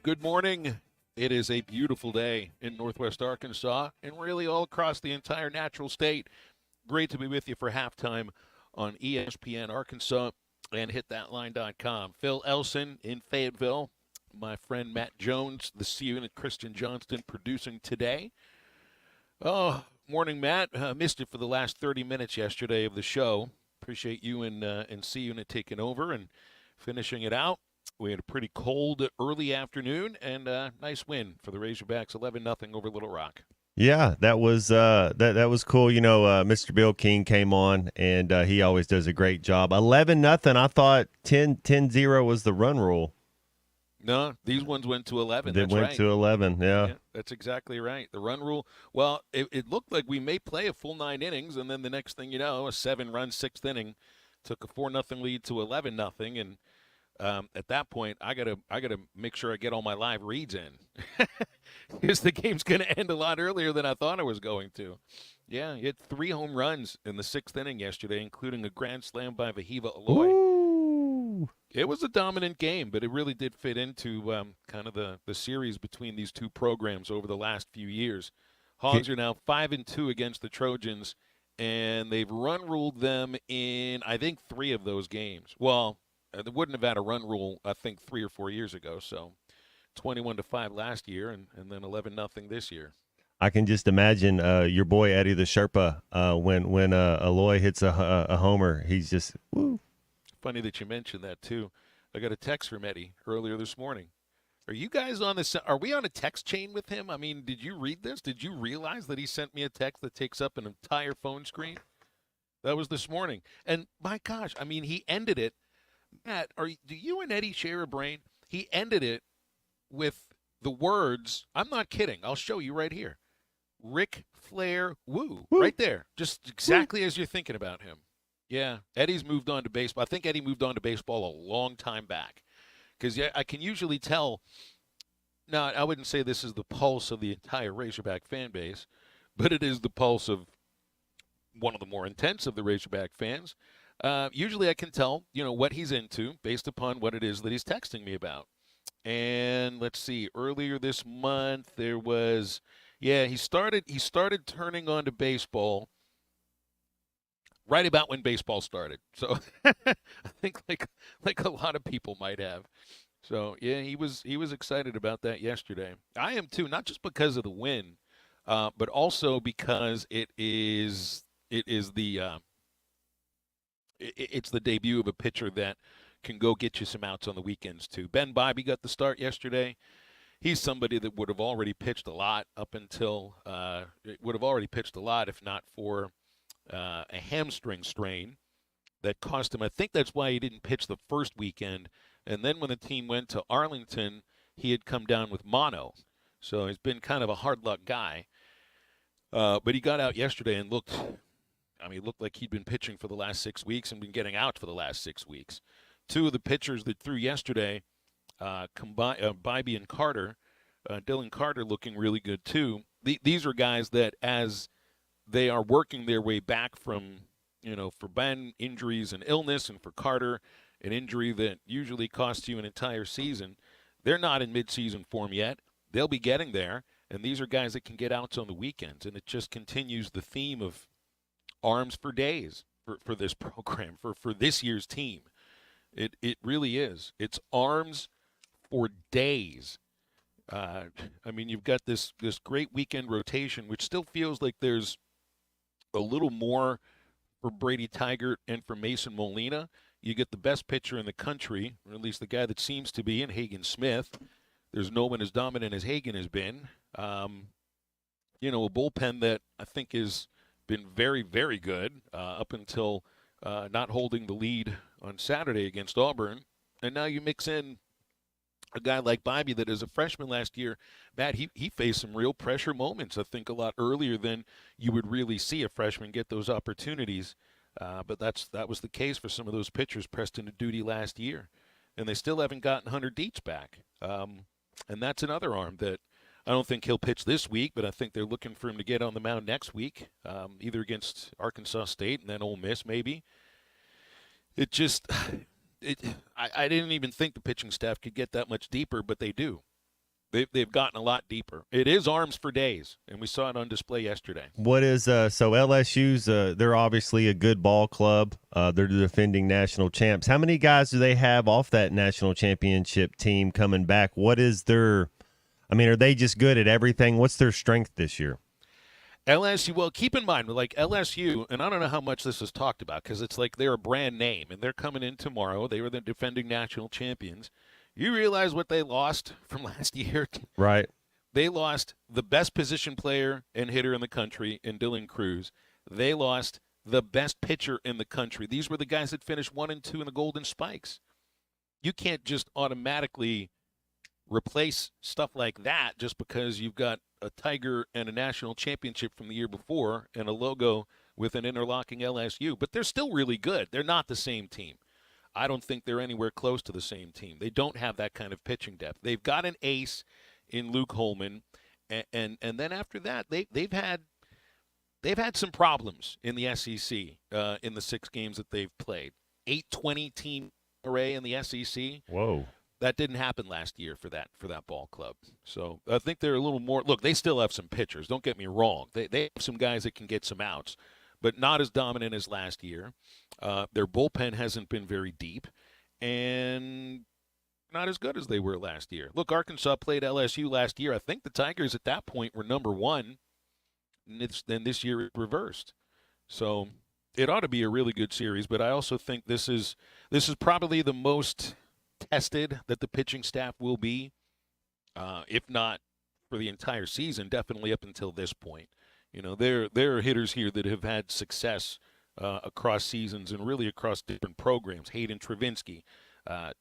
Good morning. It is a beautiful day in Northwest Arkansas and really all across the entire natural state. Great to be with you for halftime on ESPN Arkansas and hitthatline.com. Phil Elson in Fayetteville. My friend Matt Jones, the CU and Christian Johnston producing today. Oh, morning, Matt. Missed it for the last 30 minutes yesterday of the show. Appreciate you and C Unit taking over and finishing it out. We had a pretty cold early afternoon and a nice win for the Razorbacks, 11-0 over Little Rock. Yeah, that was that was cool. Mr. Bill King came on, and he always does a great job. 11-0. I thought 10-0 was the run rule. No, these ones went to 11. They That's went right. to 11. Yeah. Yeah, that's exactly right. The run rule. Well, it looked like we may play a full 9 innings, and then the next thing you know, a 7-run sixth inning took a 4-0 lead to 11-0, and at that point, I gotta make sure I get all my live reads in, because the game's gonna end a lot earlier than I thought it was going to. Yeah, he had 3 home runs in the sixth inning yesterday, including a grand slam by Vahiva Aloy. Ooh. It was a dominant game, but it really did fit into kind of the series between these two programs over the last few years. Hogs are now 5-2 against the Trojans, and they've run ruled them in, I think, 3 of those games. Well, they wouldn't have had a run rule, I think, 3 or 4 years ago. So 21-5 last year, and then 11-0 this year. I can just imagine your boy Eddie the Sherpa when Aloy hits a homer. He's just woo. Funny that you mentioned that too. I got a text from Eddie earlier this morning. Are you guys on this? Are we on a text chain with him? I mean, did you read this? Did you realize that he sent me a text that takes up an entire phone screen? That was this morning. And my gosh, I mean, he ended it. Matt, do you and Eddie share a brain? He ended it with the words, I'm not kidding. I'll show you right here. Ric Flair woo. Woo. Right there. Just exactly as you're thinking about him. Yeah, Eddie's moved on to baseball. I think Eddie moved on to baseball a long time back. Because yeah, I can usually tell. Now, I wouldn't say this is the pulse of the entire Razorback fan base, but it is the pulse of one of the more intense of the Razorback fans. Usually I can tell, what he's into based upon what it is that he's texting me about. And let's see, earlier this month there was, he started turning on to baseball right about when baseball started. So I think like a lot of people might have. So yeah, he was excited about that yesterday. I am too, not just because of the win, but also because it's the debut of a pitcher that can go get you some outs on the weekends too. Ben Bybee got the start yesterday. He's somebody that would have already pitched a lot if not for a hamstring strain that cost him. I think that's why he didn't pitch the first weekend. And then when the team went to Arlington, he had come down with mono. So he's been kind of a hard luck guy. But he got out yesterday and looked like he'd been pitching for the last 6 weeks and been getting out for the last 6 weeks. 2 of the pitchers that threw yesterday, Bybee and Carter, Dylan Carter looking really good too. These are guys that as they are working their way back from, for Ben, injuries and illness, and for Carter, an injury that usually costs you an entire season. They're not in midseason form yet. They'll be getting there, and these are guys that can get outs on the weekends, and it just continues the theme of arms for days for this program, for this year's team. It really is. It's arms for days. You've got this great weekend rotation, which still feels like there's a little more for Brady Tigert and for Mason Molina. You get the best pitcher in the country, or at least the guy that seems to be, in Hagen Smith. There's no one as dominant as Hagen has been. A bullpen that I think has been very, very good up until not holding the lead on Saturday against Auburn. And now you mix in a guy like Bybee that as a freshman last year, Matt, he faced some real pressure moments, I think, a lot earlier than you would really see a freshman get those opportunities. But that was the case for some of those pitchers pressed into duty last year. And they still haven't gotten Hunter Dietz back. And that's another arm that I don't think he'll pitch this week, but I think they're looking for him to get on the mound next week, either against Arkansas State and then Ole Miss maybe. It just – I didn't even think the pitching staff could get that much deeper, but they do. They've gotten a lot deeper. It is arms for days, and we saw it on display yesterday. What is so LSU's? They're obviously a good ball club. They're the defending national champs. How many guys do they have off that national championship team coming back? What is their? I mean, are they just good at everything? What's their strength this year? LSU, well, keep in mind, like LSU, and I don't know how much this is talked about because it's like they're a brand name, and they're coming in tomorrow. They were the defending national champions. You realize what they lost from last year? Right. They lost the best position player and hitter in the country in Dylan Cruz. They lost the best pitcher in the country. These were the guys that finished 1 and 2 in the Golden Spikes. You can't just automatically replace stuff like that just because you've got a Tiger and a national championship from the year before and a logo with an interlocking LSU. But they're still really good. They're not the same team. I don't think they're anywhere close to the same team. They don't have that kind of pitching depth. They've got an ace in Luke Holman, and then after that, they've had some problems in the SEC in the 6 games that they've played. 820 team array in the SEC. Whoa. That didn't happen last year for that ball club. So I think they're a little more. Look, they still have some pitchers. Don't get me wrong. They have some guys that can get some outs, but not as dominant as last year. Their bullpen hasn't been very deep, and not as good as they were last year. Look, Arkansas played LSU last year. I think the Tigers at that point were number 1. Then this year it reversed. So it ought to be a really good series, but I also think this is probably the most tested that the pitching staff will be, if not for the entire season, definitely up until this point. You know, there are hitters here that have had success across seasons and really across different programs. Hayden Travinsky,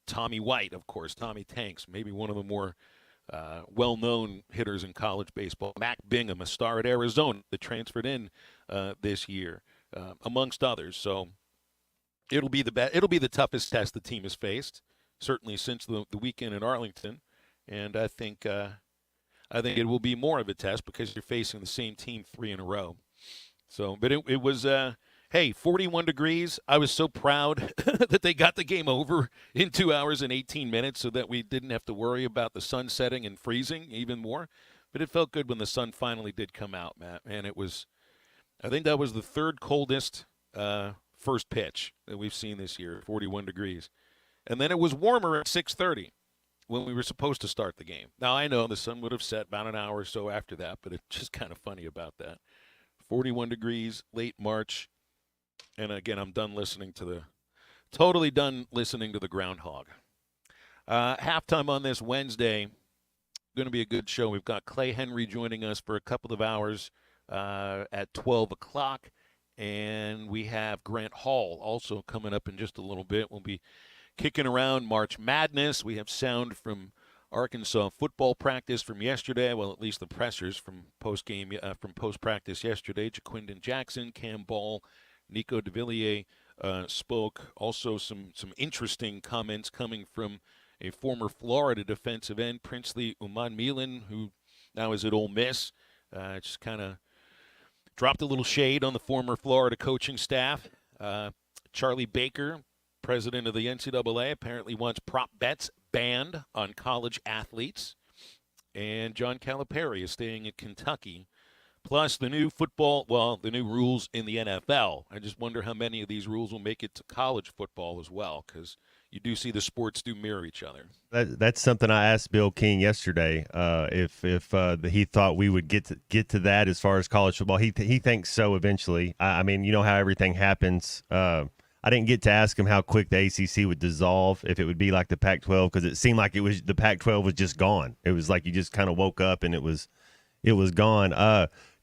Tommy White, of course, Tommy Tanks, maybe one of the more well-known hitters in college baseball. Mac Bingham, a star at Arizona that transferred in this year, amongst others. So it'll be the toughest test the team has faced, certainly since the weekend in Arlington, and I think it will be more of a test because you're facing the same team 3 in a row. So, but it was 41 degrees. I was so proud that they got the game over in 2 hours and 18 minutes so that we didn't have to worry about the sun setting and freezing even more. But it felt good when the sun finally did come out, Matt. And I think that was the 3rd coldest first pitch that we've seen this year, 41 degrees. And then it was warmer at 6:30 when we were supposed to start the game. Now, I know the sun would have set about an hour or so after that, but it's just kind of funny about that. 41 degrees, late March. And again, I'm totally done listening to the groundhog. Halftime on this Wednesday, going to be a good show. We've got Clay Henry joining us for a couple of hours at 12 o'clock. And we have Grant Hall also coming up in just a little bit. We'll be kicking around March Madness. We have sound from Arkansas football practice from yesterday. Well, at least the pressers from post-practice yesterday. Jaquindon Jackson, Cam Ball, Nico DeVilliers spoke. Also some interesting comments coming from a former Florida defensive end, Princely Umanmielen, who now is at Ole Miss. Just kind of dropped a little shade on the former Florida coaching staff. Charlie Baker, president of the NCAA, apparently wants prop bets banned on college athletes. And John Calipari is staying in Kentucky. Plus the new rules in the NFL. I just wonder how many of these rules will make it to college football as well, because you do see the sports do mirror each other. That's something I asked Bill King yesterday. If he thought we would get to that as far as college football. He thinks so eventually. I mean, you know how everything happens. I didn't get to ask him how quick the ACC would dissolve, if it would be like the Pac-12, because it seemed like the Pac-12 was just gone. It was like you just kind of woke up and it was gone.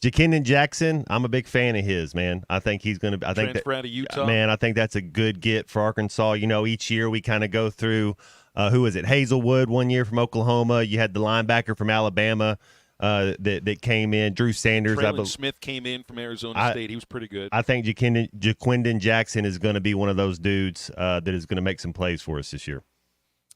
Jaquindon Jackson, I'm a big fan of his, man. I think he's going to. I think transfer out of Utah. Man, I think that's a good get for Arkansas. You know, each year we kind of go through. Who is it? Hazelwood one year from Oklahoma. You had the linebacker from Alabama that came in. Drew Sanders. Traylon Smith came in from Arizona State. He was pretty good. I think Jaquindon Jackson is going to be one of those dudes that is going to make some plays for us this year.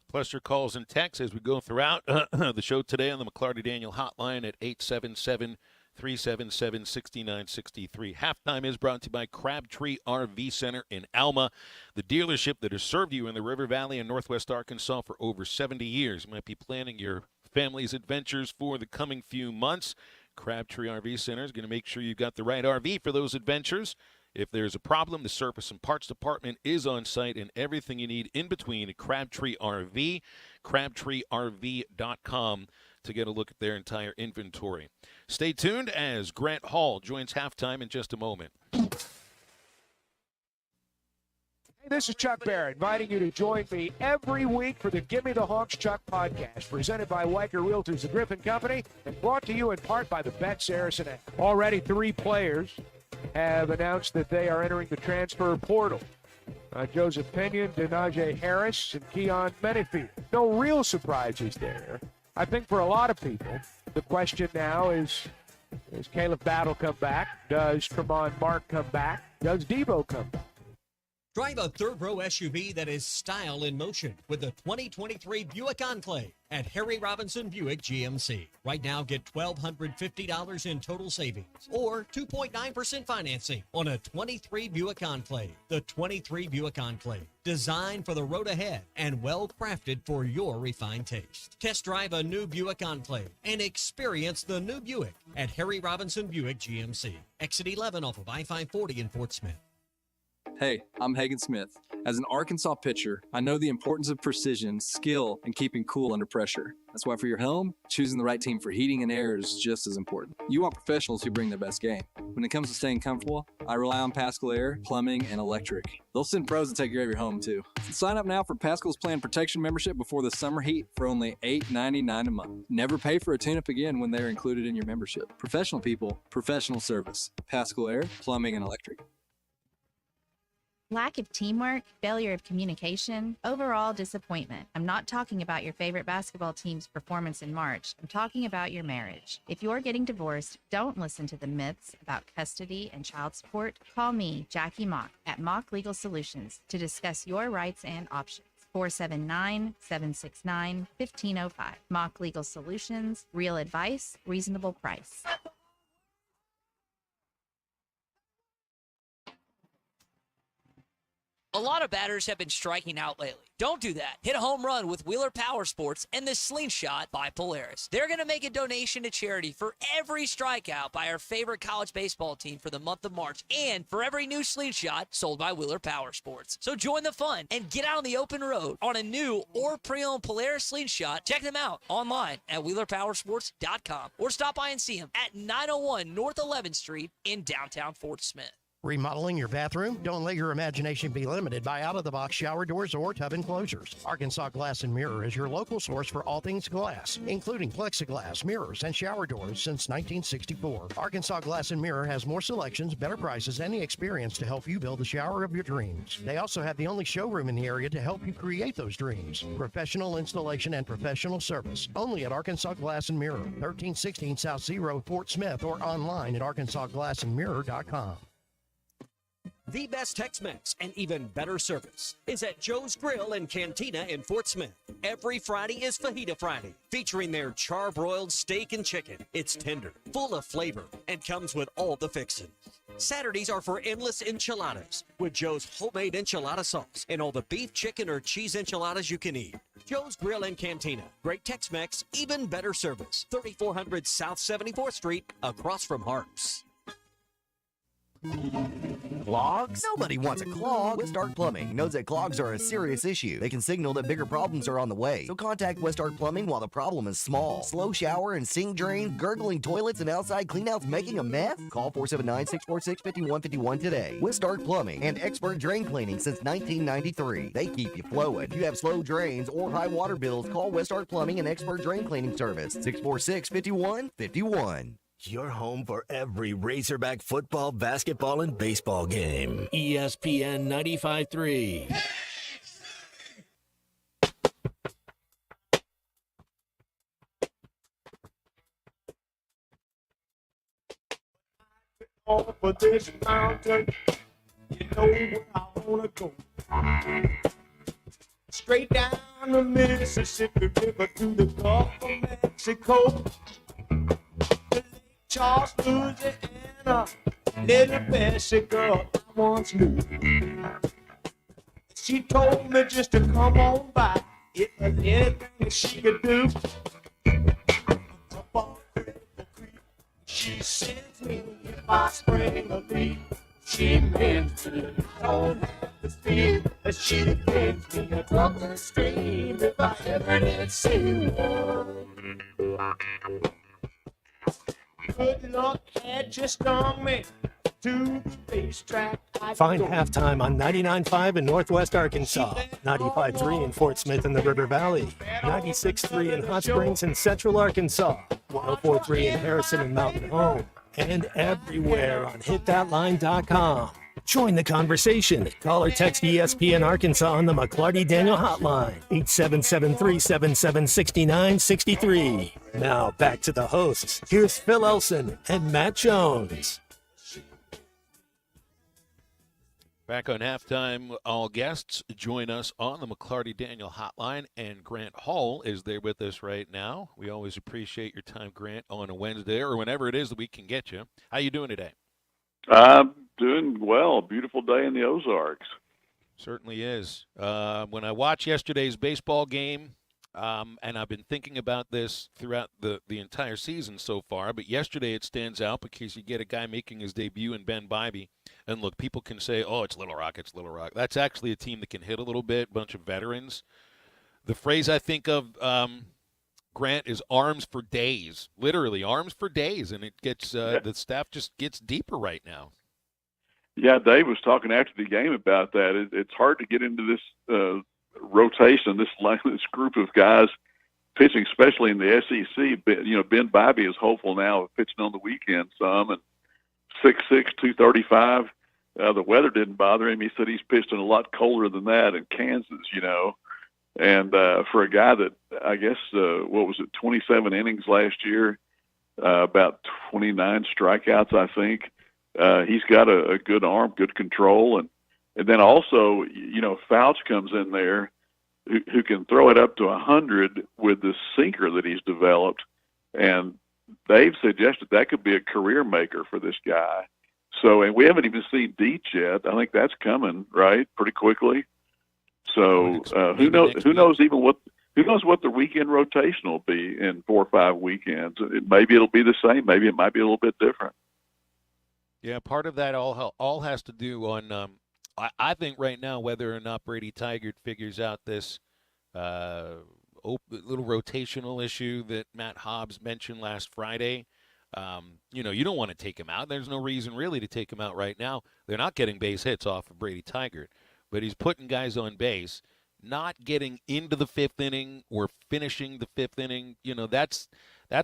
Plus your calls and texts as we go throughout the show today on the McLarty Daniel hotline at 877-377-6963. Halftime is brought to you by Crabtree RV Center in Alma, the dealership that has served you in the River Valley and Northwest Arkansas for over 70 years. You might be planning your family's adventures for the coming few months. Crabtree RV Center is going to make sure you've got the right RV for those adventures. If there's a problem, the service and parts department is on site, and everything you need in between at Crabtree RV, crabtreerv.com to get a look at their entire inventory. Stay tuned as Grant Hall joins halftime in just a moment. Hey, this is Chuck Barrett, inviting you to join me every week for the Gimme the Hogs Chuck podcast, presented by Weicker Realtors, the Griffin Company, and brought to you in part by the Bet Saracen app. Already 3 players have announced that they are entering the transfer portal. Joseph Pinion, Denaje Harris, and Keon Menifee. No real surprises there. I think for a lot of people, the question now is, does Caleb Battle come back? Does Tremont Mark come back? Does Debo come back? Drive a third-row SUV that is style in motion with the 2023 Buick Enclave at Harry Robinson Buick GMC. Right now, get $1,250 in total savings or 2.9% financing on a 23 Buick Enclave. The 23 Buick Enclave, designed for the road ahead and well-crafted for your refined taste. Test drive a new Buick Enclave and experience the new Buick at Harry Robinson Buick GMC. Exit 11 off of I-540 in Fort Smith. Hey, I'm Hagen Smith. As an Arkansas pitcher, I know the importance of precision, skill, and keeping cool under pressure. That's why for your home, choosing the right team for heating and air is just as important. You want professionals who bring their best game. When it comes to staying comfortable, I rely on Pascal Air, Plumbing, and Electric. They'll send pros to take care of your home, too. Sign up now for Pascal's Plan Protection membership before the summer heat for only $8.99 a month. Never pay for a tune-up again when they're included in your membership. Professional people, professional service. Pascal Air, Plumbing, and Electric. Lack of teamwork, failure of communication, overall disappointment. I'm not talking about your favorite basketball team's performance in March. I'm talking about your marriage. If you're getting divorced, don't listen to the myths about custody and child support. Call me, Jackie Mock, at Mock Legal Solutions to discuss your rights and options. 479-769-1505. Mock Legal Solutions, real advice, reasonable price. A lot of batters have been striking out lately. Don't do that. Hit a home run with Wheeler Power Sports and the Slingshot by Polaris. They're going to make a donation to charity for every strikeout by our favorite college baseball team for the month of March and for every new Slingshot sold by Wheeler Power Sports. So join the fun and get out on the open road on a new or pre-owned Polaris Slingshot. Check them out online at WheelerPowersports.com or stop by and see them at 901 North 11th Street in downtown Fort Smith. Remodeling your bathroom? Don't let your imagination be limited by out-of-the-box shower doors or tub enclosures. Arkansas Glass and Mirror is your local source for all things glass, including plexiglass, mirrors, and shower doors since 1964. Arkansas Glass and Mirror has more selections, better prices, and the experience to help you build the shower of your dreams. They also have the only showroom in the area to help you create those dreams. Professional installation and professional service. Only at Arkansas Glass and Mirror, 1316 South Zero, Fort Smith, or online at arkansasglassandmirror.com. The best Tex-Mex and even better service is at Joe's Grill and Cantina in Fort Smith. Every Friday is Fajita Friday, featuring their charbroiled steak and chicken. It's tender, full of flavor, and comes with all the fixings. Saturdays are for endless enchiladas with Joe's homemade enchilada sauce and all the beef, chicken, or cheese enchiladas you can eat. Joe's Grill and Cantina. Great Tex-Mex, even better service. 3400 South 74th Street, across from Harps. Clogs? Nobody wants a clog. Westart Plumbing knows that clogs are a serious issue. They can signal that bigger problems are on the way. So contact Westart Plumbing while the problem is small. Slow shower and sink drains, gurgling toilets, and outside cleanouts making a mess? Call 479-646-5151 today. Westart Plumbing and expert drain cleaning since 1993. They keep you flowing. If you have slow drains or high water bills, call Westart Plumbing and expert drain cleaning service. 646-5151. Your home for every Razorback football, basketball, and baseball game. ESPN 95.3. Over this mountain, you know where I wanna go. Straight down the Mississippi River to the Gulf of Mexico. Charles, Louisiana, little Bessie girl I once knew. She told me just to come on by if there's anything that she could do. spring of me. She meant me, don't have to speak, but she gave me a broken stream if I ever did see one. Good luck had just stung me to the racetrack. Find Halftime on 99.5 in Northwest Arkansas, 95.3 in Fort Smith in the River Valley, 96.3 in Hot Springs in Central Arkansas, 104.3 in Harrison and Mountain Home, and everywhere on hitthatline.com. Join the conversation. Call or text ESPN Arkansas on the McClarty Daniel hotline, 877-377-6963. Now back to the hosts. Here's Phil Elson and Matt Jones. Back on halftime, all guests join us on the McClarty Daniel hotline, and Grant Hall is there with us right now. We always appreciate your time, Grant, on a Wednesday or whenever it is that we can get you. How you doing today? I'm doing well. Beautiful day in the Ozarks. Certainly is. When I watched yesterday's baseball game, and I've been thinking about this throughout the entire season so far, but yesterday it stands out because you get a guy making his debut in Ben Bybee. And look, people can say, oh, it's Little Rock, it's Little Rock. That's actually a team that can hit a little bit, bunch of veterans. The phrase I think of, Grant, is arms for days. Literally, arms for days. And it gets the staff just gets deeper right now. Yeah, Dave was talking after the game about that. It's hard to get into this rotation, this group of guys pitching, especially in the SEC. Ben Bybee is hopeful now of pitching on the weekend some, and 6'6", 235. The weather didn't bother him. He said he's pitched in a lot colder than that in Kansas, And for a guy that, I guess, 27 innings last year, about 29 strikeouts, I think. He's got a good arm, good control. And then also, Fouch comes in there who can throw it up to 100 with the sinker that he's developed. And Dave suggested that could be a career maker for this guy. So, and we haven't even seen Deach yet. I think that's coming, right, pretty quickly. So, who knows what the weekend rotation will be in 4 or 5 weekends. Maybe it'll be the same. Maybe it might be a little bit different. Yeah, part of that all has to do on I think right now whether or not Brady Tigert figures out this little rotational issue that Matt Hobbs mentioned last Friday. You don't want to take him out. There's no reason really to take him out right now. They're not getting base hits off of Brady Tigert, but he's putting guys on base, not getting into the 5th inning or finishing the 5th inning. That's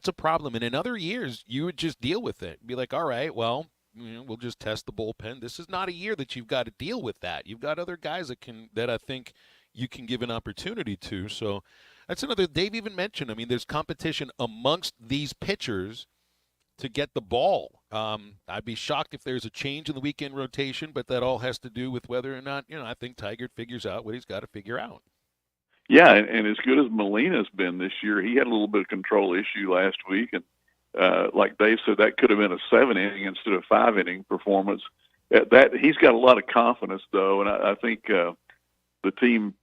a problem. And in other years, you would just deal with it. Be like, all right, well, we'll just test the bullpen. This is not a year that you've got to deal with that. You've got other guys that I think you can give an opportunity to. So that's another. Dave even mentioned. I mean, there's competition amongst these pitchers to get the ball. I'd be shocked if there's a change in the weekend rotation, but that all has to do with whether or not, I think Tigert figures out what he's got to figure out. Yeah, and as good as Molina's been this year, he had a little bit of control issue last week, and like Dave said, that could have been a 7-inning instead of 5-inning performance. That he's got a lot of confidence, though, and I think the team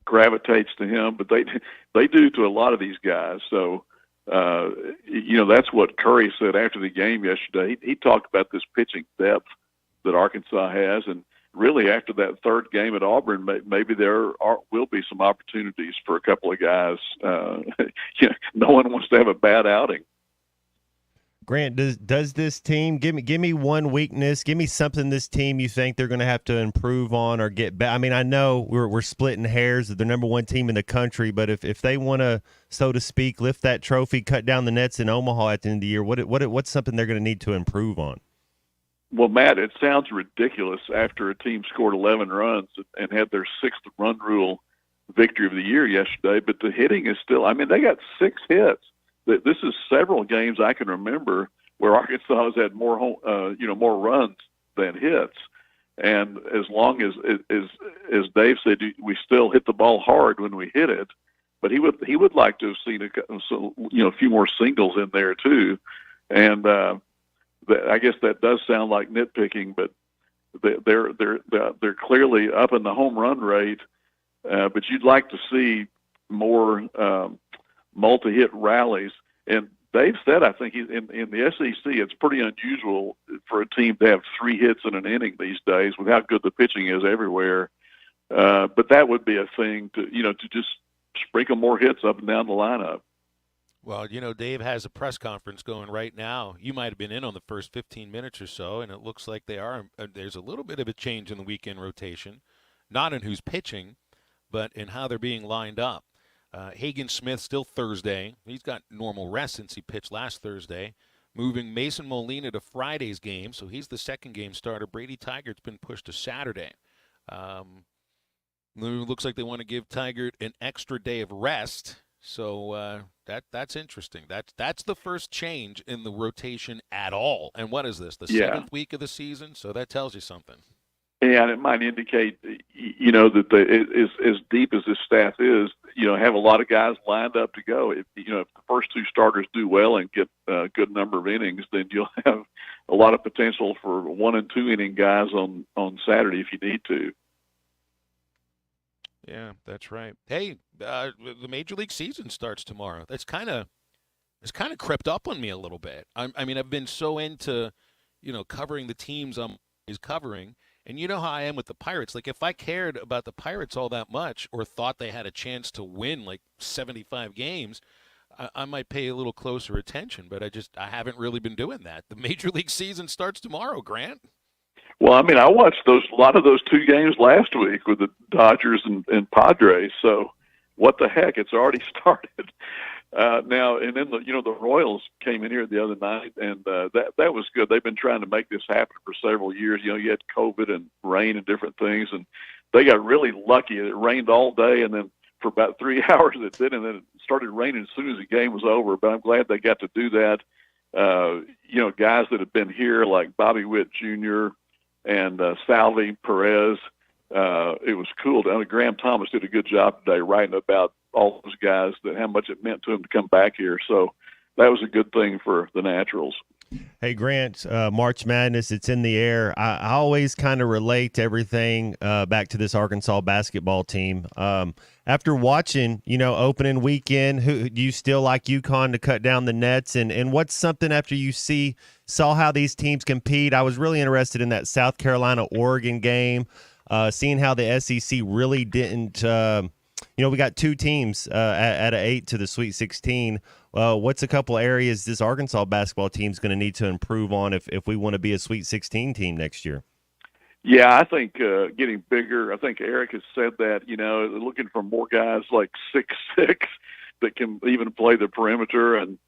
gravitates to him, but they do to a lot of these guys. So, that's what Curry said after the game yesterday. He talked about this pitching depth that Arkansas has, and really after that third game at Auburn, maybe there will be some opportunities for a couple of guys. No one wants to have a bad outing. Grant, does this team give me one weakness? Give me something this team you think they're going to have to improve on or get back. I mean, I know we're splitting hairs. They're the number 1 team in the country, but if they want to, so to speak, lift that trophy, cut down the nets in Omaha at the end of the year, what's something they're going to need to improve on? Well, Matt, it sounds ridiculous after a team scored 11 runs and had their 6th run rule victory of the year yesterday, but the hitting is still. I mean, they got 6 hits. This is several games I can remember where Arkansas has had more runs than hits. And as long as Dave said, we still hit the ball hard when we hit it, but he would like to have seen a few more singles in there too. And I guess that does sound like nitpicking, but they're clearly up in the home run rate. But you'd like to see more multi-hit rallies, and Dave said, I think in the SEC, it's pretty unusual for a team to have 3 hits in an inning these days with how good the pitching is everywhere. But that would be a thing to just sprinkle more hits up and down the lineup. Well, Dave has a press conference going right now. You might have been in on the first 15 minutes or so, and it looks like there's a little bit of a change in the weekend rotation, not in who's pitching, but in how they're being lined up. Hagen Smith still Thursday. He's got normal rest since he pitched last Thursday. Moving Mason Molina to Friday's game, so he's the second game starter. Brady Tygert's been pushed to Saturday. Looks like they want to give Tigert an extra day of rest. So that's interesting. That's the first change in the rotation at all. And what is this, the 7th week of the season? So that tells you something. Yeah, and it might indicate, that as deep as this staff is, have a lot of guys lined up to go. If the first 2 starters do well and get a good number of innings, then you'll have a lot of potential for 1 and 2 inning guys on Saturday if you need to. Yeah, that's right. Hey, the Major League season starts tomorrow. It's kind of crept up on me a little bit. I mean, I've been so into, covering the teams I'm covering. And you know how I am with the Pirates. Like, if I cared about the Pirates all that much or thought they had a chance to win, 75 games, I might pay a little closer attention. But I haven't really been doing that. The Major League season starts tomorrow, Grant. Well, I mean, I watched a lot of those 2 games last week with the Dodgers and Padres. So what the heck? It's already started. Now, and then the Royals came in here the other night, and that was good. They've been trying to make this happen for several years. You had COVID and rain and different things, and they got really lucky. It rained all day, and then for about 3 hours it did, and then it started raining as soon as the game was over. But I'm glad they got to do that. Guys that have been here like Bobby Witt Jr. and Salvi Perez. It was cool. Graham Thomas did a good job today writing about all those guys, that how much it meant to them to come back here. So that was a good thing for the Naturals. Hey, Grant, March Madness, it's in the air. I always kind of relate everything back to this Arkansas basketball team. After watching, opening weekend, who do you still like UConn to cut down the nets? And what's something after you saw how these teams compete? I was really interested in that South Carolina-Oregon game, seeing how the SEC really didn't we got 2 teams at an 8 to the Sweet 16. What's a couple areas this Arkansas basketball team is going to need to improve on if we want to be a Sweet 16 team next year? Yeah, I think getting bigger. I think Eric has said that, looking for more guys like 6'6" that can even play the perimeter. And,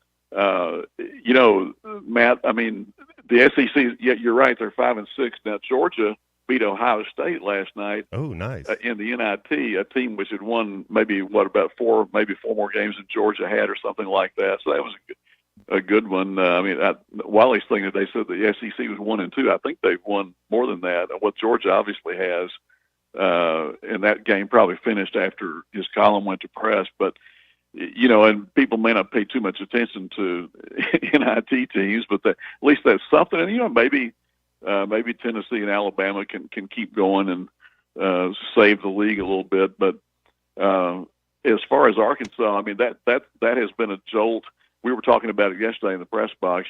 Matt, I mean, the SEC, yeah, you're right, they're 5-6. Now, Georgia beat Ohio State last night. Oh, nice. In the NIT, a team which had won maybe about 4 more games than Georgia had or something like that. So that was a good one. Wiley's thing that they said the SEC was 1-2. I think they've won more than that. What Georgia obviously has, and that game probably finished after his column went to press. But and people may not pay too much attention to NIT teams, but at least that's something. And maybe Tennessee and Alabama can keep going and save the league a little bit. But as far as Arkansas, I mean, that has been a jolt. We were talking about it yesterday in the press box.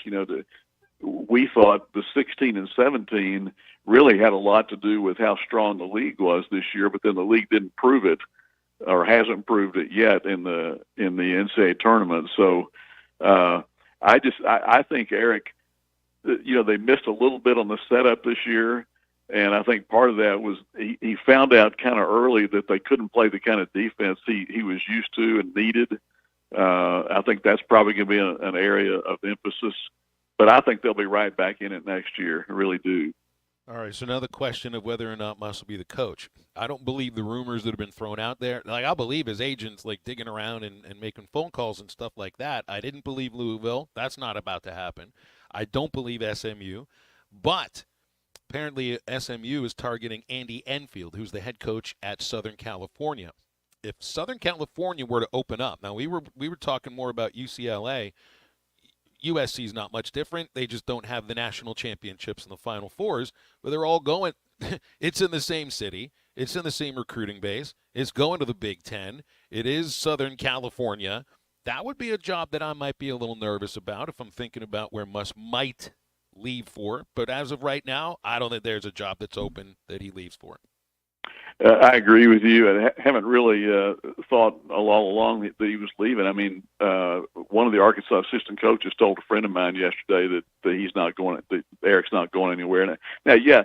We thought the 16 and 17 really had a lot to do with how strong the league was this year, but then the league didn't prove it or hasn't proved it yet in the NCAA tournament. So I think, Eric, they missed a little bit on the setup this year, and I think part of that was he found out kind of early that they couldn't play the kind of defense he was used to and needed. I think that's probably going to be an area of emphasis, but I think they'll be right back in it next year. I really do. All right, so now the question of whether or not Muss will be the coach. I don't believe the rumors that have been thrown out there. I believe his agents, digging around and making phone calls and stuff like that. I didn't believe Louisville. That's not about to happen. I don't believe SMU, but apparently SMU is targeting Andy Enfield, who's the head coach at Southern California. If Southern California were to open up, now we were talking more about UCLA. USC is not much different. They just don't have the national championships and the Final Fours, but they're all going. It's in the same city. It's in the same recruiting base. It's going to the Big Ten. It is Southern California. that would be a job that I might be a little nervous about if I'm thinking about where Muss might leave for. But as of right now, I don't think there's a job that's open that he leaves for. I agree with you. I haven't really thought all along that he was leaving. I mean, one of the Arkansas assistant coaches told a friend of mine yesterday that he's not going. That Eric's not going anywhere. Now, yeah,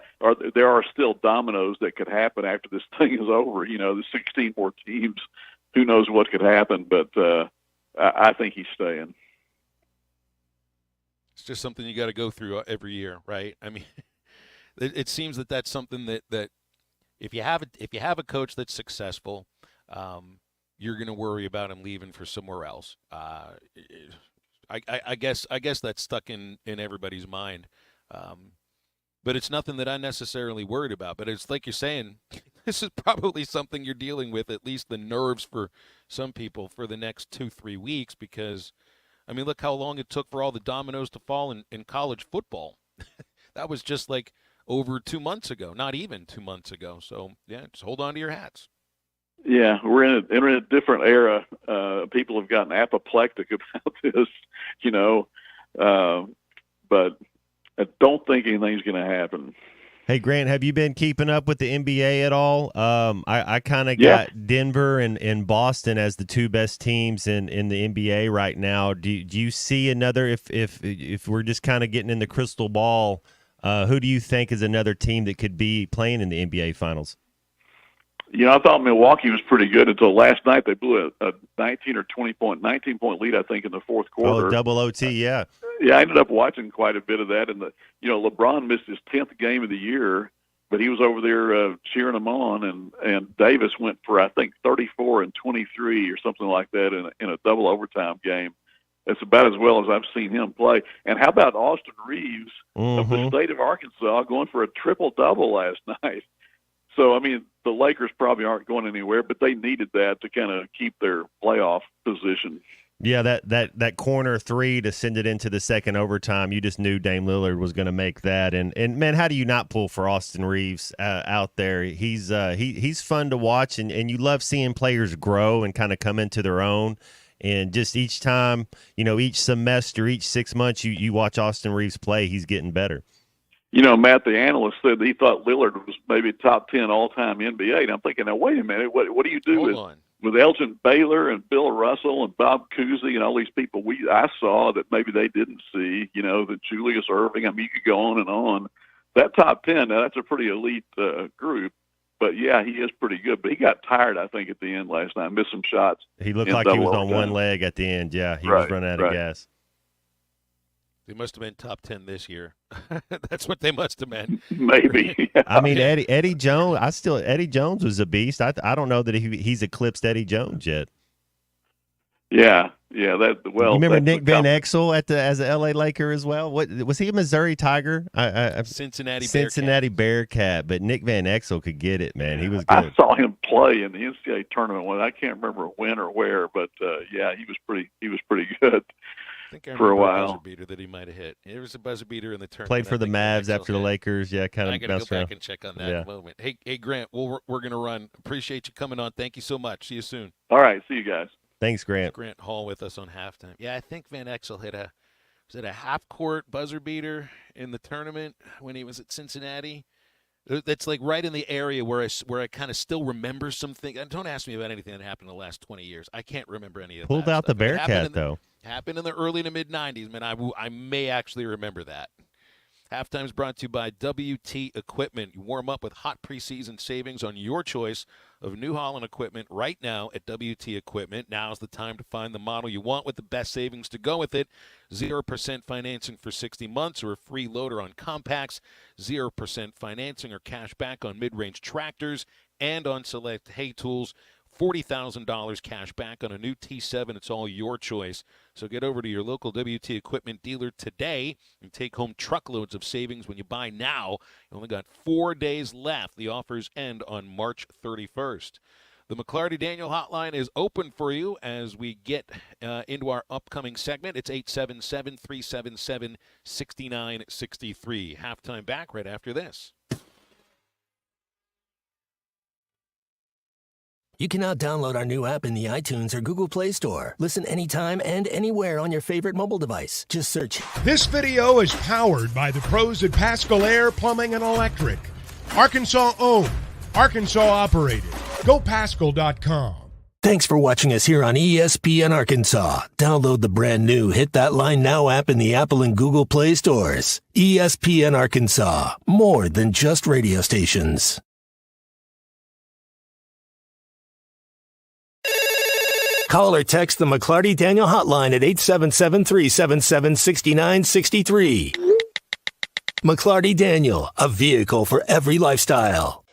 there are still dominoes that could happen after this thing is over. You know, the 16 more teams. Who knows what could happen? But I think he's staying. It's just something you got to go through every year, right? I mean, it seems that that's something that if you have a coach that's successful, you're going to worry about him leaving for somewhere else. I guess that's stuck in everybody's mind. But it's nothing that I'm necessarily worried about. But it's like you're saying, this is probably something you're dealing with, at least the nerves for some people, for the next 2-3 weeks. Because, I mean, look how long it took for all the dominoes to fall in college football. That was just like over 2 months ago, not even 2 months ago. So, yeah, just hold on to your hats. Yeah, we're in a different era. People have gotten apoplectic about this, you know, but I don't think anything's going to happen. Hey, Grant, have you been keeping up with the NBA at all? I kind of got Denver and Boston as the two best teams in the NBA right now. Do you see another, if we're just kind of getting in the crystal ball, who do you think is another team that could be playing in the NBA Finals? You know, I thought Milwaukee was pretty good until last night. They blew a 19 point lead, I think, in the fourth quarter. Oh, double OT, yeah. Yeah, I ended up watching quite a bit of that. And, LeBron missed his 10th game of the year, but he was over there cheering them on. And Davis went for, I think, 34 and 23 or something like that in a double overtime game. That's about as well as I've seen him play. And how about Austin Reeves of the state of Arkansas going for a triple-double last night? So, I mean, the Lakers probably aren't going anywhere, but they needed that to kind of keep their playoff position. Yeah, that corner three to send it into the second overtime, you just knew Dame Lillard was going to make that. And man, how do you not pull for Austin Reeves out there? He's fun to watch, and you love seeing players grow and kind of come into their own. And just each time, each semester, each 6 months, you watch Austin Reeves play, he's getting better. Matt, the analyst, said he thought Lillard was maybe top 10 all-time NBA. And I'm thinking, now, wait a minute, what do you do with Elgin Baylor and Bill Russell and Bob Cousy and all these people I saw that maybe they didn't see, the Julius Erving. I mean, you could go on and on. That top 10, now that's a pretty elite group. But, yeah, he is pretty good. But he got tired, I think, at the end last night, missed some shots. He looked like he was on one leg at the end. Yeah, he was running out of gas. They must have been top 10 this year. That's what they must have been. Maybe. I mean, Eddie Jones. Eddie Jones was a beast. I don't know that he's eclipsed Eddie Jones yet. Yeah. You remember Nick Van Exel as a LA Laker as well? What was he, a Missouri Tiger? Cincinnati Bearcat. But Nick Van Exel could get it, man. He was good. I saw him play in the NCAA tournament. I can't remember when or where, but he was pretty good. I think I for a while. while. Buzzer beater that he might have hit. It was a buzzer beater in the tournament. Played for the Mavs after the Lakers. Yeah, kind of. I got to go back and check on that in a moment. Hey, Grant, we're going to run. Appreciate you coming on. Thank you so much. See you soon. All right. See you guys. Thanks, Grant. Grant Hall with us on halftime. Yeah, I think Van Exel hit a half-court buzzer beater in the tournament when he was at Cincinnati. That's like right in the area where I kind of still remember some things. Don't ask me about anything that happened in the last 20 years. I can't remember any of that. Pulled out the Bearcat, though. Happened in the early to mid-'90s, man. I may actually remember that. Halftime is brought to you by WT Equipment. You warm up with hot preseason savings on your choice of New Holland equipment right now at WT Equipment. Now's the time to find the model you want with the best savings to go with it. 0% financing for 60 months or a free loader on compacts. 0% financing or cash back on mid-range tractors and on select hay tools. $40,000 cash back on a new T7. It's all your choice. So get over to your local WT Equipment dealer today and take home truckloads of savings when you buy now. You only got 4 days left. The offers end on March 31st. The McClarty Daniel hotline is open for you as we get into our upcoming segment. It's 877-377-6963. Halftime back right after this. You can now download our new app in the iTunes or Google Play Store. Listen anytime and anywhere on your favorite mobile device. Just search. This video is powered by the pros at Pascal Air Plumbing and Electric. Arkansas owned, Arkansas operated. GoPascal.com. Thanks for watching us here on ESPN Arkansas. Download the brand new Hit That Line Now app in the Apple and Google Play stores. ESPN Arkansas. More than just radio stations. Call or text the McClarty Daniel hotline at 877-377-6963. McClarty Daniel, a vehicle for every lifestyle.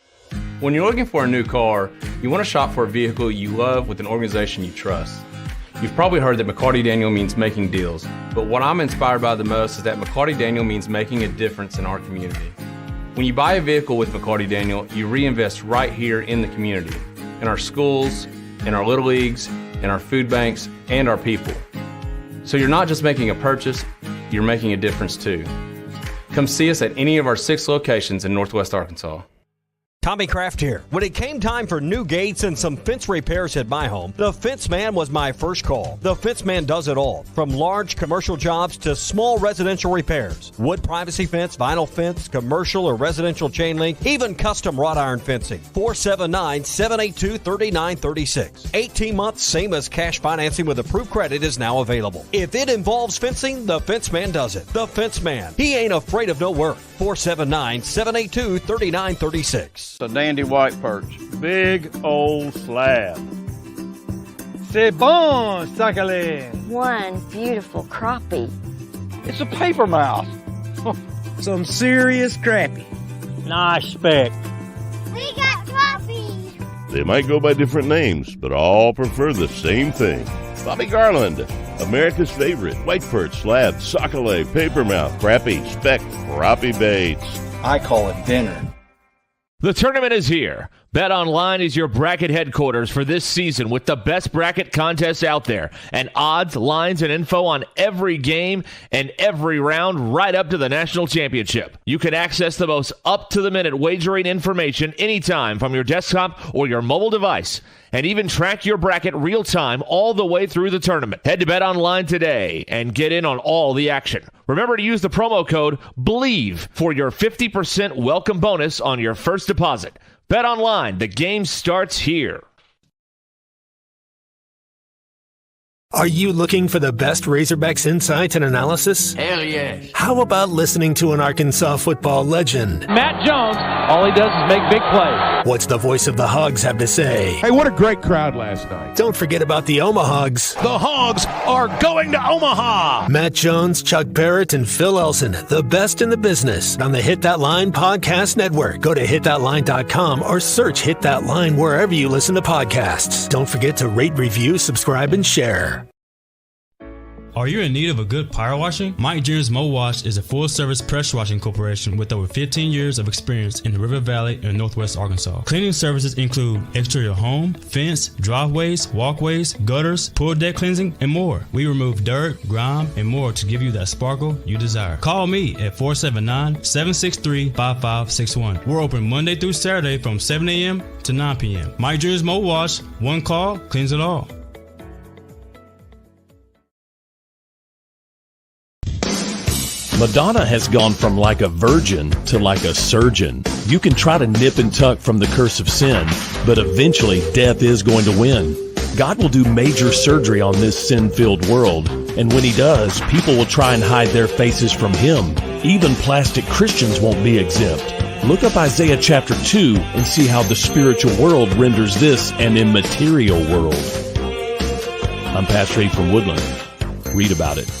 When you're looking for a new car, you want to shop for a vehicle you love with an organization you trust. You've probably heard that McClarty Daniel means making deals, but what I'm inspired by the most is that McClarty Daniel means making a difference in our community. When you buy a vehicle with McClarty Daniel, you reinvest right here in the community, in our schools, in our little leagues, in our food banks, and our people. So you're not just making a purchase, you're making a difference too. Come see us at any of our 6 locations in Northwest Arkansas. Tommy Kraft here. When it came time for new gates and some fence repairs at my home, the Fence Man was my first call. The Fence Man does it all, from large commercial jobs to small residential repairs. Wood privacy fence, vinyl fence, commercial or residential chain link, even custom wrought iron fencing. 479-782-3936. 18 months, same as cash financing with approved credit is now available. If it involves fencing, the Fence Man does it. The Fence Man. He ain't afraid of no work. 479-782-3936. A dandy white perch. Big old slab. C'est bon, sacalé. One beautiful crappie. It's a paper mouse. Some serious crappie. Nice speck. We got crappie. They might go by different names, but all prefer the same thing. Bobby Garland, America's favorite. White perch, slab, sockeye, papermouth, crappie, speck, crappie baits. I call it dinner. The tournament is here. BetOnline is your bracket headquarters for this season with the best bracket contests out there and odds, lines, and info on every game and every round right up to the national championship. You can access the most up-to-the-minute wagering information anytime from your desktop or your mobile device and even track your bracket real-time all the way through the tournament. Head to BetOnline today and get in on all the action. Remember to use the promo code BELIEVE for your 50% welcome bonus on your first deposit. BetOnline, the game starts here. Are you looking for the best Razorbacks insight and analysis? Hell yes. How about listening to an Arkansas football legend? Matt Jones, all he does is make big plays. What's the voice of the Hogs have to say? Hey, what a great crowd last night. Don't forget about the Omahogs. The Hogs are going to Omaha. Matt Jones, Chuck Barrett, and Phil Elson, the best in the business on the Hit That Line Podcast Network. Go to hitthatline.com or search Hit That Line wherever you listen to podcasts. Don't forget to rate, review, subscribe, and share. Are you in need of a good power washing? Mike Jr.'s Mo Wash is a full-service pressure washing corporation with over 15 years of experience in the River Valley and Northwest Arkansas. Cleaning services include exterior home, fence, driveways, walkways, gutters, pool deck cleansing, and more. We remove dirt, grime, and more to give you that sparkle you desire. Call me at 479-763-5561. We're open Monday through Saturday from 7 a.m. to 9 p.m. Mike Jr.'s Mo Wash, one call, cleans it all. Madonna has gone from like a virgin to like a surgeon. You can try to nip and tuck from the curse of sin, but eventually death is going to win. God will do major surgery on this sin-filled world, and when he does, people will try and hide their faces from him. Even plastic Christians won't be exempt. Look up Isaiah chapter 2 and see how the spiritual world renders this an immaterial world. I'm Pastor A from Woodland. Read about it.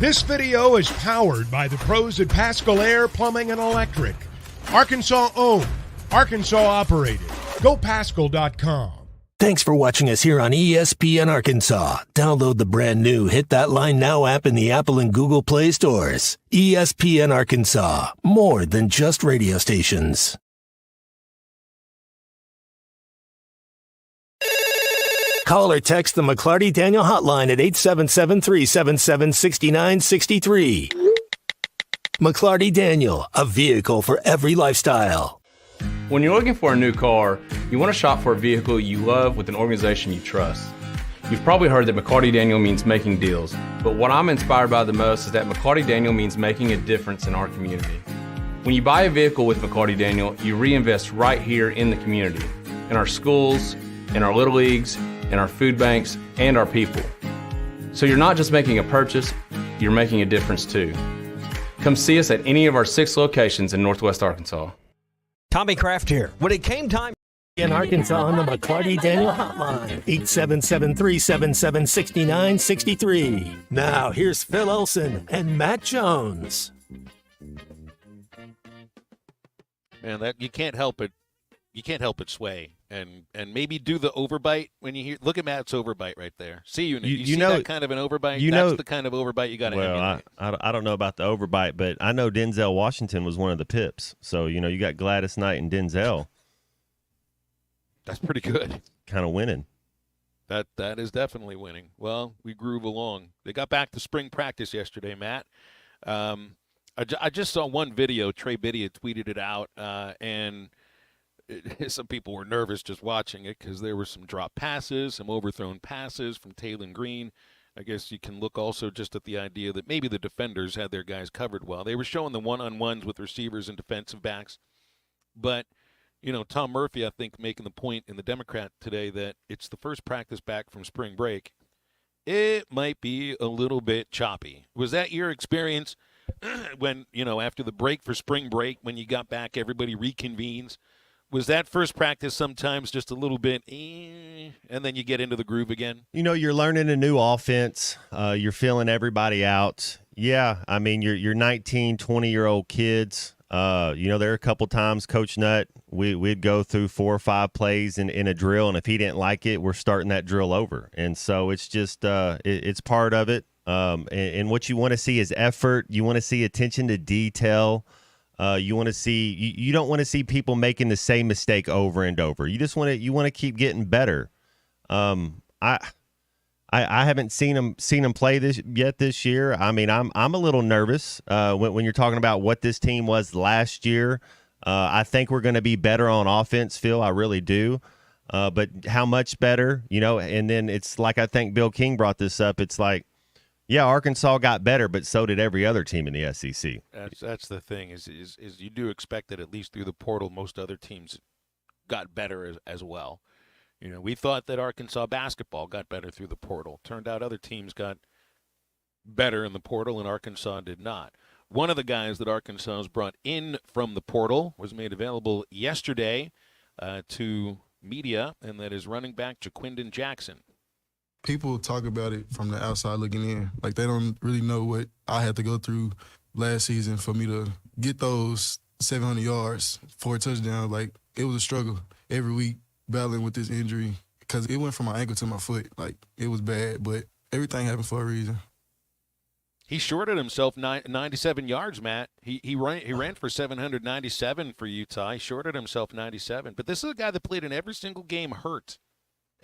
This video is powered by the pros at Pascal Air Plumbing and Electric. Arkansas owned, Arkansas operated. GoPascal.com. Thanks for watching us here on ESPN Arkansas. Download the brand new Hit That Line Now app in the Apple and Google Play stores. ESPN Arkansas. More than just radio stations. Call or text the McClarty Daniel hotline at 877-377-6963. McClarty Daniel, a vehicle for every lifestyle. When you're looking for a new car, you want to shop for a vehicle you love with an organization you trust. You've probably heard that McCarty Daniel means making deals, but what I'm inspired by the most is that McCarty Daniel means making a difference in our community. When you buy a vehicle with McCarty Daniel, you reinvest right here in the community, in our schools, in our little leagues, in our food banks, and our people. So you're not just making a purchase, you're making a difference too. Come see us at any of our 6 locations in Northwest Arkansas. Tommy Kraft here. When it came time in Arkansas on the McCarty Daniel Hotline, 877-377-6963. Now, here's Phil Olson and Matt Jones. Man, that you can't help it. You can't help but sway and maybe do the overbite when you hear. Look at Matt's overbite right there. See you see know that kind of an overbite. That's the kind of overbite you got to emulate. I don't know about the overbite, but I know Denzel Washington was one of the Pips. So you got Gladys Knight and Denzel. That's pretty good. Kind of winning. That is definitely winning. Well, we groove along. They got back to spring practice yesterday, Matt. I just saw one video. Trey Biddy had tweeted it out, and some people were nervous just watching it because there were some drop passes, some overthrown passes from Taylon Green. I guess you can look also just at the idea that maybe the defenders had their guys covered well. They were showing the one-on-ones with receivers and defensive backs. But, Tom Murphy, I think, making the point in the Democrat today that it's the first practice back from spring break. It might be a little bit choppy. Was that your experience when, after the break for spring break, when you got back, everybody reconvenes? Was that first practice sometimes just a little bit, and then you get into the groove again? You're learning a new offense. You're feeling everybody out. Yeah, I mean, you're 19, 20-year-old kids. There are a couple times, Coach Nutt, we'd go through 4 or 5 plays in a drill, and if he didn't like it, we're starting that drill over. And so it's just it's part of it. And what you want to see is effort. You want to see attention to detail. You want to see you don't want to see people making the same mistake over and over. You just want to keep getting better. I haven't seen them play this year. I mean, I'm a little nervous when you're talking about what this team was last year. I think we're going to be better on offense, Phil. I really do. But how much better? And then it's like I think Bill King brought this up. It's like, yeah, Arkansas got better, but so did every other team in the SEC. That's the thing is you do expect that at least through the portal, most other teams got better as well. We thought that Arkansas basketball got better through the portal. Turned out other teams got better in the portal, and Arkansas did not. One of the guys that Arkansas has brought in from the portal was made available yesterday to media, and that is running back Jaquindon Jackson. People talk about it from the outside looking in. Like, they don't really know what I had to go through last season for me to get those 700 yards for a touchdown. Like, it was a struggle every week battling with this injury because it went from my ankle to my foot. Like, it was bad, but everything happened for a reason. He shorted himself 97 yards, Matt. He ran for 797 for Utah. He shorted himself 97. But this is a guy that played in every single game hurt.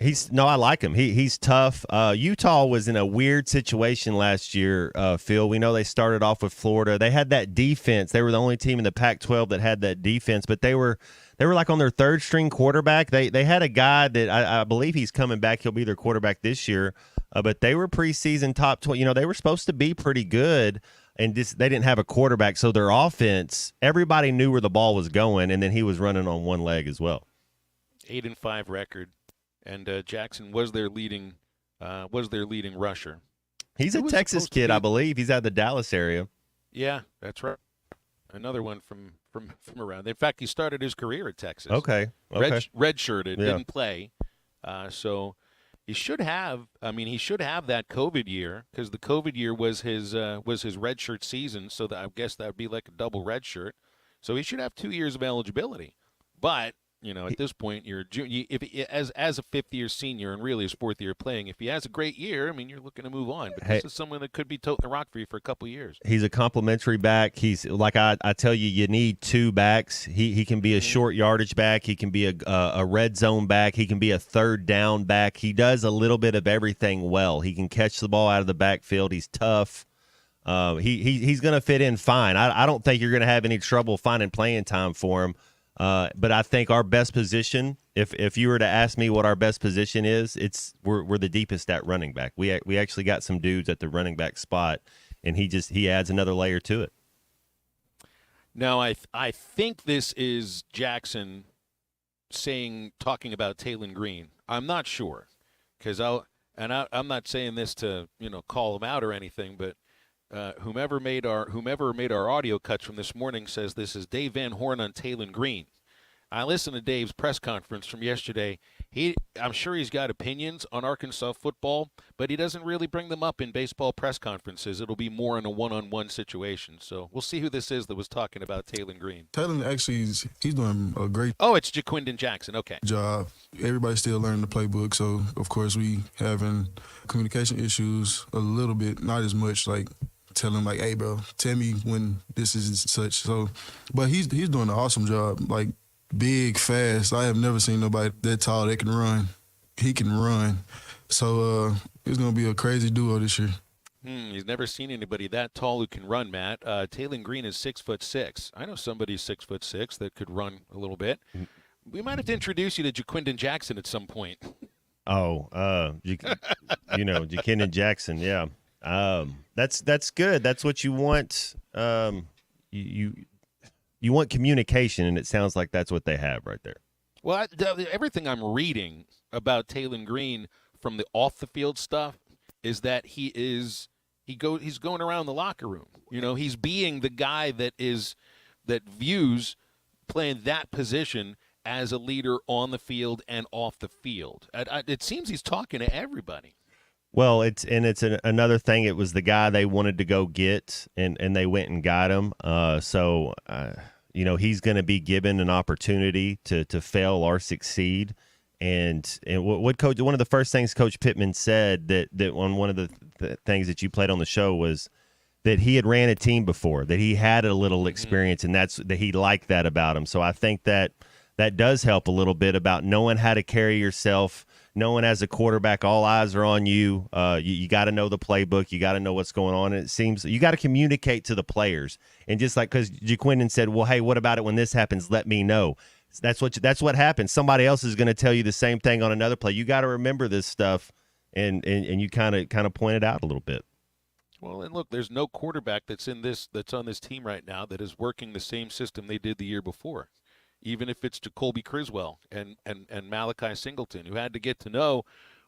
I like him. He's tough. Utah was in a weird situation last year, Phil. We know they started off with Florida. They had that defense. They were the only team in the Pac-12 that had that defense, but they were like on their third string quarterback. They had a guy that I believe he's coming back. He'll be their quarterback this year. But they were preseason top 20. They were supposed to be pretty good, and they didn't have a quarterback. So their offense, everybody knew where the ball was going, and then he was running on one leg as well. 8-5 record. And Jackson was their leading rusher. He's a Texas kid, I believe. He's out of the Dallas area. Yeah, that's right. Another one from around. In fact, he started his career at Texas. Okay. Redshirted, didn't play. So he should have. I mean, he should have that COVID year because the COVID year was his redshirt season. So that I guess that would be like a double redshirt. So he should have 2 years of eligibility. But at this point, as a fifth-year senior and really his fourth year playing, if he has a great year, I mean, you're looking to move on. But this is someone that could be toting the rock for you for a couple of years. He's a complimentary back. He's like I tell you need 2 backs. He can be a short yardage back. He can be a red zone back. He can be a third down back. He does a little bit of everything well. He can catch the ball out of the backfield. He's tough. He's going to fit in fine. I don't think you're going to have any trouble finding playing time for him. But I think our best position, if you were to ask me what our best position is, we're the deepest at running back. We actually got some dudes at the running back spot, and he adds another layer to it. Now, I think this is Jackson talking about Taylon Green. I'm not sure, because I'm not saying this to call him out or anything, but whomever made our audio cuts from this morning says this is Dave Van Horn on Taylon Green. I listened to Dave's press conference from yesterday. I'm sure he's got opinions on Arkansas football, but he doesn't really bring them up in baseball press conferences. It'll be more in a one-on-one situation. So we'll see who this is that was talking about Taylon Green. Taylon actually, he's doing a great it's Jaquindon Jackson. Okay. job. Everybody's still learning the playbook, so of course we having communication issues a little bit, not as much like tell him like, hey bro, tell me when this is such. So, but he's doing an awesome job. Like big, fast. I have never seen nobody that tall that can run. He can run. So it's gonna be a crazy duo this year. He's never seen anybody that tall who can run, Matt. Taylon Green is 6'6". I know somebody 6'6" that could run a little bit. We might have to introduce you to Jaquindon Jackson at some point. Jaquindon Jackson, yeah. That's good. That's what you want. You want communication, and it sounds like that's what they have right there. Well, everything I'm reading about Taylon Green from the off the field stuff is that he's going around the locker room. He's being the guy that views playing that position as a leader on the field and off the field. It seems he's talking to everybody. Well, it's another thing. It was the guy they wanted to go get, and they went and got him. He's going to be given an opportunity to fail or succeed. And what coach? One of the first things Coach Pittman said that on one of the things that you played on the show was that he had ran a team before, that he had a little experience, and that he liked that about him. So I think that does help a little bit about knowing how to carry yourself. Knowing as a quarterback, all eyes are on you. You got to know the playbook. You got to know what's going on. And it seems you got to communicate to the players. And just like because Jaquindon said, well, hey, what about it when this happens? Let me know. That's what happens. Somebody else is going to tell you the same thing on another play. You got to remember this stuff, and you kind of point it out a little bit. Well, and look, there's no quarterback that's on this team right now that is working the same system they did the year before. Even if it's Jacoby Criswell and Malachi Singleton, who had to get to know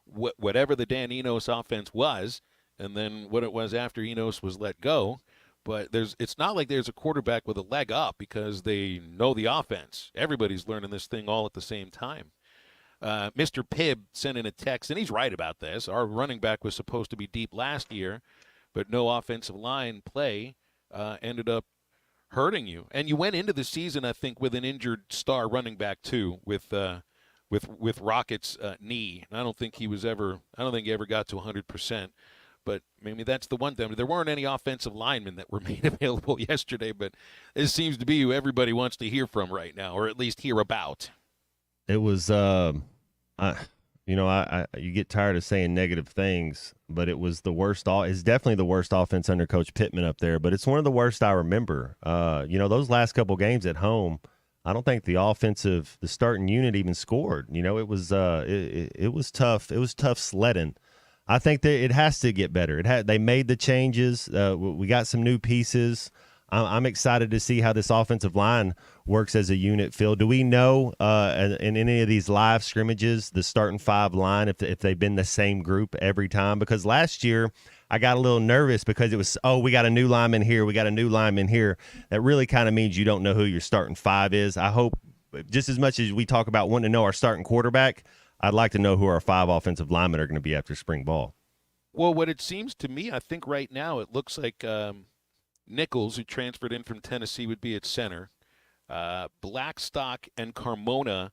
whatever the Dan Enos offense was, and then what it was after Enos was let go. But it's not like there's a quarterback with a leg up because they know the offense. Everybody's learning this thing all at the same time. Mr. Pibb sent in a text, and he's right about this. Our running back was supposed to be deep last year, but no offensive line play ended up hurting you. And you went into the season, I think, with an injured star running back too, with Rocket's knee. And I don't think he ever got to 100%. But maybe that's the one thing. There weren't any offensive linemen that were made available yesterday, but this seems to be who everybody wants to hear from right now, or at least hear about. It was you get tired of saying negative things, but it was the worst. It's definitely the worst offense under Coach Pittman up there, but it's one of the worst I remember. Those last couple games at home, I don't think the starting unit even scored. It was it was tough. It was tough sledding. I think that it has to get better. They made the changes. We got some new pieces. I'm excited to see how this offensive line works as a unit. Phil, do we know in any of these live scrimmages the starting five line if they've been the same group every time? Because last year I got a little nervous because it was, we got a new lineman here, we got a new lineman here. That really kind of means you don't know who your starting five is. I hope just as much as we talk about wanting to know our starting quarterback, I'd like to know who our five offensive linemen are going to be after spring ball. Well, what it seems to me, I think right now it looks like Nichols, who transferred in from Tennessee, would be at center. Blackstock and Carmona,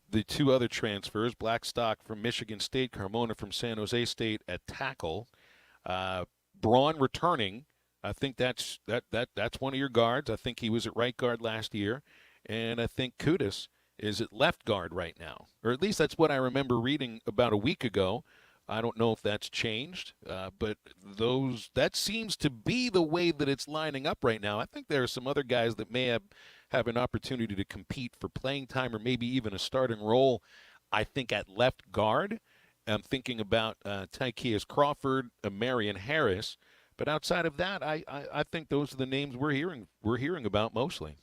the two other transfers, Blackstock from Michigan State, Carmona from San Jose State at tackle. Braun returning. I think that's one of your guards. I think he was at right guard last year. And I think Kudus is at left guard right now. Or at least that's what I remember reading about a week ago. I don't know if that's changed, but that seems to be the way that it's lining up right now. I think there are some other guys that may have an opportunity to compete for playing time or maybe even a starting role. I think at left guard, I'm thinking about Tykeus Crawford, Marion Harris. But outside of that, I think those are the names we're hearing about mostly.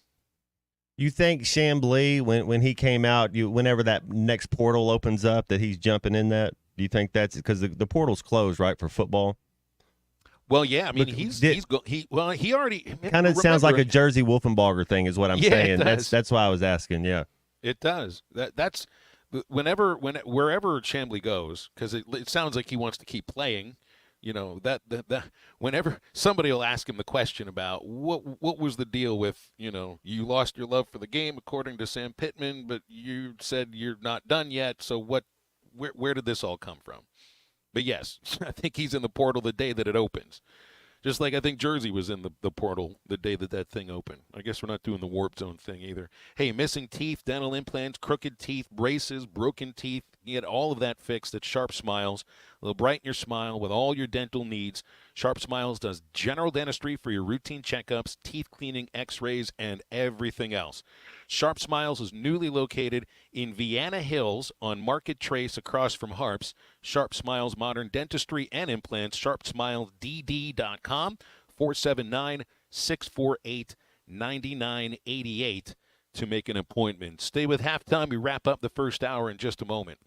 You think Chamblee, when he came out, whenever that next portal opens up, that he's jumping in that? Do you think that's because the portal's closed, right, for football? Well, yeah, I mean, he already kind of sounds like a Jersey Wolfenbarger thing, is what I'm saying. It does. That's why I was asking. Yeah, it does. That's wherever Chamblee goes, because it sounds like he wants to keep playing. You know, that whenever somebody will ask him the question about what was the deal with, you lost your love for the game according to Sam Pittman, but you said you're not done yet. So where did this all come from? But yes, I think he's in the portal the day that it opens. Just like I think Jersey was in the portal the day that thing opened. I guess we're not doing the warp zone thing either. Hey, missing teeth, dental implants, crooked teeth, braces, broken teeth. You get all of that fixed at Sharp Smiles. They'll brighten your smile with all your dental needs. Sharp Smiles does general dentistry for your routine checkups, teeth cleaning, x-rays, and everything else. Sharp Smiles is newly located in Vienna Hills on Market Trace across from Harps. Sharp Smiles Modern Dentistry and Implants, sharpsmilesdd.com, 479-648-9988 to make an appointment. Stay with Halftime. We wrap up the first hour in just a moment.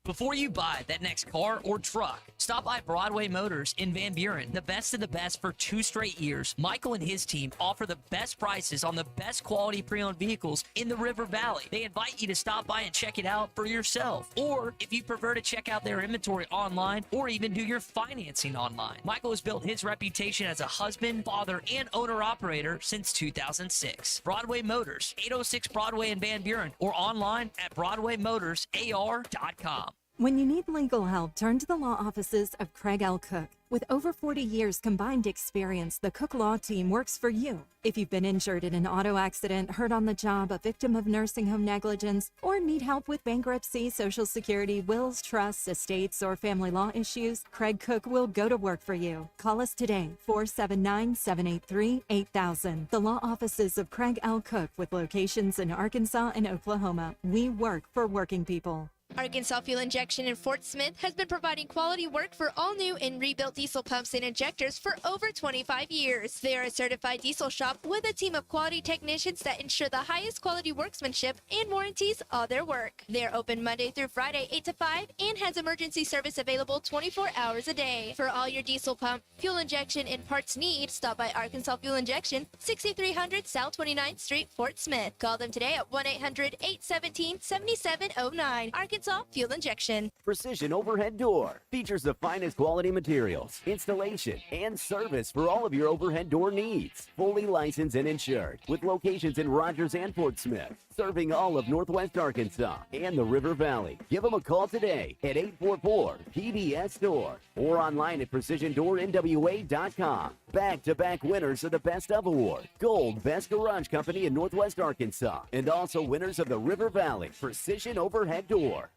Before you buy that next car or truck, stop by Broadway Motors in Van Buren. The best of the best for 2 straight years. Michael and his team offer the best prices on the best quality pre-owned vehicles in the River Valley. They invite you to stop by and check it out for yourself. Or if you prefer to check out their inventory online or even do your financing online. Michael has built his reputation as a husband, father, and owner-operator since 2006. Broadway Motors, 806 Broadway in Van Buren, or online at BroadwayMotorsAR.com. When you need legal help, turn to the law offices of Craig L. Cook. With over 40 years combined experience, the Cook Law Team works for you. If you've been injured in an auto accident, hurt on the job, a victim of nursing home negligence, or need help with bankruptcy, Social Security, wills, trusts, estates, or family law issues, Craig Cook will go to work for you. Call us today, 479-783-8000. The law offices of Craig L. Cook with locations in Arkansas and Oklahoma. We work for working people. Arkansas Fuel Injection in Fort Smith has been providing quality work for all new and rebuilt diesel pumps and injectors for over 25 years. They are a certified diesel shop with a team of quality technicians that ensure the highest quality workmanship and warranties all their work. They are open Monday through Friday 8 to 5 and has emergency service available 24 hours a day. For all your diesel pump, fuel injection, and parts needs, stop by Arkansas Fuel Injection, 6300 South 29th Street, Fort Smith. Call them today at 1-800-817-7709. Arkansas Fuel Injection. Precision Overhead Door features the finest quality materials, installation, and service for all of your overhead door needs. Fully licensed and insured, with locations in Rogers and Fort Smith, serving all of Northwest Arkansas and the River Valley. Give them a call today at 844-PBS-STORE or online at PrecisionDoorNWA.com. Back-to-back winners of the Best of Award, Gold Best Garage Company in Northwest Arkansas, and also winners of the River Valley Precision Overhead Door.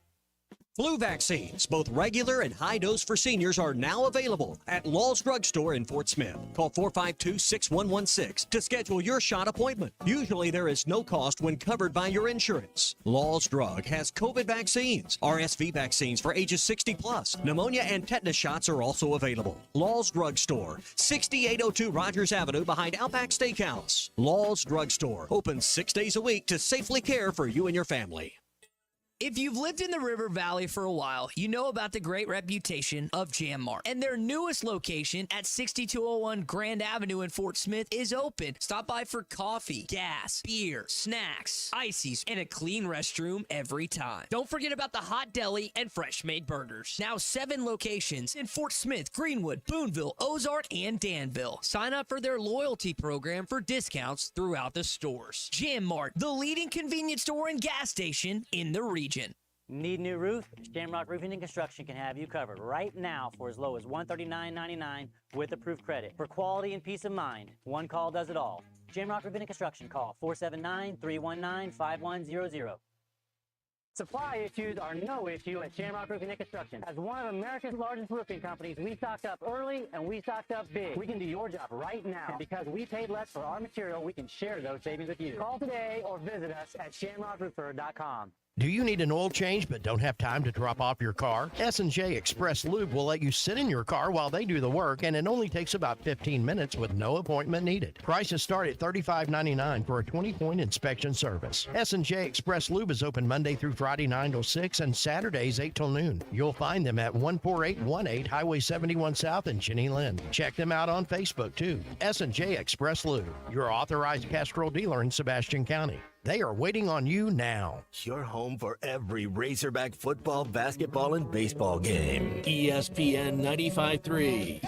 Flu vaccines, both regular and high dose for seniors, are now available at Law's Drug Store in Fort Smith. Call 452-6116 to schedule your shot appointment. Usually there is no cost when covered by your insurance. Law's Drug has COVID vaccines, RSV vaccines for ages 60 plus. Pneumonia and tetanus shots are also available. Law's Drug Store, 6802 Rogers Avenue behind Outback Steakhouse. Law's Drug Store, open 6 days a week to safely care for you and your family. If you've lived in the River Valley for a while, you know about the great reputation of Jam Mart. And their newest location at 6201 Grand Avenue in Fort Smith is open. Stop by for coffee, gas, beer, snacks, ices, and a clean restroom every time. Don't forget about the hot deli and fresh-made burgers. Now 7 locations in Fort Smith, Greenwood, Boonville, Ozark, and Danville. Sign up for their loyalty program for discounts throughout the stores. Jam Mart, the leading convenience store and gas station in the region. Need a new roof? Shamrock Roofing and Construction can have you covered right now for as low as $139.99 with approved credit. For quality and peace of mind, one call does it all. Shamrock Roofing and Construction, call 479-319-5100. Supply issues are no issue at Shamrock Roofing and Construction. As one of America's largest roofing companies, we stocked up early and we stocked up big. We can do your job right now. And because we paid less for our material, we can share those savings with you. Call today or visit us at shamrockroofer.com. Do you need an oil change but don't have time to drop off your car? S&J Express Lube will let you sit in your car while they do the work, and it only takes about 15 minutes with no appointment needed. Prices start at $35.99 for a 20-point inspection service. S&J Express Lube is open Monday through Friday 9 till 6 and Saturdays 8 till noon. You'll find them at 14818 Highway 71 South in Jenny Lind. Check them out on Facebook too. S&J Express Lube, your authorized Castrol dealer in Sebastian County. They are waiting on you now. Your home for every Razorback football, basketball, and baseball game. ESPN 95.3.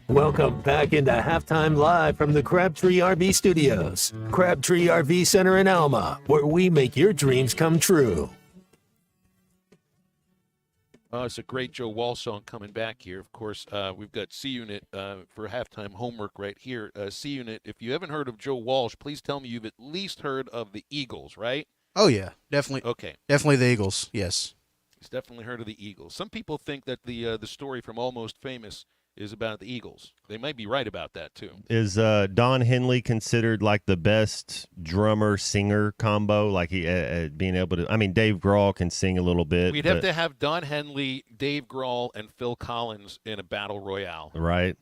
Welcome back into Halftime Live from the Crabtree RV Studios. Crabtree RV Center in Alma, where we make your dreams come true. It's a great Joe Wall song coming back here. Of course, we've got C-Unit for halftime homework right here. C-Unit, if you haven't heard of Joe Walsh, please tell me you've at least heard of the Eagles, right? Oh, yeah, definitely. Okay. Definitely the Eagles, yes. He's definitely heard of the Eagles. Some people think that the story from Almost Famous is about the Eagles. They might be right about that, too. Is Don Henley considered like the best drummer-singer combo? Like he being able to – I mean, Dave Grohl can sing a little bit. We'd have to have Don Henley, Dave Grohl, and Phil Collins in a battle royale. Right.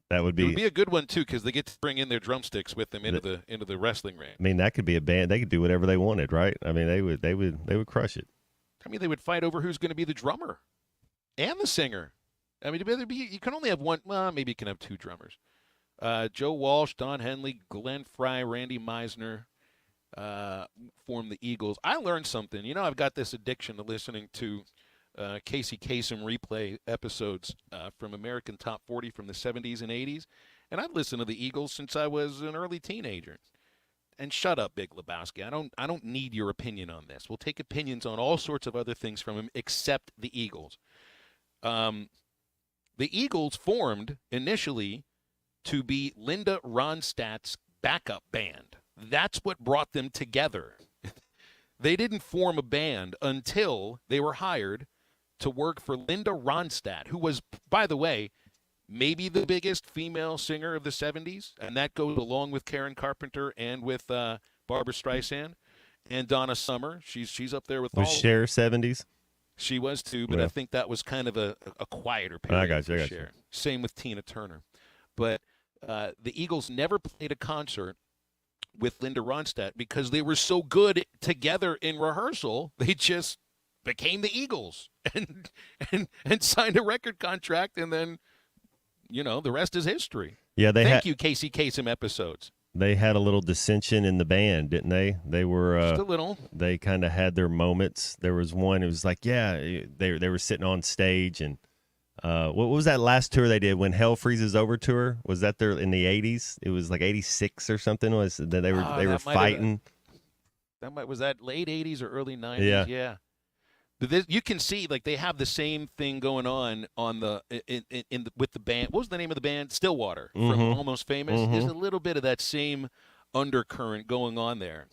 That would be – It would be a good one, too, because they get to bring in their drumsticks with them into the wrestling ring. I mean, that could be a band. They could do whatever they wanted, right? I mean, they would crush it. I mean, they would fight over who's going to be the drummer and the singer. I mean, you can only have one. Well, maybe you can have two drummers. Joe Walsh, Don Henley, Glenn Fry, Randy Meisner formed the Eagles. I learned something. You know, I've got this addiction to listening to Casey Kasem replay episodes from American Top 40 from the 70s and 80s. And I've listened to the Eagles since I was an early teenager. And shut up, Big Lebowski. I don't need your opinion on this. We'll take opinions on all sorts of other things from him except the Eagles. The Eagles formed initially to be Linda Ronstadt's backup band. That's what brought them together. They didn't form a band until they were hired to work for Linda Ronstadt, who was, by the way, maybe the biggest female singer of the 70s, and that goes along with Karen Carpenter and with Barbra Streisand and Donna Summer. She's up there with all. Was Cher 70s? She was too, but Yeah. I think that was kind of a quieter period. I got you. Cher. Same with Tina Turner. But the Eagles never played a concert with Linda Ronstadt because they were so good together in rehearsal. They just became the Eagles and signed a record contract, and then, you know, the rest is history. Yeah, Thank you, Casey Kasem episodes. They had a little dissension in the band, didn't they? They were Just a little. They kind of had their moments. There was one. It was like, yeah, they were sitting on stage, and what was that last tour they did when Hell Freezes Over tour? Was that there in the 80s? It was like 86 or something. Was that they were fighting? Was that late 80s or early 90s? Yeah. But you can see, like, they have the same thing going on with the band. What was the name of the band? Stillwater from Almost Famous. There's a little bit of that same undercurrent going on there.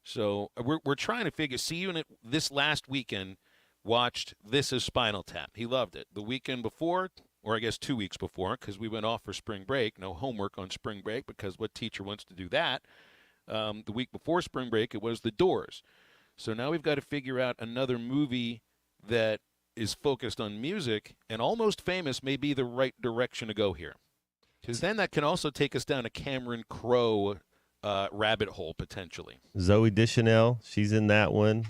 So we're trying to figure. C-Unit this last weekend watched This Is Spinal Tap. He loved it. The weekend before, or I guess 2 weeks before, because we went off for spring break. No homework on spring break because what teacher wants to do that? The week before spring break, it was The Doors. So now we've got to figure out another movie that is focused on music, and Almost Famous may be the right direction to go here. Because then that can also take us down a Cameron Crowe rabbit hole, potentially. Zoe Deschanel, she's in that one.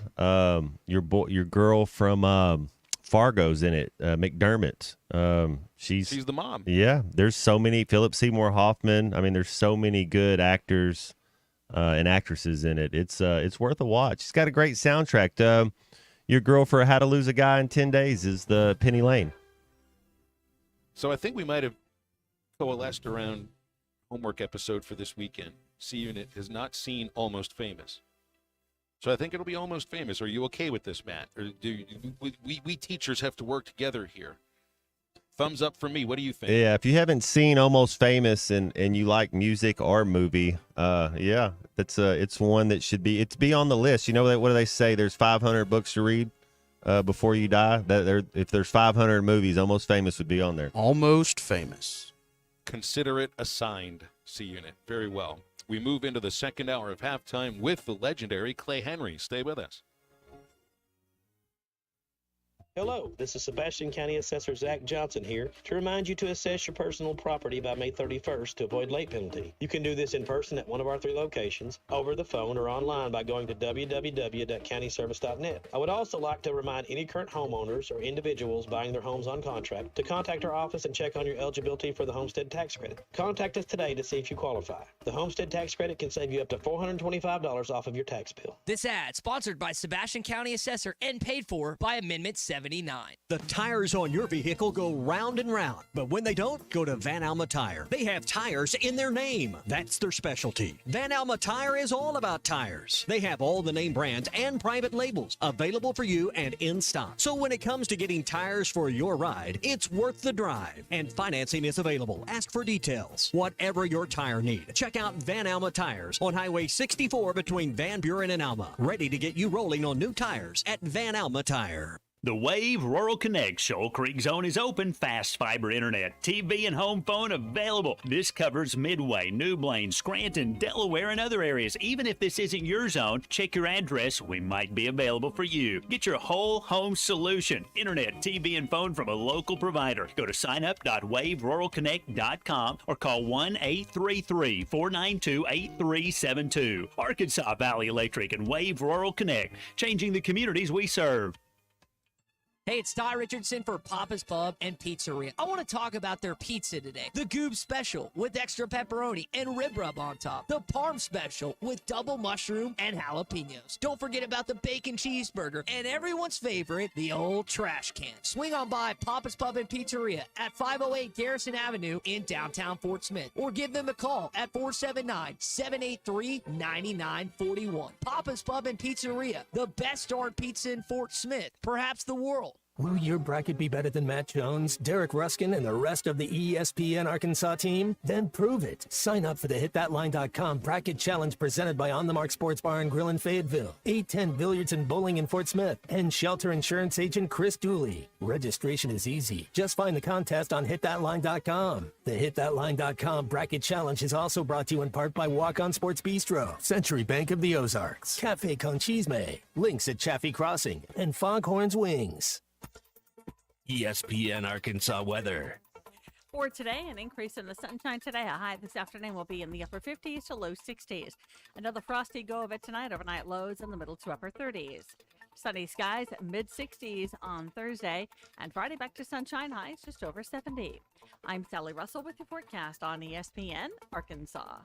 Your girl from Fargo's in it. McDermott. She's the mom. Yeah, there's so many. Philip Seymour Hoffman. I mean, there's so many good actors and actresses in it. It's worth a watch. It's got a great soundtrack. Your girl for How to Lose a Guy in 10 Days is the Penny Lane. So I think we might have coalesced around homework episode for this weekend. C Unit has not seen Almost Famous. So I think it'll be Almost Famous. Are you okay with this, Matt? Or do we teachers have to work together here? Thumbs up for me. What do you think? Yeah, if you haven't seen Almost Famous and you like music or movie, yeah, it's one that should be on the list. You know what do they say? There's 500 books to read before you die. If there's 500 movies, Almost Famous would be on there. Almost Famous. Consider it assigned, C Unit. Very well. We move into the second hour of halftime with the legendary Clay Henry. Stay with us. Hello, this is Sebastian County Assessor Zach Johnson here to remind you to assess your personal property by May 31st to avoid late penalty. You can do this in person at one of our 3 locations, over the phone, or online by going to www.countyservice.net. I would also like to remind any current homeowners or individuals buying their homes on contract to contact our office and check on your eligibility for the homestead tax credit. Contact us today to see if you qualify. The homestead tax credit can save you up to $425 off of your tax bill. This ad sponsored by Sebastian County Assessor and paid for by Amendment 79. The tires on your vehicle go round and round, but when they don't, go to Van Alma Tire. They have tires in their name. That's their specialty. Van Alma Tire is all about tires. They have all the name brands and private labels available for you and in stock. So when it comes to getting tires for your ride, it's worth the drive. And financing is available. Ask for details. Whatever your tire need, check out Van Alma Tires on Highway 64 between Van Buren and Alma. Ready to get you rolling on new tires at Van Alma Tire. The Wave Rural Connect Shoal Creek Zone is open. Fast fiber internet, TV, and home phone available. This covers Midway, New Blaine, Scranton, Delaware, and other areas. Even if this isn't your zone, check your address. We might be available for you. Get your whole home solution. Internet, TV, and phone from a local provider. Go to signup.waveruralconnect.com or call 1-833-492-8372. Arkansas Valley Electric and Wave Rural Connect, changing the communities we serve. Hey, it's Ty Richardson for Papa's Pub and Pizzeria. I want to talk about their pizza today. The Goob Special with extra pepperoni and rib rub on top. The Parm Special with double mushroom and jalapenos. Don't forget about the bacon cheeseburger and everyone's favorite, the old trash can. Swing on by Papa's Pub and Pizzeria at 508 Garrison Avenue in downtown Fort Smith. Or give them a call at 479-783-9941. Papa's Pub and Pizzeria, the best darn pizza in Fort Smith, perhaps the world. Will your bracket be better than Matt Jones, Derek Ruskin, and the rest of the ESPN Arkansas team? Then prove it. Sign up for the HitThatLine.com Bracket Challenge presented by On the Mark Sports Bar and Grill in Fayetteville, 810 Billiards and Bowling in Fort Smith, and Shelter Insurance Agent Chris Dooley. Registration is easy. Just find the contest on HitThatLine.com. The HitThatLine.com Bracket Challenge is also brought to you in part by Walk On Sports Bistro, Century Bank of the Ozarks, Cafe Conchisme, Links at Chaffee Crossing, and Foghorns Wings. ESPN Arkansas weather. For today, an increase in the sunshine today. A high this afternoon will be in the upper 50s to low 60s. Another frosty go of it tonight. Overnight lows in the middle to upper 30s. Sunny skies, mid 60s on Thursday. And Friday back to sunshine, highs just over 70. I'm Sally Russell with your forecast on ESPN Arkansas.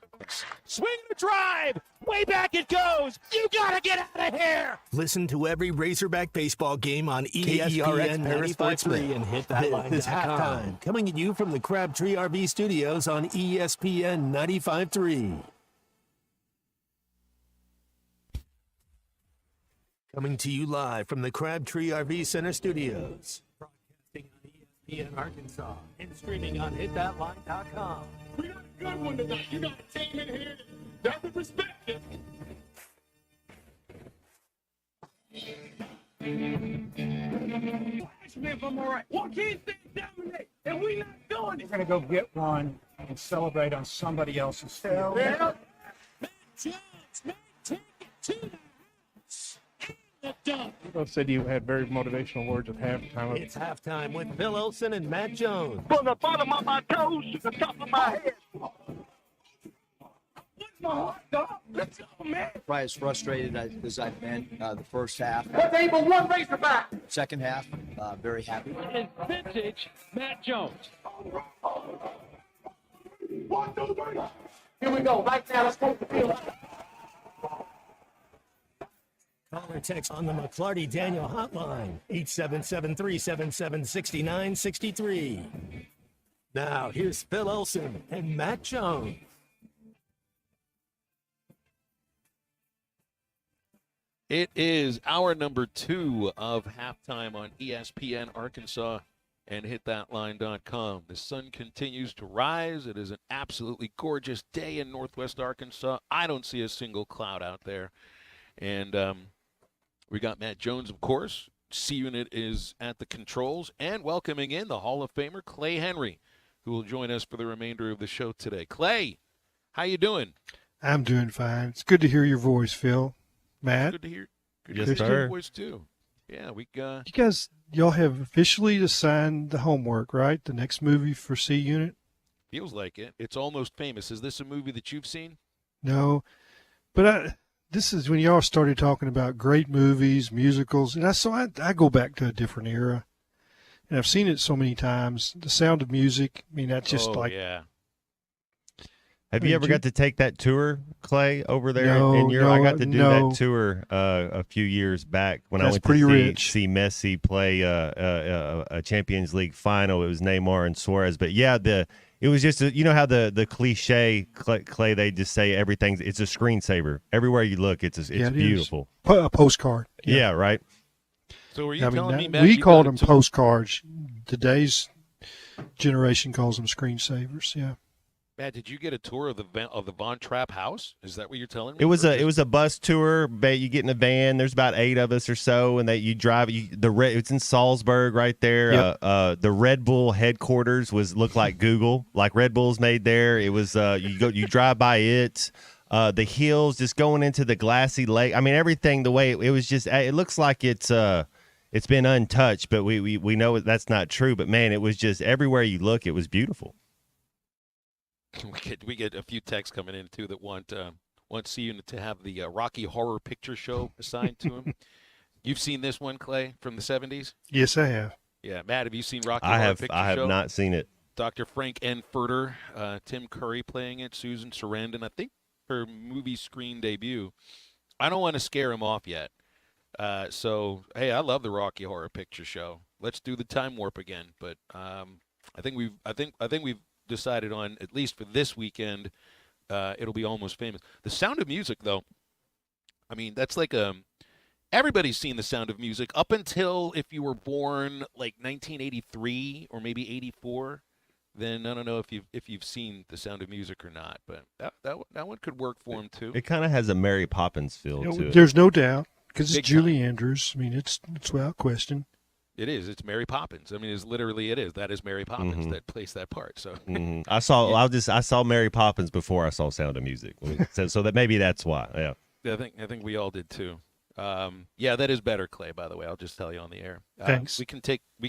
Swing the drive! Way back it goes! You gotta get out of here! Listen to every Razorback baseball game on ESPN 95.3 and HitThatLine.com. This is halftime, coming at you from the Crabtree RV Studios on ESPN 95.3. Coming to you live from the Crabtree RV Center Studios. Broadcasting on ESPN Arkansas and streaming on HitThatLine.com. We got a good one tonight. You got a team in here that doesn't respect it. If I'm all right. Why can't they dominate? And we not doing it. We're gonna go get one and celebrate on somebody else's field. Yeah. Matt Jones, Matt, take it to the house. The dunk. People said you had very motivational words at halftime. It's halftime with Bill Olson and Matt Jones. From the bottom of my toes to the top of my head. What's my heart, dog? Let's go, man. Probably as frustrated as I've been the first half. That's able one Razorback. Second half, very happy. And vintage Matt Jones. 1, 2, 3. Here we go. Right now, let's take the field. Call or text on the McClarty Daniel hotline, 877-377-6963. Now, here's Phil Olson and Matt Jones. It is hour number 2 of halftime on ESPN Arkansas and hitthatline.com. The sun continues to rise. It is an absolutely gorgeous day in Northwest Arkansas. I don't see a single cloud out there. And we got Matt Jones, of course. C-Unit is at the controls and welcoming in the Hall of Famer Clay Henry, who will join us for the remainder of the show today. Clay, how you doing? I'm doing fine. It's good to hear your voice, Phil. Matt? Good to hear. Good Yes, to hear sir. your voice, too. Yeah, you guys, y'all have officially assigned the homework, right? The next movie for C-Unit? feels like it. It's Almost Famous. Is this a movie that you've seen? No, but this is when y'all started talking about great movies, musicals, and I go back to a different era, and I've seen it so many times. The Sound of Music. I mean, that's just yeah. Have you ever got to take that tour, Clay, over there No, in Europe? I got to do no. that tour a few years back when That's I went pretty to rich. see Messi play a Champions League final. It was Neymar and Suarez. But yeah, it was just you know how the cliche Clay, they just say it's a screensaver everywhere you look. It's it beautiful. is. A postcard. Yeah, right. So are you telling me, Matt, we you called got a them tour- postcards. Today's generation calls them screensavers. Yeah. Matt, did you get a tour of the Von Trapp house? Is that what you're telling me? It was Or a bus tour. You get in a van. There's about 8 of us or so, and you drive. It's in Salzburg, right there. Yep. The Red Bull headquarters looked like Google, like Red Bull's made there. It was you drive by it. The hills, just going into the glassy lake. I mean, everything. The way it was just. It looks like it's been untouched, but we know that's not true. But man, it was just everywhere you look, it was beautiful. We get a few texts coming in too that want C-Unit to have the Rocky Horror Picture Show assigned to him. You've seen this one, Clay, from the 70s? Yes, I have. Yeah, Matt, have you seen Rocky I Horror have. Picture I have Show? not seen it. Dr. Frank N. Furter, Tim Curry playing it, Susan Sarandon. I think her movie screen debut. I don't want to scare him off yet. So hey, I love the Rocky Horror Picture Show. Let's do the time warp again. But I think we've decided on, at least for this weekend, it'll be Almost Famous. The Sound of Music, though, I mean, that's like everybody's seen The Sound of Music up until if you were born like 1983 or maybe 84. Then I don't know if you've seen The Sound of Music or not, but that one could work for him too. It kind of has a Mary Poppins feel to it. There's no doubt because it's Big Julie Andrews. I mean, it's without question. It is. It's Mary Poppins. I mean, it is. That is Mary Poppins that plays that part. So I saw Mary Poppins before I saw Sound of Music, so that maybe that's why. Yeah. I think we all did too. Yeah, that is better, Clay. By the way, I'll just tell you on the air. Thanks. We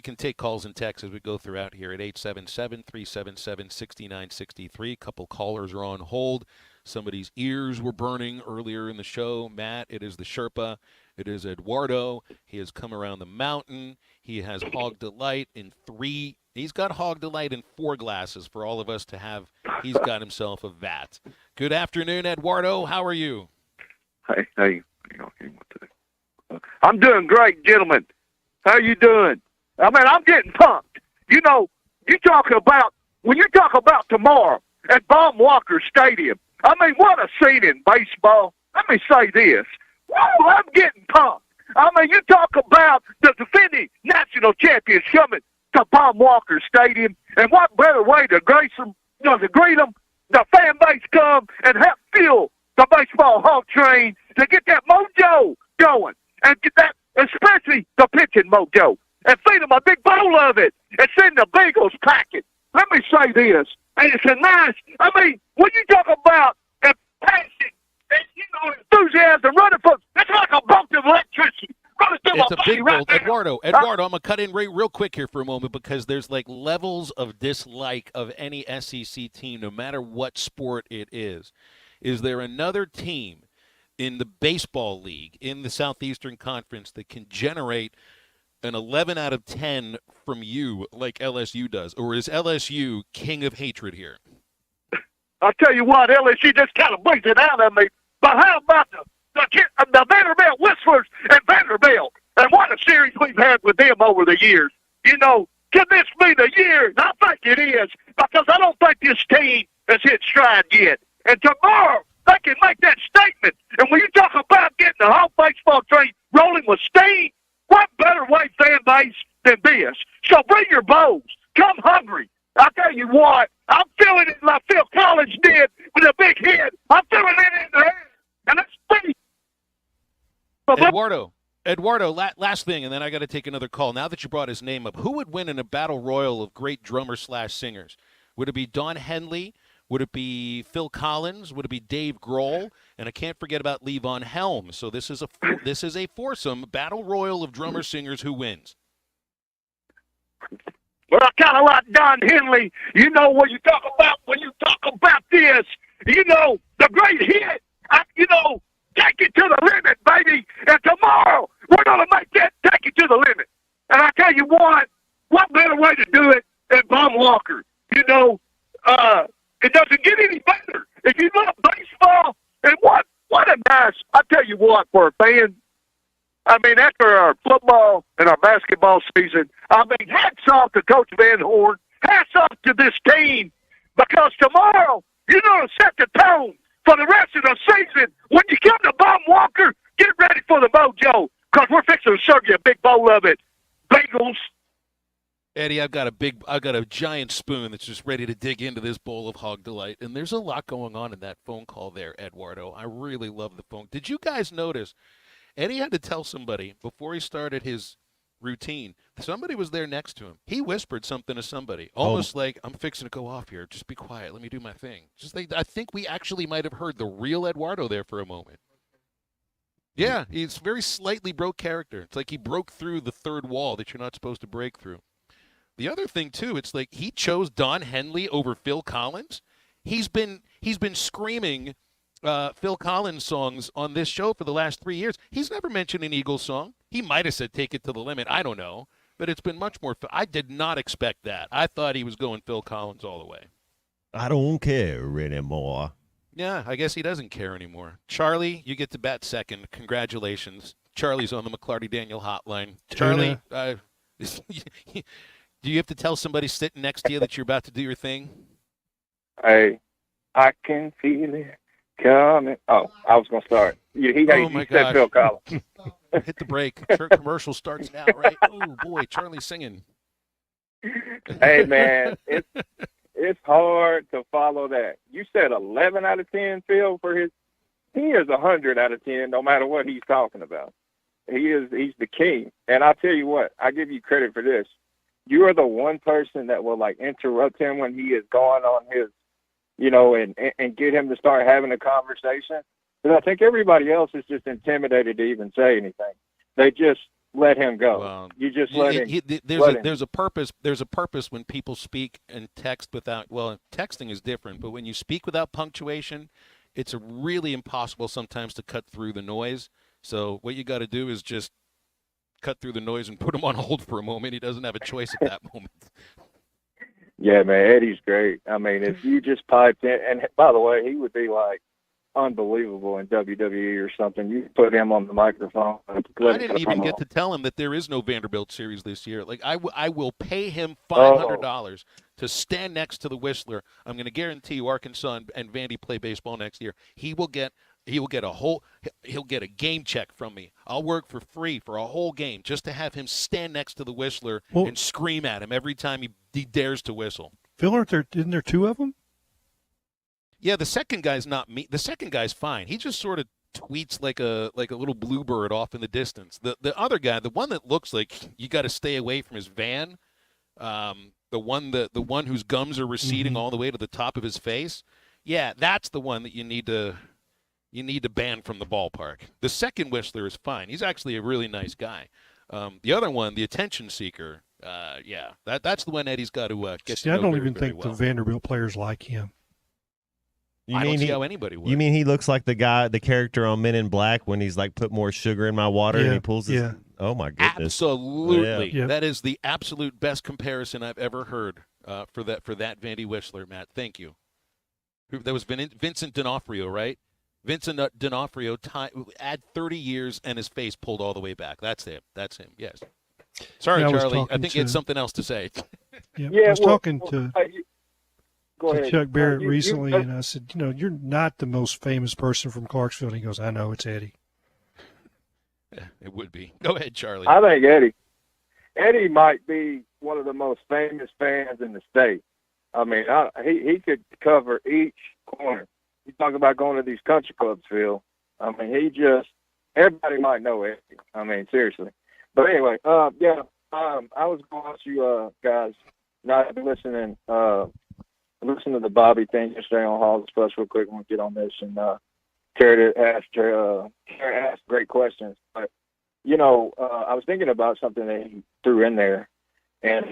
can take calls and texts as we go throughout here at 877-377-6963. A couple callers are on hold. Somebody's ears were burning earlier in the show. Matt, it is the Sherpa. It is Eduardo. He has come around the mountain. He has Hog Delight in 3. He's got Hog Delight in 4 glasses for all of us to have. He's got himself a vat. Good afternoon, Eduardo. How are you? Hey. I'm doing great, gentlemen. How you doing? I mean, I'm getting pumped. You know, when you talk about tomorrow at Baum Walker Stadium, I mean, what a scene in baseball. Let me say this. Woo, I'm getting pumped. I mean, you talk about the defending national champions coming to Baum Walker Stadium, and what better way to greet them, the fan base come and help fuel the baseball hog train to get that mojo going, and get that, especially the pitching mojo, and feed them a big bowl of it, and send the Beagles packing. Let me say this, and it's a nice, I mean, when you talk about passion, and, enthusiasm, running for, it's like a bolt of electricity. It's a big bolt. Eduardo, I'm going to cut in real quick here for a moment because there's like levels of dislike of any SEC team, no matter what sport it is. Is there another team in the baseball league, in the Southeastern Conference, that can generate an 11 out of 10 from you like LSU does? Or is LSU king of hatred here? I'll tell you what, LSU just kind of brings it out of me. But how about the Vanderbilt Whistlers and Vanderbilt? And what a series we've had with them over the years. You know, can this be the year? And I think it is, because I don't think this team has hit stride yet. And tomorrow, they can make that statement. And when you talk about getting the whole baseball train rolling with steam, what better way, fan base, than this? So bring your bows. Come hungry. I tell you what, I'm feeling it like Phil Collins did with a big hit. I'm feeling it in the air. And it's me. Eduardo, last thing, and then I got to take another call. Now that you brought his name up, who would win in a battle royal of great drummers/singers? Would it be Don Henley? Would it be Phil Collins? Would it be Dave Grohl? And I can't forget about Levon Helm. So this is a foursome battle royal of drummer singers. Who wins? Well, I kind of like Don Henley. You know, when you talk about this, you know, the great hit, take it to the limit, baby. And tomorrow, we're going to make that take it to the limit. And I tell you what better way to do it than Bob Walker? You know, it doesn't get any better. If you love baseball, and what a nice, I tell you what, for a fan, I mean, after our football and our basketball season, I mean, hats off to Coach Van Horn, hats off to this team, because tomorrow, you're going to set the tone for the rest of the season. When you come to Bob Walker, get ready for the mojo, because we're fixing to serve you a big bowl of it. Bagels. Eddie, I've got a giant spoon that's just ready to dig into this bowl of Hog Delight, and there's a lot going on in that phone call there, Eduardo. I really love the phone. Did you guys notice Eddie had to tell somebody before he started his routine? Somebody was there next to him. He whispered something to somebody, almost like, I'm fixing to go off here. Just be quiet. Let me do my thing. I think we actually might have heard the real Eduardo there for a moment. Yeah, he's very slightly broke character. It's like he broke through the third wall that you're not supposed to break through. The other thing, too, it's like he chose Don Henley over Phil Collins. He's been screaming Phil Collins songs on this show for the last 3 years. He's never mentioned an Eagles song. He might have said Take It to the Limit. I don't know. But it's been much more. I did not expect that. I thought he was going Phil Collins all the way. I don't care anymore. Yeah, I guess he doesn't care anymore. Charlie, you get to bat second. Congratulations. Charlie's on the McClarty Daniel hotline. Charlie, do you have to tell somebody sitting next to you that you're about to do your thing? Hey, I can feel it coming. Oh, I was going to start. He said Phil Collins. Hit the break. Commercial starts now, right? Oh, boy, Charlie's singing. Hey, man, it's hard to follow that. You said 11 out of 10, Phil, he is 100 out of 10 no matter what he's talking about. He's the king. And I'll tell you what, I give you credit for this. You are the one person that will, like, interrupt him when he is going on his, and get him to start having a conversation. Because I think everybody else is just intimidated to even say anything. They just let him go. Well, you just let him. There's a purpose. There's a purpose when people speak and text without. Well, texting is different, but when you speak without punctuation, it's really impossible sometimes to cut through the noise. So what you got to do is just cut through the noise and put him on hold for a moment. He doesn't have a choice at that moment. Yeah, man, Eddie's great. I mean, if you just piped in, and by the way, he would be like unbelievable in WWE or something. You put him on the microphone. I didn't even get to tell him that there is no Vanderbilt series this year. Like I will pay him $500 to stand next to the Whistler. I'm going to guarantee you Arkansas and Vandy play baseball next year. He'll get a game check from me. I'll work for free for a whole game just to have him stand next to the Whistler and scream at him every time he dares to whistle. Phil, isn't there two of them? Yeah, the second guy's not me. The second guy's fine. He just sort of tweets like a little bluebird off in the distance. The other guy, the one that looks like you got to stay away from his van, the one whose gums are receding all the way to the top of his face. Yeah, that's the one that you need to ban from the ballpark. The second Whistler is fine. He's actually a really nice guy. The other one, the attention seeker, that's the one Eddie's got to get to know. I don't very, even very think well. the Vanderbilt players like him. I don't see how anybody would. You mean he looks like the character on Men in Black when he's like, put more sugar in my water and he pulls his... Yeah. Oh my goodness! Absolutely, Yeah. that is the absolute best comparison I've ever heard for that Vandy Whistler, Matt. Thank you. That was Vincent D'Onofrio, right? Vincent D'Onofrio add 30 years and his face pulled all the way back. That's him. That's him. Yes. Sorry, Yeah, Charlie. I think you had something else to say. I was talking to Go ahead. Chuck Barrett recently, and I said, you're not the most famous person from Clarksville. And he goes, I know, it's Eddie. Yeah, it would be. Go ahead, Charlie. I think Eddie might be one of the most famous fans in the state. I mean, he could cover each corner. You talk about going to these country clubs, Phil. I mean, everybody might know Eddie. I mean, seriously. But anyway, I was going to ask you guys, not listening to the Bobby thing yesterday on Hogs Plus real quick when we get on this, and Terry asked great questions. But, I was thinking about something that he threw in there, and,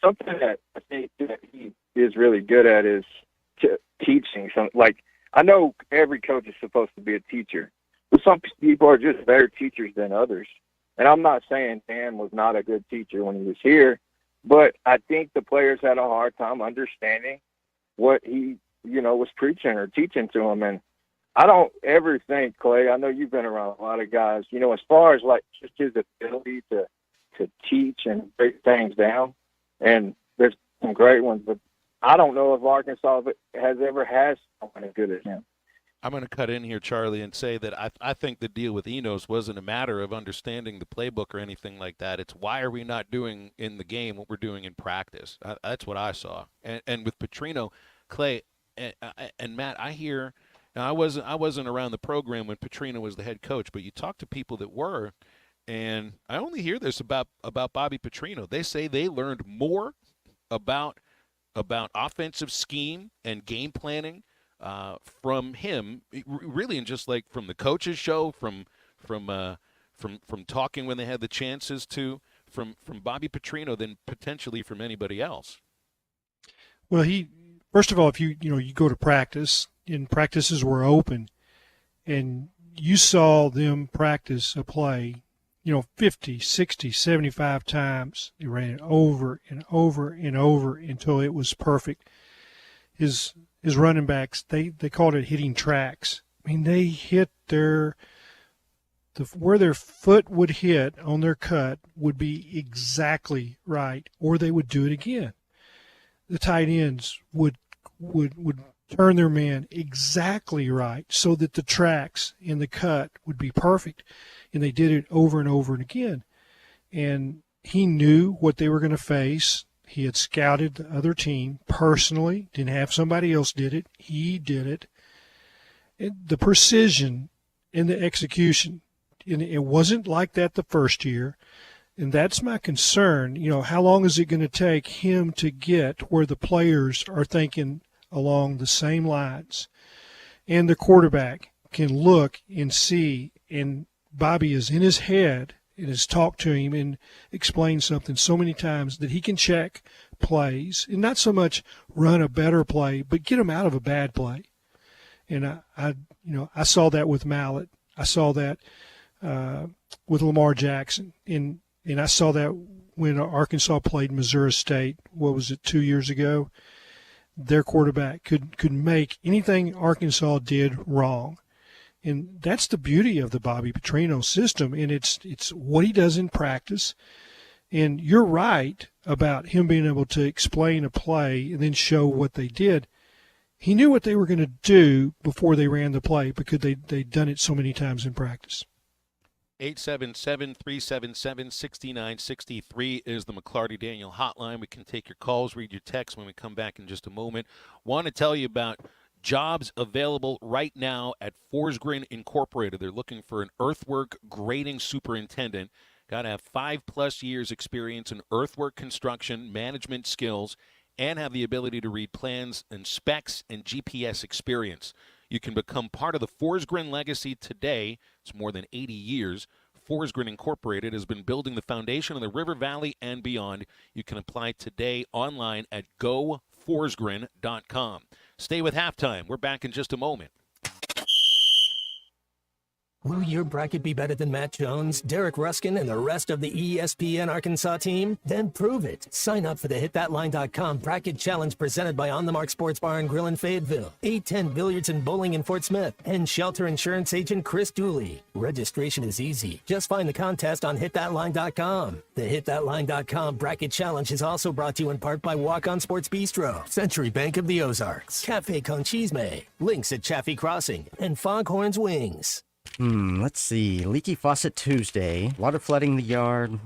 something that I think that he is really good at is teaching. I know every coach is supposed to be a teacher, but some people are just better teachers than others. And I'm not saying Dan was not a good teacher when he was here, but I think the players had a hard time understanding what he, was preaching or teaching to them. And I don't ever think, Clay, I know you've been around a lot of guys, as far as just his ability to teach and break things down. And there's some great ones, but I don't know if Arkansas has ever had someone as good as him. I'm going to cut in here, Charlie, and say that I think the deal with Enos wasn't a matter of understanding the playbook or anything like that. It's why are we not doing in the game what we're doing in practice? That's what I saw. And with Petrino, Clay, and Matt, I hear. Now I wasn't around the program when Petrino was the head coach, but you talk to people that were, and I only hear this about Bobby Petrino. They say they learned more about offensive scheme and game planning from him, really, and just like from the coaches show, from talking when they had the chances to, from Bobby Petrino than potentially from anybody else. Well, first of all, if you go to practice, and practices were open, and you saw them practice a play, 50, 60, 75 times. They ran it over and over and over until it was perfect. His running backs, they called it hitting tracks. I mean, they hit where their foot would hit on their cut would be exactly right, or they would do it again. The tight ends would turn their man exactly right so that the tracks in the cut would be perfect. And they did it over and over and again. And he knew what they were going to face. He had scouted the other team personally, didn't have somebody else did it. He did it. And the precision in the execution, and it wasn't like that the first year. And that's my concern. How long is it going to take him to get where the players are thinking along the same lines, and the quarterback can look and see, and Bobby is in his head and has talked to him and explained something so many times that he can check plays and not so much run a better play, but get him out of a bad play. And I saw that with Mallett. I saw that with Lamar Jackson, and I saw that when Arkansas played Missouri State. What was it, 2 years ago? Their quarterback could make anything Arkansas did wrong. And that's the beauty of the Bobby Petrino system, and it's what he does in practice. And you're right about him being able to explain a play and then show what they did. He knew what they were going to do before they ran the play because they'd done it so many times in practice. 877-377-6963 is the McClarty Daniel hotline. We can take your calls, read your texts when we come back in just a moment. Want to tell you about jobs available right now at Forsgren Incorporated. They're looking for an earthwork grading superintendent. Got to have 5+ years experience in earthwork construction, management skills, and have the ability to read plans and specs and GPS experience. You can become part of the Forsgren legacy today. It's more than 80 years. Forsgren Incorporated has been building the foundation of the River Valley and beyond. You can apply today online at goforsgren.com. Stay with Halftime. We're back in just a moment. Will your bracket be better than Matt Jones, Derek Ruskin, and the rest of the ESPN Arkansas team? Then prove it. Sign up for the HitThatLine.com Bracket Challenge presented by On the Mark Sports Bar and Grill in Fayetteville, 810 Billiards and Bowling in Fort Smith, and Shelter Insurance Agent Chris Dooley. Registration is easy. Just find the contest on HitThatLine.com. The HitThatLine.com Bracket Challenge is also brought to you in part by Walk On Sports Bistro, Century Bank of the Ozarks, Cafe Conchisme, Links at Chaffee Crossing, and Foghorn's Wings. Let's see. Leaky faucet Tuesday. Water flooding the yard.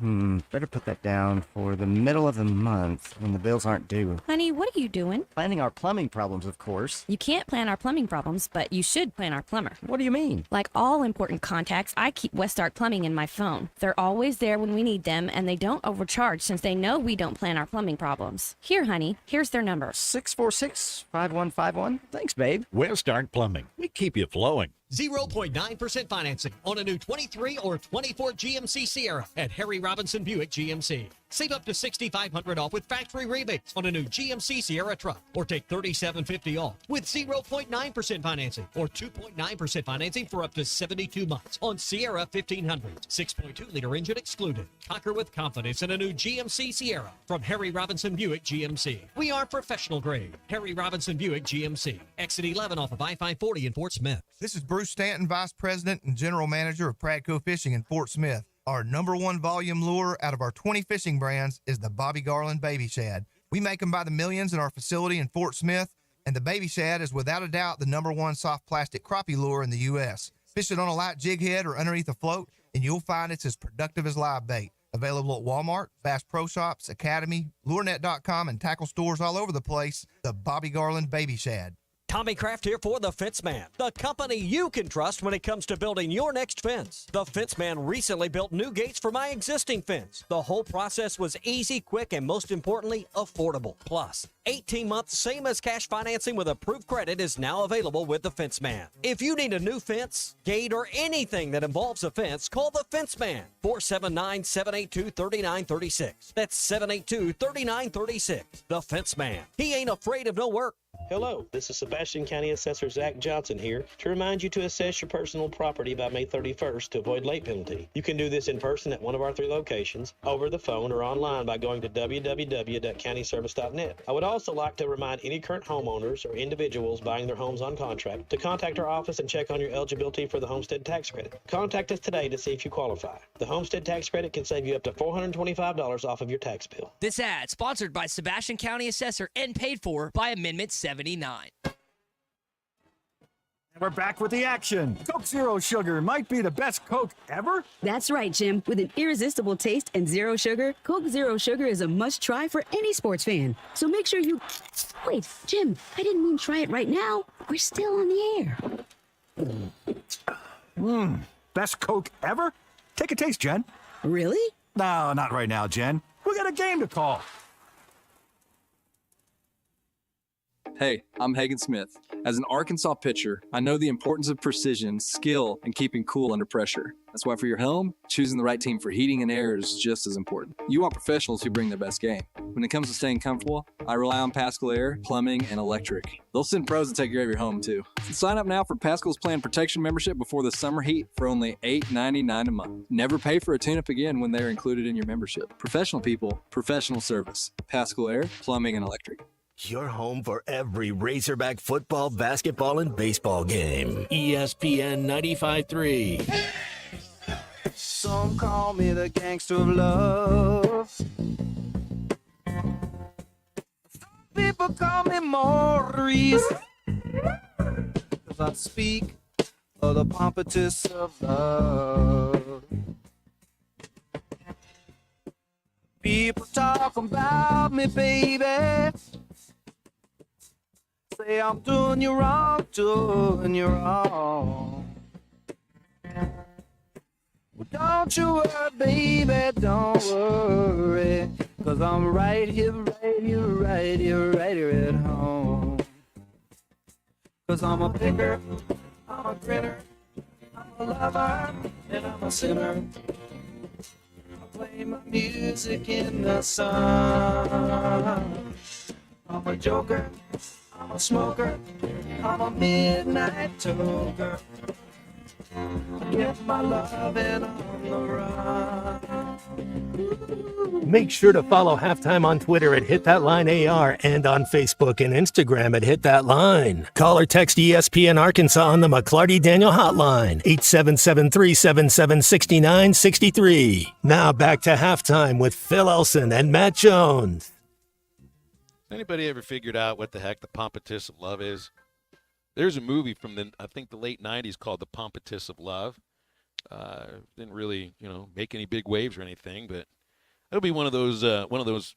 Better put that down for the middle of the month when the bills aren't due. Honey, what are you doing? Planning our plumbing problems, of course. You can't plan our plumbing problems, but you should plan our plumber. What do you mean? Like all important contacts, I keep Westart Plumbing in my phone. They're always there when we need them, and they don't overcharge since they know we don't plan our plumbing problems. Here, honey, here's their number. 646-5151. Thanks, babe. Westart Plumbing. We keep you flowing. 0.9% financing on a new 23 or 24 GMC Sierra at Harry Robinson Buick GMC. Save up to $6,500 off with factory rebates on a new GMC Sierra truck, or take $3,750 off with 0.9% financing or 2.9% financing for up to 72 months on Sierra 1500s, 6.2-liter engine excluded. Conquer with confidence in a new GMC Sierra from Harry Robinson Buick GMC. We are professional grade. Harry Robinson Buick GMC. Exit 11 off of I-540 in Fort Smith. This is Bruce Stanton, Vice President and General Manager of Pradco Fishing in Fort Smith. Our number one volume lure out of our 20 fishing brands is the Bobby Garland Baby Shad. We make them by the millions in our facility in Fort Smith, and the Baby Shad is without a doubt the number one soft plastic crappie lure in the U.S. Fish it on a light jig head or underneath a float, and you'll find it's as productive as live bait. Available at Walmart, Bass Pro Shops, Academy, LureNet.com, and tackle stores all over the place. The Bobby Garland Baby Shad. Tommy Kraft here for The Fence Man, the company you can trust when it comes to building your next fence. The Fence Man recently built new gates for my existing fence. The whole process was easy, quick, and most importantly, affordable. Plus, 18 months, same as cash financing with approved credit is now available with The Fence Man. If you need a new fence, gate, or anything that involves a fence, call The Fence Man, 479-782-3936. That's 782-3936. The Fence Man. He ain't afraid of no work. Hello, this is Sebastian County Assessor Zach Johnson here to remind you to assess your personal property by May 31st to avoid late penalty. You can do this in person at one of our 3 locations, over the phone, or online by going to www.countyservice.net. I would also like to remind any current homeowners or individuals buying their homes on contract to contact our office and check on your eligibility for the homestead tax credit. Contact us today to see if you qualify. The homestead tax credit can save you up to $425 off of your tax bill. This ad sponsored by Sebastian County Assessor and paid for by Amendment 79. We're back with the action. Coke Zero Sugar might be the best Coke ever. That's right, Jim. With an irresistible taste and zero sugar, Coke Zero Sugar is a must-try for any sports fan. So make sure you... Wait, Jim, I didn't mean try it right now. We're still on the air. Best Coke ever? Take a taste, Jen. Really? No, not right now, Jen. We got a game to call. Hey, I'm Hagen Smith. As an Arkansas pitcher, I know the importance of precision, skill, and keeping cool under pressure. That's why for your home, choosing the right team for heating and air is just as important. You want professionals who bring their best game. When it comes to staying comfortable, I rely on Pascal Air, Plumbing, and Electric. They'll send pros to take care of your home, too. Sign up now for Pascal's Plan Protection membership before the summer heat for only $8.99 a month. Never pay for a tune-up again when they're included in your membership. Professional people, professional service. Pascal Air, Plumbing, and Electric. Your home for every Razorback football, basketball, and baseball game. ESPN 95.3. Some call me the gangster of love. Some people call me Maurice, 'cause I speak of the pompatus of love. People talk about me, baby. Say I'm doing you wrong, doing you wrong. Well, don't you worry, baby, don't worry, 'cause I'm right here, right here, right here, right here at home. 'Cause I'm a picker, I'm a grinner, I'm a lover, and I'm a sinner. I play my music in the sun. I'm a joker, I'm a smoker, I'm a midnight toker. Get my loving on the run. Make sure to follow Halftime on Twitter at Hit That Line AR and on Facebook and Instagram at Hit That Line. Call or text ESPN Arkansas on the McClarty Daniel Hotline, 877-377-6963. Now back to Halftime with Phil Elson and Matt Jones. Anybody ever figured out what the heck the Pompatus of Love is? There's a movie from the late 90s called The Pompatus of Love. Didn't really, make any big waves or anything, but it'll be one of those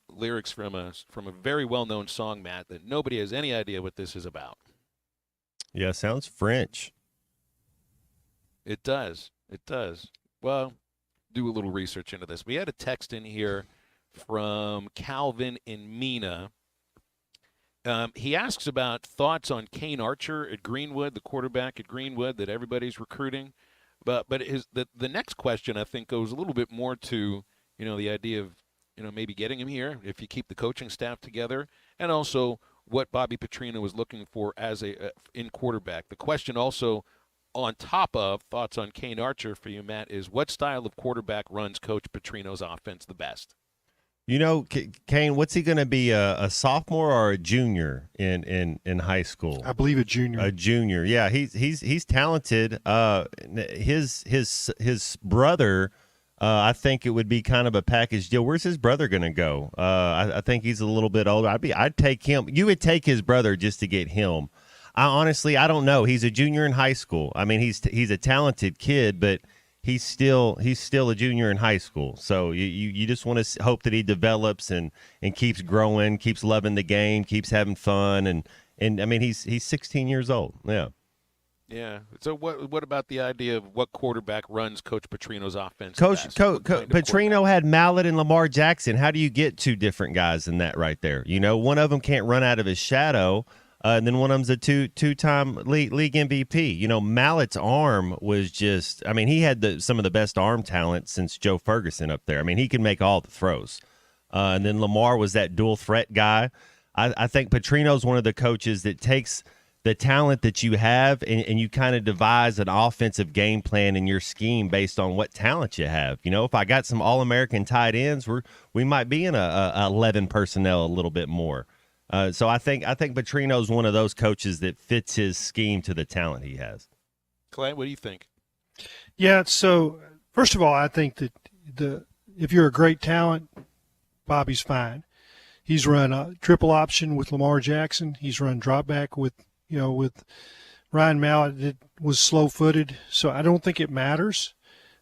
lyrics from a very well-known song, Matt, that nobody has any idea what this is about. Yeah, sounds French. It does. It does. Well, do a little research into this. We had a text in here from Calvin in Mina. He asks about thoughts on Kane Archer at Greenwood, the quarterback at Greenwood that everybody's recruiting. But the next question, I think, goes a little bit more to, the idea of, maybe getting him here if you keep the coaching staff together, and also what Bobby Petrino was looking for as in quarterback. The question also, on top of thoughts on Kane Archer for you, Matt, is what style of quarterback runs Coach Petrino's offense the best? Kane, what's he going to be, a sophomore or a junior in high school? I believe a junior. A junior, yeah. He's talented. His brother, I think it would be kind of a package deal. Where's his brother going to go? I think he's a little bit older. I'd take him. You would take his brother just to get him. I don't know. He's a junior in high school. I mean, he's a talented kid, but he's still a junior in high school. So you just want to hope that he develops and keeps growing, keeps loving the game, keeps having fun, and I mean he's 16 years old. Yeah. Yeah. So what about the idea of what quarterback runs Coach Petrino's offense? Coach Petrino had Mallett and Lamar Jackson. How do you get two different guys in that right there? One of them can't run out of his shadow. And then one of them's a two-time league MVP. Mallett's arm was just – I mean, he had some of the best arm talent since Joe Ferguson up there. I mean, he can make all the throws. And then Lamar was that dual-threat guy. I think Petrino's one of the coaches that takes the talent that you have and you kind of devise an offensive game plan in your scheme based on what talent you have. If I got some All-American tight ends, we might be in a 11 personnel a little bit more. So I think Petrino's one of those coaches that fits his scheme to the talent he has. Clay, what do you think? Yeah, so first of all, I think that if you're a great talent, Bobby's fine. He's run a triple option with Lamar Jackson. He's run drop back with Ryan Mallett that was slow-footed. So I don't think it matters.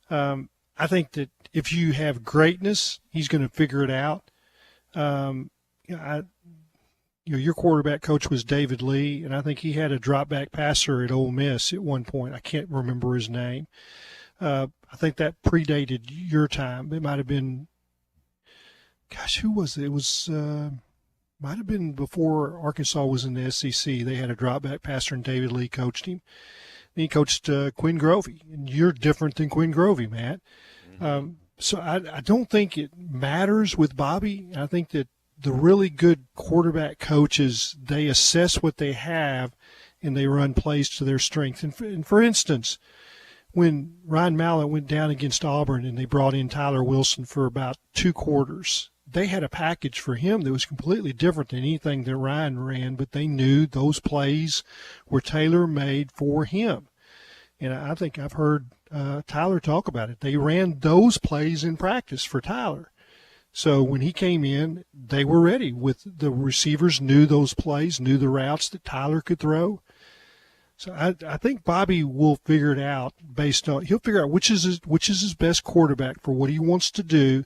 I think that if you have greatness, he's going to figure it out. Your quarterback coach was David Lee, and I think he had a drop-back passer at Ole Miss at one point. I can't remember his name. I think that predated your time. It might have been, who was it? It was might have been before Arkansas was in the SEC. They had a drop-back passer, and David Lee coached him. And he coached Quinn Grovey, and you're different than Quinn Grovey, Matt. Mm-hmm. So I don't think it matters with Bobby. I think that the really good quarterback coaches, they assess what they have and they run plays to their strength. And for instance, when Ryan Mallett went down against Auburn and they brought in Tyler Wilson for about 2 quarters, they had a package for him that was completely different than anything that Ryan ran, but they knew those plays were tailor-made for him. And I think I've heard Tyler talk about it. They ran those plays in practice for Tyler. So when he came in, they were ready. With the receivers knew those plays, knew the routes that Tyler could throw. So I think Bobby will figure it out he'll figure out which is his best quarterback for what he wants to do,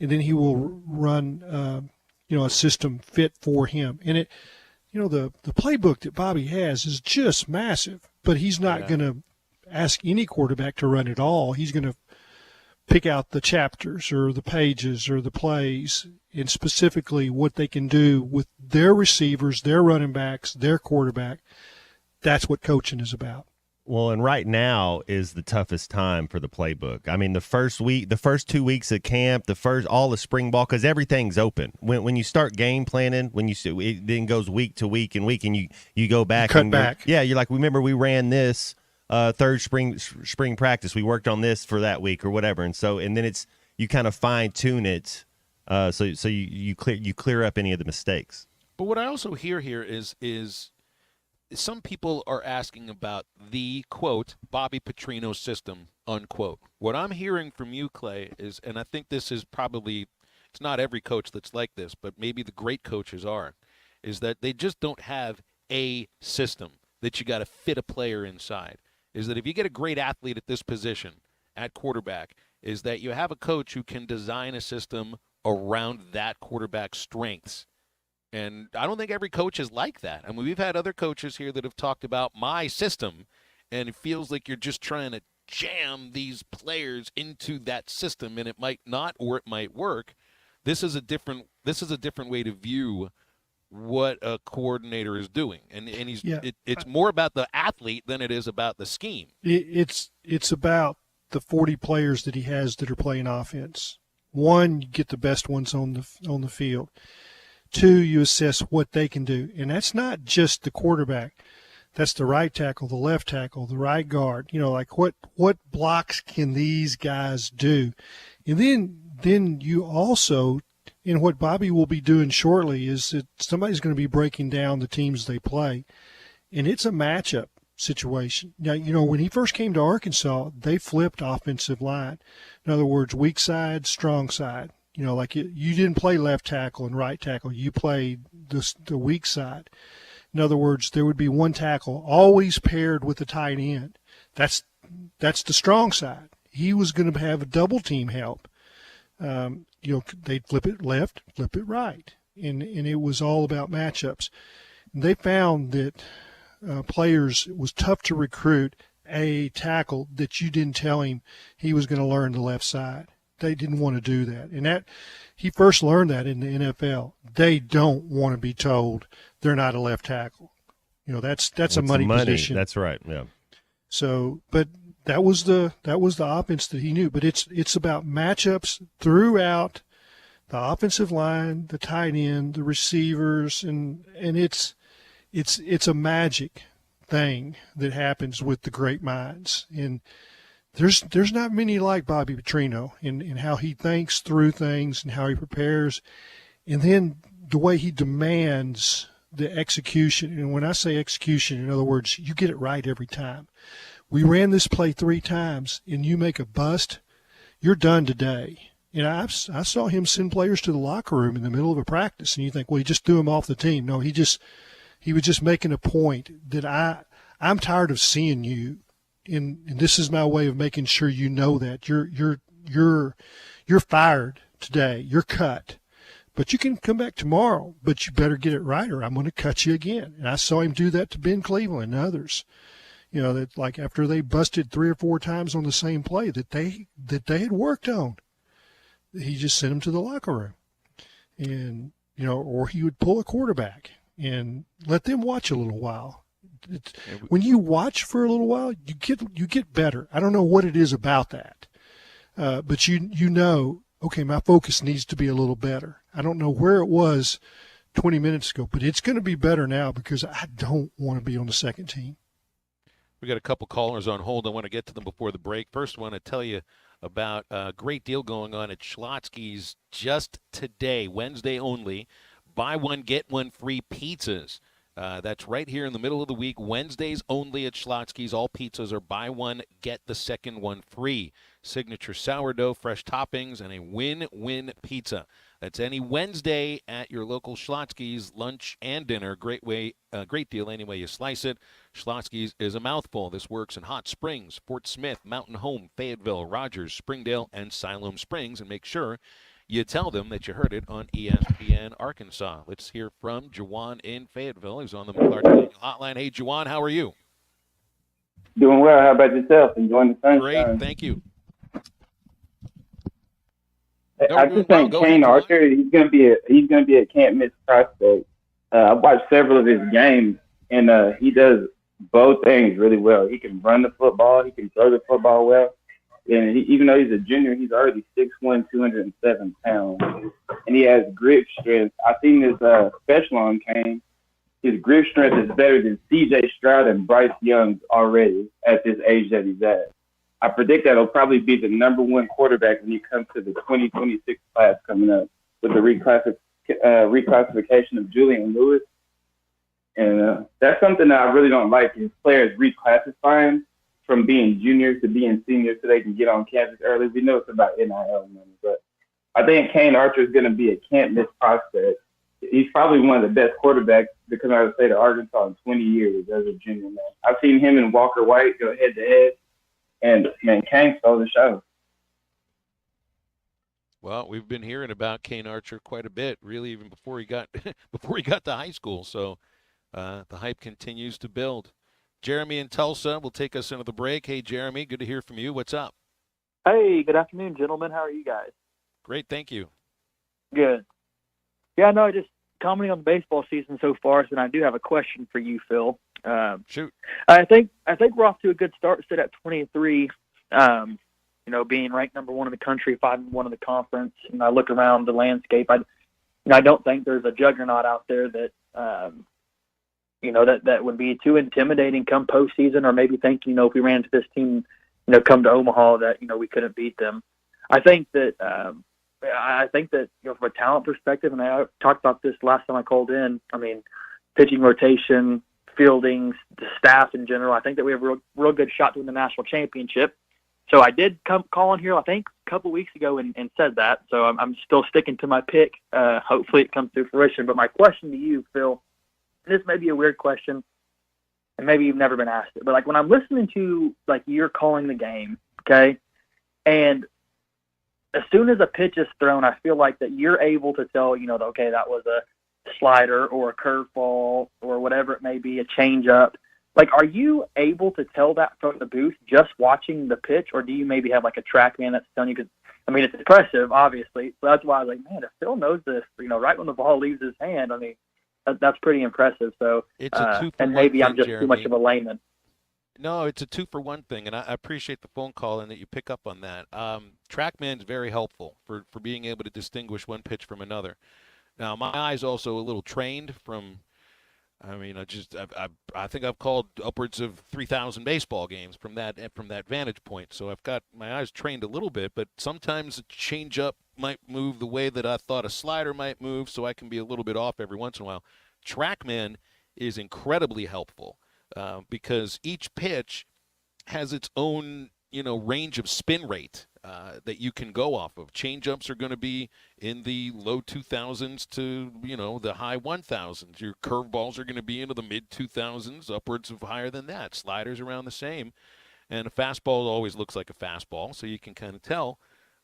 and then he will run a system fit for him. And the playbook that Bobby has is just massive, but he's not going to ask any quarterback to run it all. He's going to pick out the chapters or the pages or the plays and specifically what they can do with their receivers, their running backs, their quarterback. That's what coaching is about. Well, and right now is the toughest time for the playbook. I mean, the first 2 weeks of camp, all the spring ball, because everything's open. When you start game planning, it then goes week to week, and you go back. Cut back. Yeah, you're like, remember we ran this third spring practice. We worked on this for that week or whatever, and then you kind of fine tune it, so you clear up any of the mistakes. But what I also hear here is some people are asking about the, quote, Bobby Petrino system, unquote. What I'm hearing from you, Clay, is, and I think this is probably, it's not every coach that's like this, but maybe the great coaches are, is that they just don't have a system that you got to fit a player inside. Is that if you get a great athlete at this position, at quarterback, is that you have a coach who can design a system around that quarterback's strengths. And I don't think every coach is like that. I mean, we've had other coaches here that have talked about my system, and it feels like you're just trying to jam these players into that system, and it might not, or it might work. This is a different way to view what a coordinator is doing, and it's more about the athlete than it is about the scheme. It's about the 40 players that he has that are playing offense. One, you get the best ones on the field. Two, you assess what they can do. And that's not just the quarterback. That's the right tackle, the left tackle, the right guard. Like what blocks can these guys do? And then you also, and what Bobby will be doing shortly, is that somebody's going to be breaking down the teams they play. And it's a matchup situation. Now, when he first came to Arkansas, they flipped offensive line. In other words, weak side, strong side. Like you didn't play left tackle and right tackle. You played the weak side. In other words, there would be one tackle always paired with the tight end. That's the strong side. He was going to have a double team help. They'd flip it left, flip it right. And it was all about matchups. And they found that players, it was tough to recruit a tackle that you didn't tell him he was going to learn the left side. They didn't want to do that. And that he first learned that in the NFL. They don't want to be told they're not a left tackle. That's a money position. That's right. Yeah. So, but that was the offense that he knew. But it's about matchups throughout the offensive line, the tight end, the receivers, and it's a magic thing that happens with the great minds. And there's not many like Bobby Petrino in how he thinks through things and how he prepares, and then the way he demands the execution. And when I say execution, in other words, you get it right every time. We ran this play 3 times, and you make a bust, you're done today. And I saw him send players to the locker room in the middle of a practice, and you think, well, he just threw him off the team. No, he was just making a point that I'm tired of seeing you. And this is my way of making sure you know that you're fired today. You're cut, but you can come back tomorrow. But you better get it right, or I'm going to cut you again. And I saw him do that to Ben Cleveland and others. That like after they busted 3 or 4 times on the same play that they had worked on, he just sent them to the locker room, and or he would pull a quarterback and let them watch a little while. When you watch for a little while, you get better. I don't know what it is about that, but okay, my focus needs to be a little better. I don't know where it was 20 minutes ago, but it's going to be better now because I don't want to be on the second team. We got a couple callers on hold. I want to get to them before the break. First, I want to tell you about a great deal going on at Schlotzsky's just today, Wednesday only. Buy one, get one free pizzas. That's right here in the middle of the week. Wednesdays only at Schlotzsky's. All pizzas are buy one, get the second one free. Signature sourdough, fresh toppings, and a win-win pizza. That's any Wednesday at your local Schlotzsky's, lunch and dinner. Great deal any way you slice it. Schlotzsky's is a mouthful. This works in Hot Springs, Fort Smith, Mountain Home, Fayetteville, Rogers, Springdale, and Siloam Springs. And make sure you tell them that you heard it on ESPN Arkansas. Let's hear from Juwan in Fayetteville. He's on the McClarty Hotline. Hey, Juwan, how are you? Doing well. How about yourself? Enjoying the sunshine? Great, thank you. I just think Kane Archer, he's going to be a can't miss prospect. I've watched several of his games, and he does both things really well. He can run the football, he can throw the football well, and even though he's a junior, he's already 6'1", 207 pounds, and he has grip strength. I seen this special on Kane. his grip strength is better than C.J. Stroud and Bryce Young already at this age that he's at. I predict that he'll probably be the number one quarterback when he comes to the 2026 class coming up with the reclassification of Julian Lewis. And that's something that I really don't like is players reclassifying from being juniors to being seniors so they can get on campus early. We know it's about NIL money, but I think Kane Archer is going to be a can't-miss prospect. He's probably one of the best quarterbacks to come out of the state of Arkansas in 20 years as a junior, man. I've seen him and Walker White go head-to-head, and, man, Kane stole the show. Well, we've been hearing about Kane Archer quite a bit, really, even before he got to high school. So the hype continues to build. Jeremy in Tulsa will take us into the break. Hey, Jeremy, good to hear from you. What's up? Hey, good afternoon, gentlemen. How are you guys? Great, thank you. Good. Yeah, no, just commenting on the baseball season so far, and I do have a question for you, Phil. Shoot. I think we're off to a good start, sit at 23. Being ranked number one in the country, 5-1 in the conference. And I look around the landscape. I don't think there's a juggernaut out there that that would be too intimidating come postseason, or maybe think, if we ran into this team, come to Omaha, that, we couldn't beat them. I think that, from a talent perspective, and I talked about this last time I called in, pitching rotation, fielding, the staff in general, I think that we have a real good shot to win the national championship. So I did call in here, I think, a couple weeks ago and said that. So I'm still sticking to my pick. Hopefully it comes to fruition. But my question to you, Phil, this may be a weird question, and maybe you've never been asked it, but when I'm listening to you're calling the game, okay, and as soon as a pitch is thrown, I feel like that you're able to tell, okay, that was a slider or a curveball or whatever it may be, a changeup. Are you able to tell that from the booth just watching the pitch, or do you maybe have a track man that's telling you? Because it's impressive, obviously. So that's why I was like, man, if Phil knows this, right when the ball leaves his hand, that's pretty impressive. So it's a 2-for-1 and maybe I'm thing, just Jeremy. too much of a layman. No, it's a 2-for-1 thing, and I appreciate the phone call and that you pick up on that. TrackMan's very helpful for being able to distinguish one pitch from another. Now, my eye's also a little trained from. I think I've called upwards of 3,000 baseball games from that vantage point. So I've got my eyes trained a little bit, but sometimes a changeup might move the way that I thought a slider might move, so I can be a little bit off every once in a while. TrackMan is incredibly helpful because each pitch has its own range of spin rate that you can go off of. Changeups are going to be in the low 2000s to the high 1000s. Your curveballs are going to be into the mid 2000s, upwards of higher than that. Sliders around the same, and a fastball always looks like a fastball, so you can kind of tell.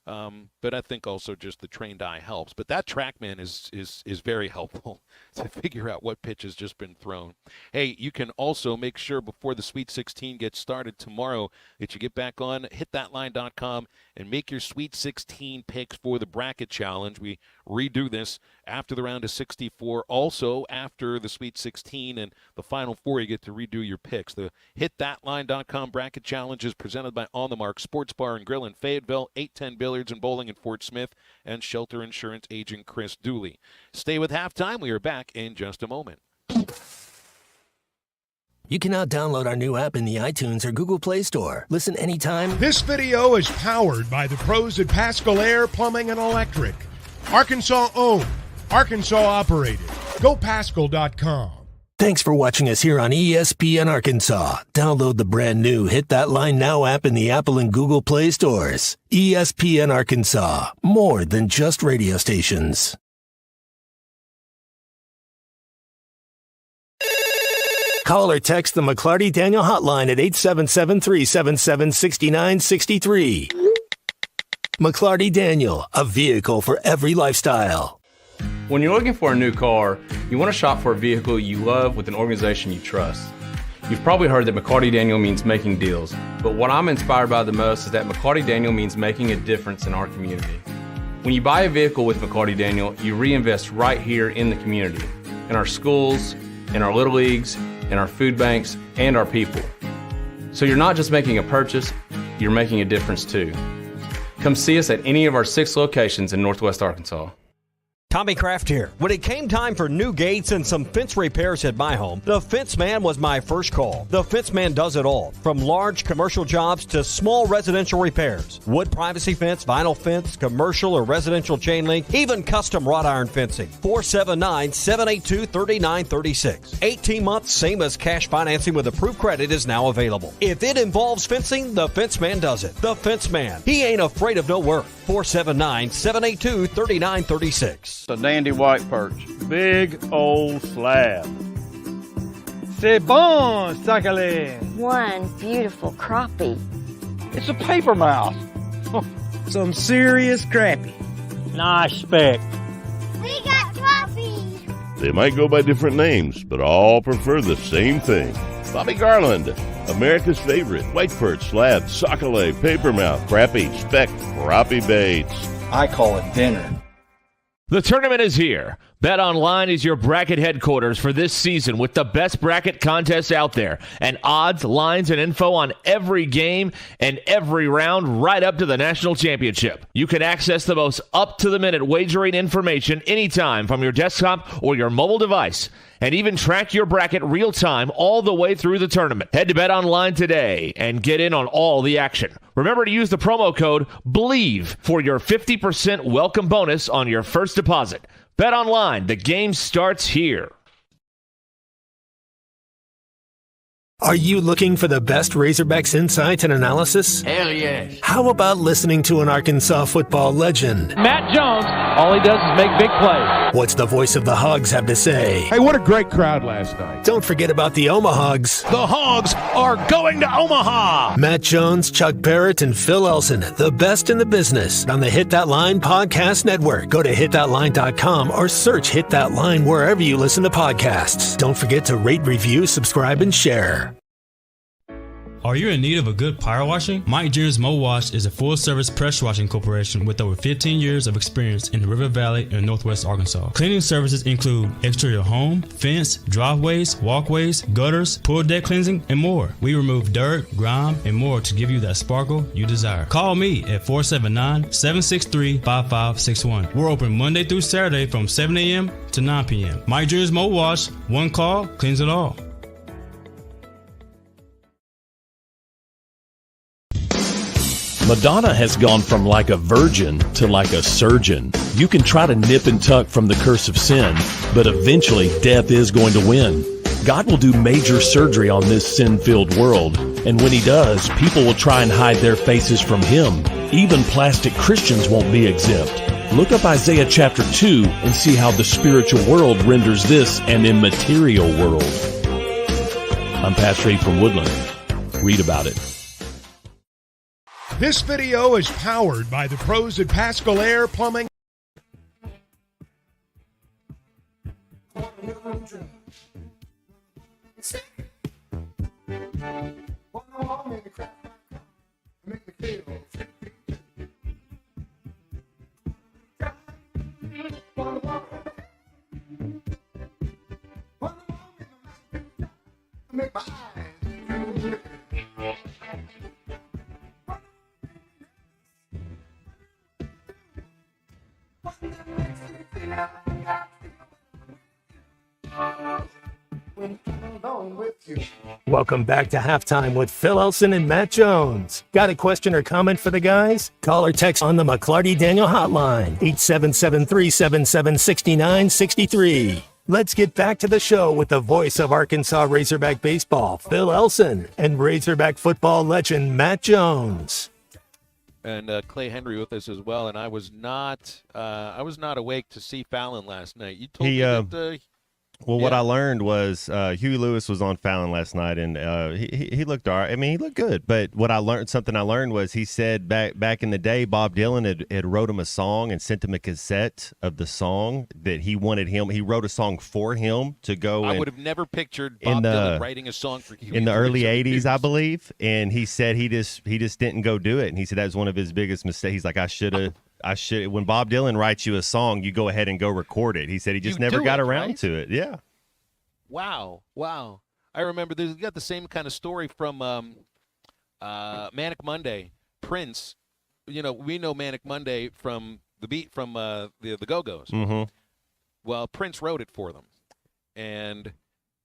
But I think also just the trained eye helps. But that TrackMan is very helpful to figure out what pitch has just been thrown. Hey, you can also make sure before the Sweet 16 gets started tomorrow that you get back on hitthatline.com and make your Sweet 16 picks for the bracket challenge. We redo this after the round of 64. Also, after the Sweet 16 and the Final Four, you get to redo your picks. The hitthatline.com bracket challenge is presented by On the Mark Sports Bar and Grill in Fayetteville, 810 Billiards and Bowling in Fort Smith, and Shelter Insurance agent Chris Dooley. Stay with Halftime. We are back in just a moment. You can now download our new app in the iTunes or Google Play Store. Listen anytime. This video is powered by the pros at Pascal Air Plumbing and Electric. Arkansas owned, Arkansas operated. GoPascal.com. Thanks for watching us here on ESPN Arkansas. Download the brand new Hit That Line Now app in the Apple and Google Play stores. ESPN Arkansas, more than just radio stations. Call or text the McClarty Daniel hotline at 877-377-6963. McClarty Daniel, a vehicle for every lifestyle. When you're looking for a new car, you want to shop for a vehicle you love with an organization you trust. You've probably heard that McClarty Daniel means making deals, but what I'm inspired by the most is that McClarty Daniel means making a difference in our community. When you buy a vehicle with McClarty Daniel, you reinvest right here in the community, in our schools, in our little leagues, in our food banks, and our people. So you're not just making a purchase, you're making a difference too. Come see us at any of our 6 locations in Northwest Arkansas. Tommy Kraft here. When it came time for new gates and some fence repairs at my home, the Fence Man was my first call. The Fence Man does it all, from large commercial jobs to small residential repairs. Wood privacy fence, vinyl fence, commercial or residential chain link, even custom wrought iron fencing. 479-782-3936. 18 months, same as cash financing with approved credit is now available. If it involves fencing, the Fence Man does it. The Fence Man. He ain't afraid of no work. 479-782-3936. A dandy white perch. Big old slab. C'est bon, sacale. One beautiful crappie. It's a paper mouth. Some serious crappie. Nice speck. We got crappies. They might go by different names, but all prefer the same thing. Bobby Garland, America's favorite white perch, slab, sockeye, papermouth, crappie, speck, crappie baits. I call it dinner. The tournament is here. BetOnline is your bracket headquarters for this season with the best bracket contests out there and odds, lines, and info on every game and every round right up to the national championship. You can access the most up-to-the-minute wagering information anytime from your desktop or your mobile device and even track your bracket real-time all the way through the tournament. Head to BetOnline today and get in on all the action. Remember to use the promo code BELIEVE for your 50% welcome bonus on your first deposit. BetOnline, the game starts here. Are you looking for the best Razorbacks insight and analysis? Hell yes. How about listening to an Arkansas football legend? Matt Jones, all he does is make big plays. What's the voice of the Hogs have to say? Hey, what a great crowd last night. Don't forget about the Omahogs. The Hogs are going to Omaha. Matt Jones, Chuck Barrett, and Phil Elson, the best in the business on the Hit That Line Podcast Network. Go to hitthatline.com or search Hit That Line wherever you listen to podcasts. Don't forget to rate, review, subscribe, and share. Are you in need of a good power washing? Mike Jr.'s Mo Wash is a full-service pressure washing corporation with over 15 years of experience in the River Valley and Northwest Arkansas. Cleaning services include exterior home, fence, driveways, walkways, gutters, pool deck cleansing, and more. We remove dirt, grime, and more to give you that sparkle you desire. Call me at 479-763-5561. We're open Monday through Saturday from 7 a.m. to 9 p.m. Mike Jr.'s Mo Wash, one call, cleans it all. Madonna has gone from like a virgin to like a surgeon. You can try to nip and tuck from the curse of sin, but eventually death is going to win. God will do major surgery on this sin-filled world, and when he does, people will try and hide their faces from him. Even plastic Christians won't be exempt. Look up Isaiah chapter 2 and see how the spiritual world renders this an immaterial world. I'm Pastor Abe from Woodland. Read about it. This video is powered by the pros at Pascal Air Plumbing. Welcome back to Halftime with Phil Elson and Matt Jones. Got a question or comment for the guys? Call or text on the McClarty Daniel hotline, 877-377-6963. Let's get back to the show with the voice of Arkansas Razorback baseball, Phil Elson, and Razorback football legend Matt Jones. And Clay Henry with us as well. And I was not awake to see Fallon last night. You told me that. Well, what I learned was Huey Lewis was on Fallon last night, and he looked all right. I mean, he looked good. But something I learned was he said back in the day, Bob Dylan had wrote him a song and sent him a cassette of the song that he wanted him. He wrote a song for him to go. I would have never pictured Bob Dylan writing a song for Huey in the Lewis early '80s, I believe. And he said he just didn't go do it. And he said that was one of his biggest mistakes. He's like, I should. When Bob Dylan writes you a song, you go ahead and go record it. He said he just never got around to it. Yeah. Wow. I remember you got the same kind of story from Manic Monday. Prince, we know Manic Monday from the Go-Go's. Mm-hmm. Well, Prince wrote it for them, and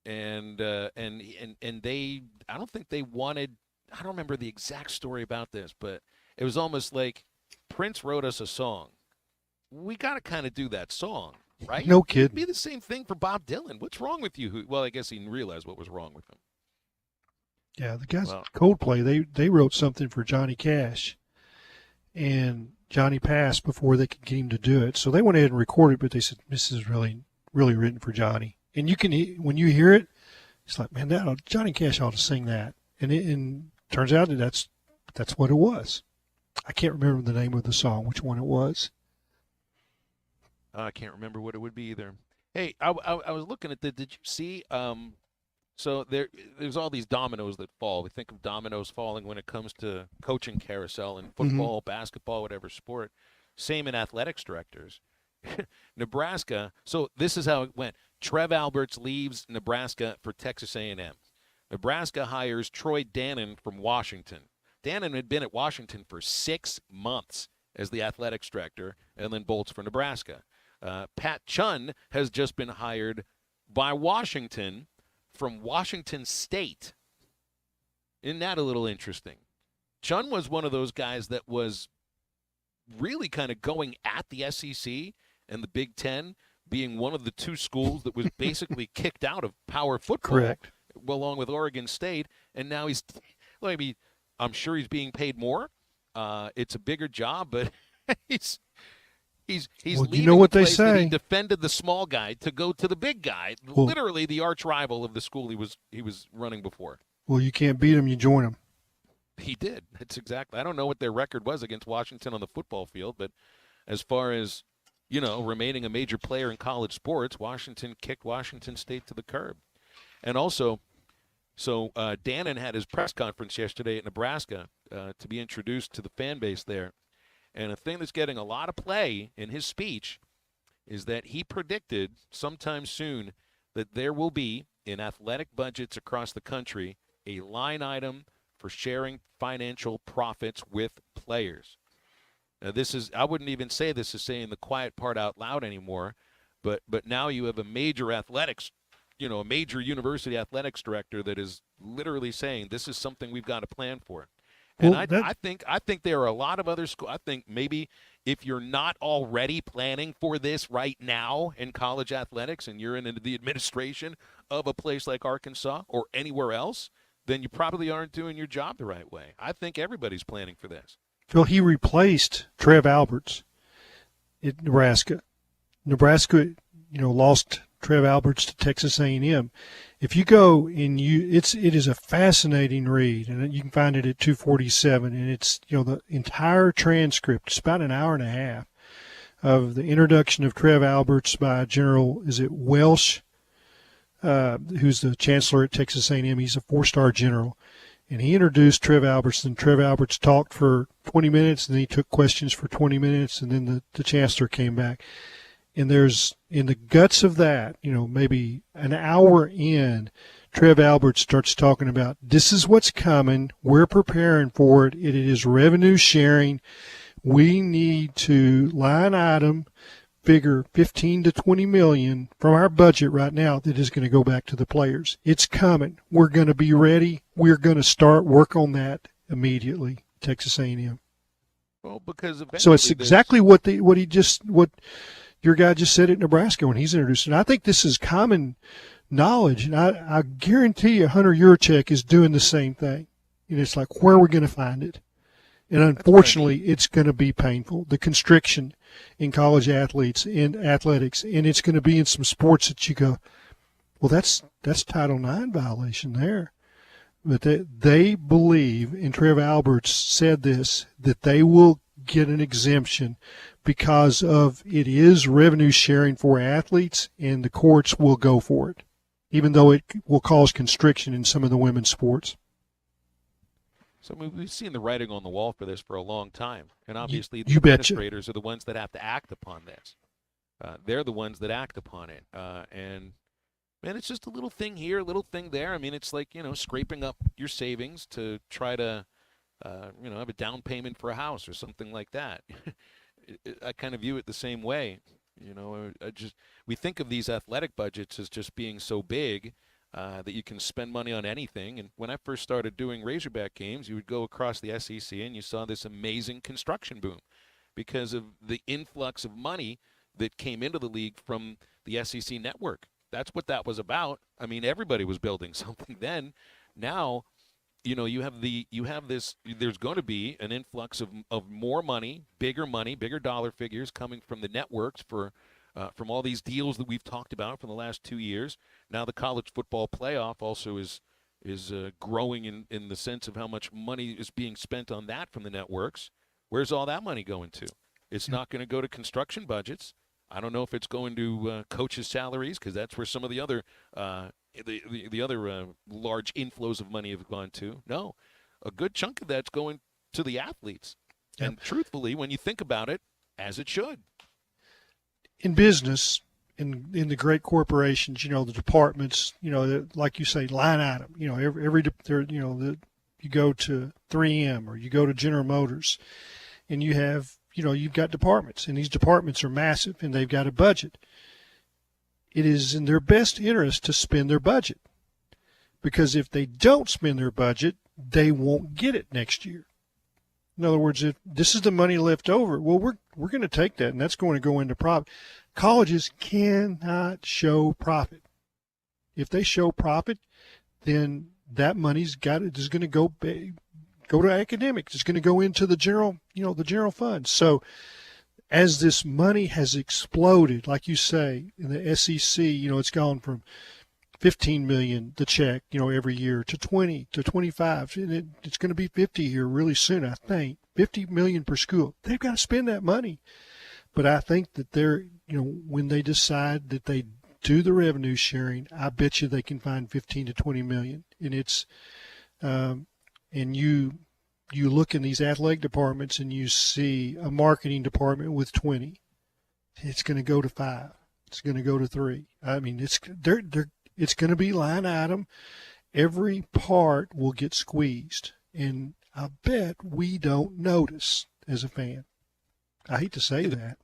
they, I don't think they wanted. I don't remember the exact story about this, but it was almost like Prince wrote us a song. We got to kind of do that song, right? No It'd kidding. be the same thing for Bob Dylan. What's wrong with you? Well, I guess he didn't realize what was wrong with him. Yeah, the guys Well, Coldplay, they wrote something for Johnny Cash, and Johnny passed before they could get him to do it. So they went ahead and recorded it, but they said, this is really written for Johnny. And you can, when you hear it, it's like, man, Johnny Cash ought to sing that. And turns out that that's what it was. I can't remember the name of the song, which one it was. I can't remember what it would be either. Hey, I was looking at did you see, so there's all these dominoes that fall. We think of dominoes falling when it comes to coaching carousel in football, basketball, whatever sport. Same in athletics directors. Nebraska, so this is how it went. Trev Alberts leaves Nebraska for Texas A&M. Nebraska hires Troy Dannon from Washington. Dannon had been at Washington for 6 months as the athletics director and then bolts for Nebraska. Pat Chun has just been hired by Washington from Washington State. Isn't that a little interesting? Chun was one of those guys that was really kind of going at the SEC and the Big Ten, being one of the two schools that was basically kicked out of power football. Correct. Along with Oregon State, and now I'm sure he's being paid more. It's a bigger job, but he's well, leaving you know what the they place that say. he defended the small guy to go to the big guy, Well, literally the arch rival of the school he was running before. Well, you can't beat them, you join them. He did. That's exactly. I don't know what their record was against Washington on the football field, but as far as remaining a major player in college sports, Washington kicked Washington State to the curb. And also, so Dannon had his press conference yesterday at Nebraska to be introduced to the fan base there. And a thing that's getting a lot of play in his speech is that he predicted sometime soon that there will be, in athletic budgets across the country, a line item for sharing financial profits with players. Now, I wouldn't even say this is saying the quiet part out loud anymore, but now you have a major athletics, a major university athletics director that is literally saying this is something we've got to plan for. And Well, I think there are a lot of other schools. I think maybe if you're not already planning for this right now in college athletics and you're in the administration of a place like Arkansas or anywhere else, then you probably aren't doing your job the right way. I think everybody's planning for this. Phil, he replaced Trev Alberts at Nebraska. Nebraska, lost Trev Alberts to Texas A&M. If you go and it is a fascinating read, and you can find it at 247, and it's the entire transcript. It's about an hour and a half of the introduction of Trev Alberts by General Welsh, who's the chancellor at Texas A&M. He's a 4-star general. And he introduced Trev Alberts, and Trev Alberts talked for 20 minutes, and then he took questions for 20 minutes, and then the chancellor came back. And there's, in the guts of that, maybe an hour in, Trev Alberts starts talking about this is what's coming. We're preparing for it. It is revenue sharing. We need to line item figure 15 to 20 million from our budget right now that is going to go back to the players. It's coming. We're going to be ready. We're going to start work on that immediately. Texas A&M. Well, because so it's exactly what your guy just said at Nebraska when he's introduced it. And I think this is common knowledge, and I guarantee you Hunter Yurchek is doing the same thing. And it's like, where are we going to find it? And unfortunately, it's going to be painful. The constriction in college athletes, in athletics, and it's going to be in some sports that you go, well, that's Title IX violation there. But they believe, and Trev Alberts said this, that they will get an exemption because of it is revenue sharing for athletes, and the courts will go for it, even though it will cause constriction in some of the women's sports. So we've seen the writing on the wall for this for a long time, and obviously the you administrators are the ones that have to act upon this. They're the ones that act upon it, and man, it's just a little thing here, a little thing there. I mean, it's like scraping up your savings to try to have a down payment for a house or something like that. I kind of view it the same way. You know, we think of these athletic budgets as just being so big that you can spend money on anything. And when I first started doing Razorback games, you would go across the SEC and you saw this amazing construction boom because of the influx of money that came into the league from the SEC network. That's what that was about. I mean, everybody was building something then. Now, you know, you have this, there's going to be an influx of more money, bigger dollar figures coming from the networks from all these deals that we've talked about for the last 2 years. Now the college football playoff also is growing in the sense of how much money is being spent on that from the networks. Where's all that money going to? It's not going to go to construction budgets. I don't know if it's going to coaches' salaries, because that's where some of the other the other large inflows of money have gone to. No, a good chunk of that's going to the athletes. Yep. And truthfully, when you think about it, as it should. In business, in the great corporations, you know, the departments, you know, like you say, line item, you know, every you know, you go to 3M or you go to General Motors, and you have, you know, you've got departments, and these departments are massive, and they've got a budget. It is in their best interest to spend their budget, because if they don't spend their budget, they won't get it next year. In other words, if this is the money left over, well, we're going to take that, and that's going to go into profit. Colleges cannot show profit. If they show profit, then that money's is going to go to academics. It's going to go into the general fund. So as this money has exploded, like you say, in the SEC, you know, it's gone from $15 million the check, you know, every year to 20 to 25, and it's going to be 50 here really soon. I think $50 million per school. They've got to spend that money, but I think that they're, you know, when they decide that they do the revenue sharing, I bet you they can find 15 to 20 million, and it's and you look in these athletic departments and you see a marketing department with 20. It's going to go to 5. It's going to go to 3. I mean, it's going to be line item. Every part will get squeezed, and I bet we don't notice as a fan. I hate to say that.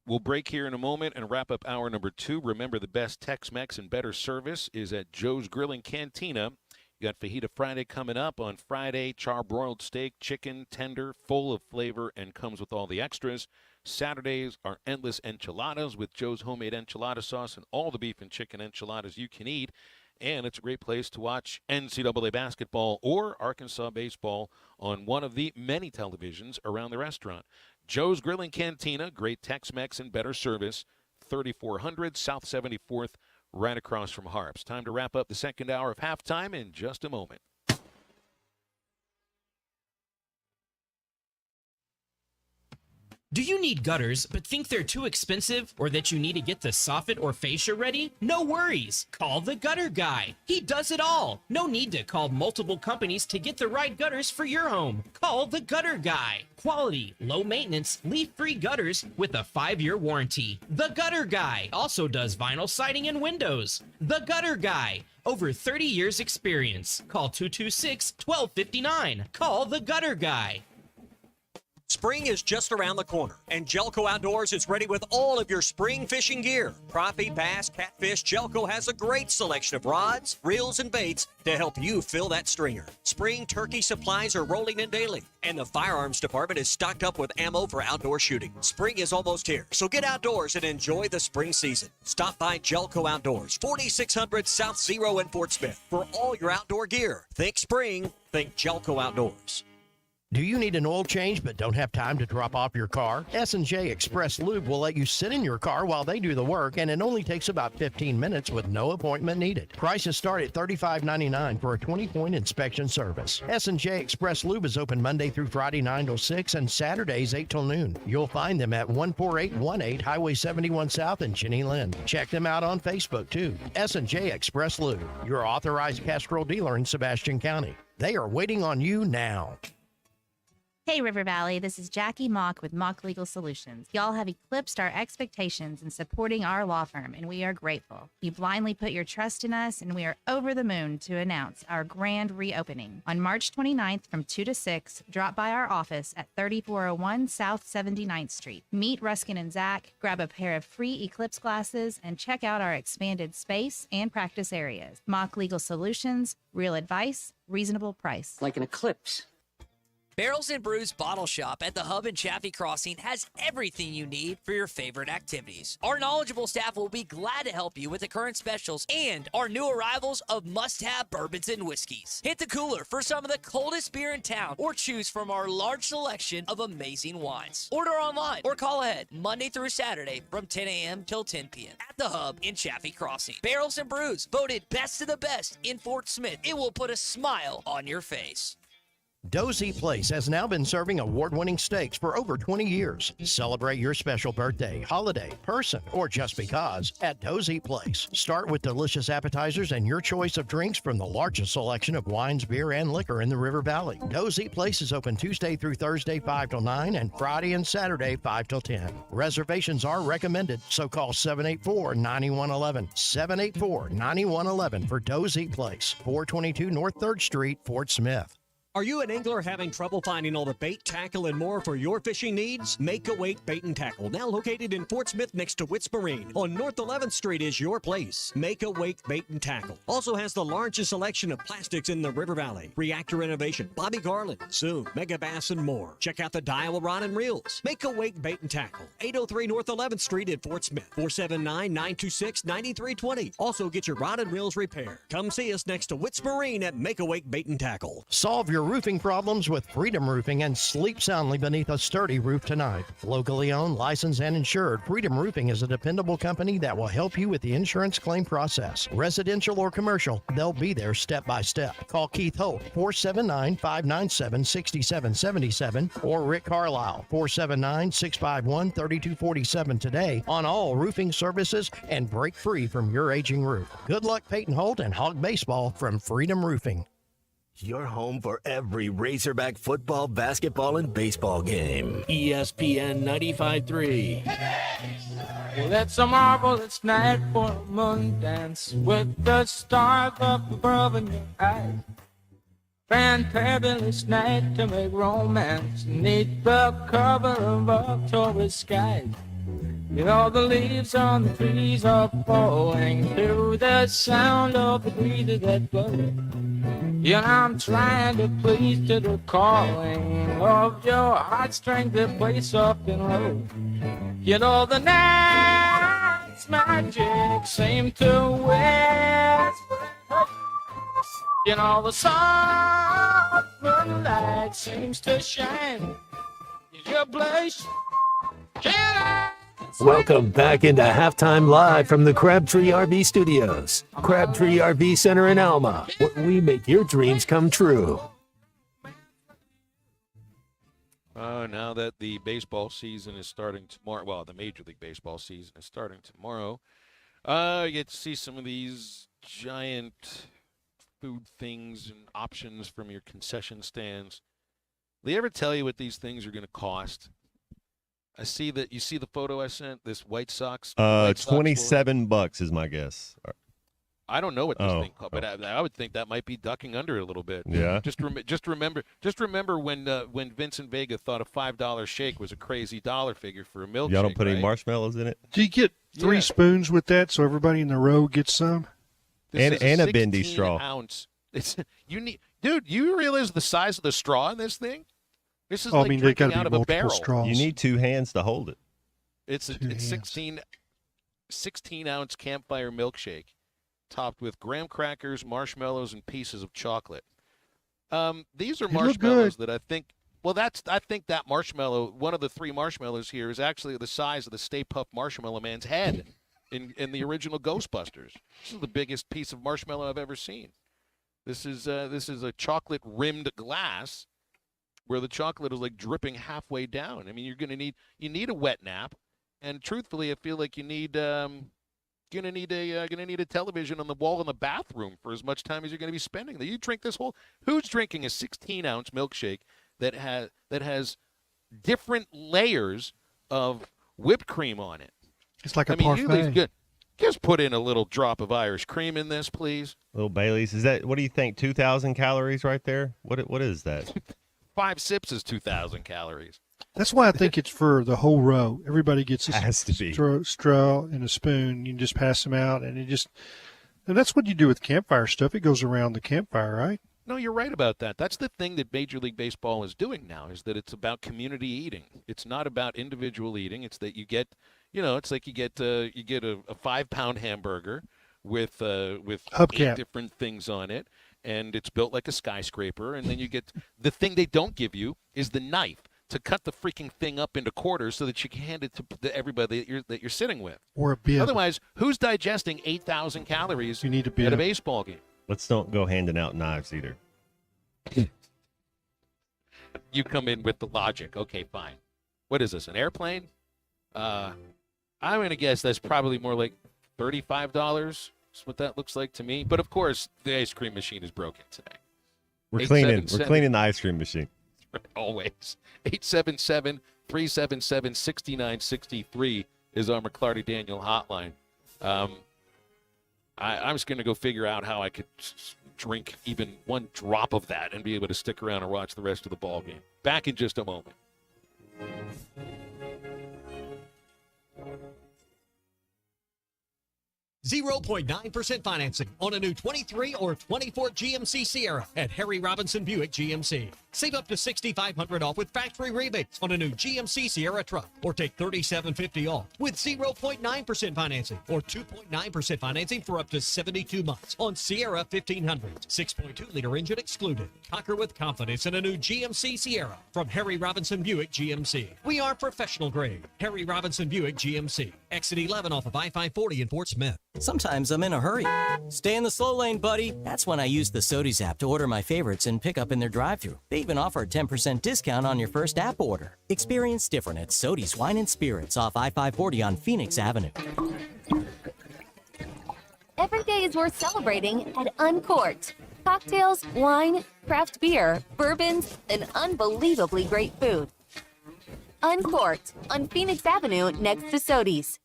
We'll break here in a moment and wrap up hour number 2. Remember, the best Tex-Mex and better service is at Joe's Grilling Cantina. You got Fajita Friday coming up on Friday. Charbroiled steak, chicken, tender, full of flavor, and comes with all the extras. Saturdays are endless enchiladas with Joe's homemade enchilada sauce and all the beef and chicken enchiladas you can eat. And it's a great place to watch NCAA basketball or Arkansas baseball on one of the many televisions around the restaurant. Joe's Grilling Cantina, great Tex-Mex and better service, 3400 South 74th, right across from Harps. Time to wrap up the second hour of halftime in just a moment. Do you need gutters but think they're too expensive, or that you need to get the soffit or fascia ready? No worries. Call the Gutter Guy. He does it all. No need to call multiple companies to get the right gutters for your home. Call the Gutter Guy. Quality, low maintenance, leak-free gutters with a 5-year warranty. The Gutter Guy also does vinyl siding and windows. The Gutter Guy. Over 30 years experience. Call 226-1259. Call the Gutter Guy. Spring is just around the corner, and Jelco Outdoors is ready with all of your spring fishing gear. Crappie, bass, catfish, Jelco has a great selection of rods, reels, and baits to help you fill that stringer. Spring turkey supplies are rolling in daily, and the firearms department is stocked up with ammo for outdoor shooting. Spring is almost here, so get outdoors and enjoy the spring season. Stop by Jelco Outdoors, 4600 South Zero in Fort Smith, for all your outdoor gear. Think spring, think Jelco Outdoors. Do you need an oil change but don't have time to drop off your car? S&J Express Lube will let you sit in your car while they do the work, and it only takes about 15 minutes with no appointment needed. Prices start at $35.99 for a 20-point inspection service. S&J Express Lube is open Monday through Friday 9 till 6 and Saturdays 8 till noon. You'll find them at 14818 Highway 71 South in Jenny Lind. Check them out on Facebook too. S&J Express Lube, your authorized Castrol dealer in Sebastian County. They are waiting on you now. Hey, River Valley, this is Jackie Mock with Mock Legal Solutions. Y'all have eclipsed our expectations in supporting our law firm, and we are grateful. You blindly put your trust in us, and we are over the moon to announce our grand reopening. On March 29th from 2 to 6, drop by our office at 3401 South 79th Street. Meet Ruskin and Zach, grab a pair of free eclipse glasses, and check out our expanded space and practice areas. Mock Legal Solutions, real advice, reasonable price. Like an eclipse. Barrels and Brews Bottle Shop at the Hub in Chaffee Crossing has everything you need for your favorite activities. Our knowledgeable staff will be glad to help you with the current specials and our new arrivals of must-have bourbons and whiskeys. Hit the cooler for some of the coldest beer in town or choose from our large selection of amazing wines. Order online or call ahead Monday through Saturday from 10 a.m. till 10 p.m. at the Hub in Chaffee Crossing. Barrels and Brews, voted best of the best in Fort Smith. It will put a smile on your face. Dozy Place has now been serving award-winning steaks for over 20 years. Celebrate your special birthday, holiday, person, or just because at Dozy Place. Start with delicious appetizers and your choice of drinks from the largest selection of wines, beer, and liquor in the River Valley. Dozy Place is open Tuesday through Thursday 5 till 9 and Friday and Saturday 5 till 10. Reservations are recommended, so call 784-9111. 784-9111 for Dozy Place, 422 North 3rd Street, Fort Smith. Are you an angler having trouble finding all the bait, tackle, and more for your fishing needs? Make a Wake Bait and Tackle, now located in Fort Smith next to Witts Marine on North 11th Street, is your place. Make a Wake Bait and Tackle also has the largest selection of plastics in the River Valley. Reactor Innovation, Bobby Garland, Zoom, Mega Bass, and more. Check out the Daiwa Rod and Reels. Make a Wake Bait and Tackle, 803 North 11th Street in Fort Smith, 479-926-9320. Also get your rod and reels repaired. Come see us next to Witts Marine at Make a Wake Bait and Tackle. Solve your roofing problems with Freedom Roofing and sleep soundly beneath a sturdy roof tonight. Locally owned, licensed, and insured, Freedom Roofing is a dependable company that will help you with the insurance claim process. Residential or commercial, they'll be there step by step. Call Keith Holt, 479-597-6777, or Rick Carlisle, 479-651-3247 today on all roofing services and break free from your aging roof. Good luck, Peyton Holt and Hog Baseball from Freedom Roofing. Your home for every Razorback football, basketball, and baseball game. ESPN 95.3. Well, it's a marvelous night for a moon dance with the stars up above in your eyes. Fantabulous night to make romance neath the cover of October skies. You know the leaves on the trees are falling to the sound of the breezes that blow. Yeah, I'm trying to please to the calling of your heartstrings that play soft and low. You know the night's magic seems to whisper. You know the soft moonlight seems to shine. You blush, can I? Welcome back into Halftime Live from the Crabtree RV Studios. Crabtree RV Center in Alma, where we make your dreams come true. Now that the baseball season is starting tomorrow, well, the Major League Baseball season is starting tomorrow, you get to see some of these giant food things and options from your concession stands. They ever tell you what these things are going to cost? I see that you see the photo I sent. This White Sox. $27 is my guess. I don't know what this thing cost, but I would think that might be ducking under it a little bit. Yeah. Just remember when Vincent Vega thought a $5 shake was a crazy dollar figure for a milkshake. Y'all don't put any right? marshmallows in it. Do you get three spoons with that so everybody in the row gets some? This and is a bendy straw. Ounce. Dude, you realize the size of the straw in this thing? This is I like mean, they drinking gotta out be of a barrel. multiple straws. You need two hands to hold it. It's 16-ounce campfire milkshake, topped with graham crackers, marshmallows, and pieces of chocolate. These are marshmallows that I think. Well, I think that marshmallow, one of the three marshmallows here, is actually the size of the Stay Puft Marshmallow Man's head in the original Ghostbusters. This is the biggest piece of marshmallow I've ever seen. This is a chocolate-rimmed glass where the chocolate is like dripping halfway down. I mean, you need a wet nap, and truthfully, I feel like you need gonna need a television on the wall in the bathroom for as much time as you're gonna be spending there. You drink this whole. Who's drinking a 16-ounce milkshake that has different layers of whipped cream on it. It's like a usually parfait. it's good. Just put in a little drop of Irish cream in this, please. Little Bailey's. Is that, what do you think, 2,000 calories right there? What is that? 5 sips is 2,000 calories. That's why I think it's for the whole row. Everybody gets a Has to be. straw and a spoon. You can just pass them out, and that's what you do with campfire stuff. It goes around the campfire, right? No, you're right about that. That's the thing that Major League Baseball is doing now, is that it's about community eating. It's not about individual eating. It's that you get, it's like you get a 5-pound hamburger with Hubcap. 8 different things on it, and it's built like a skyscraper. And then you get the thing they don't give you is the knife to cut the freaking thing up into quarters so that you can hand it to everybody that you're sitting with. Or a bib. Otherwise, who's digesting 8,000 calories You need a bib. at a baseball game? Let's don't go handing out knives either. You come in with the logic. Okay, fine. What is this, an airplane? I'm going to guess that's probably more like $35. That's what that looks like to me. But, of course, the ice cream machine is broken today. We're cleaning the ice cream machine. Always. 877-377-6963 is our McClarty Daniel hotline. I'm just going to go figure out how I could drink even one drop of that and be able to stick around and watch the rest of the ball game. Back in just a moment. 0.9% financing on a new 23 or 24 GMC Sierra at Harry Robinson Buick GMC. Save up to $6,500 off with factory rebates on a new GMC Sierra truck, or take $3,750 off with 0.9% financing or 2.9% financing for up to 72 months on Sierra 1500. 6.2-liter engine excluded. Conquer with confidence in a new GMC Sierra from Harry Robinson Buick GMC. We are professional grade. Harry Robinson Buick GMC. Exit 11 off of I-540 in Fort Smith. Sometimes I'm in a hurry. Stay in the slow lane, buddy. That's when I use the Sodies app to order my favorites and pick up in their drive-thru. They even offer a 10% discount on your first app order. Experience different at Sodies Wine and Spirits off I-540 on Phoenix Avenue. Every day is worth celebrating at Uncorked. Cocktails, wine, craft beer, bourbons, and unbelievably great food. Uncorked on Phoenix Avenue next to Sodies.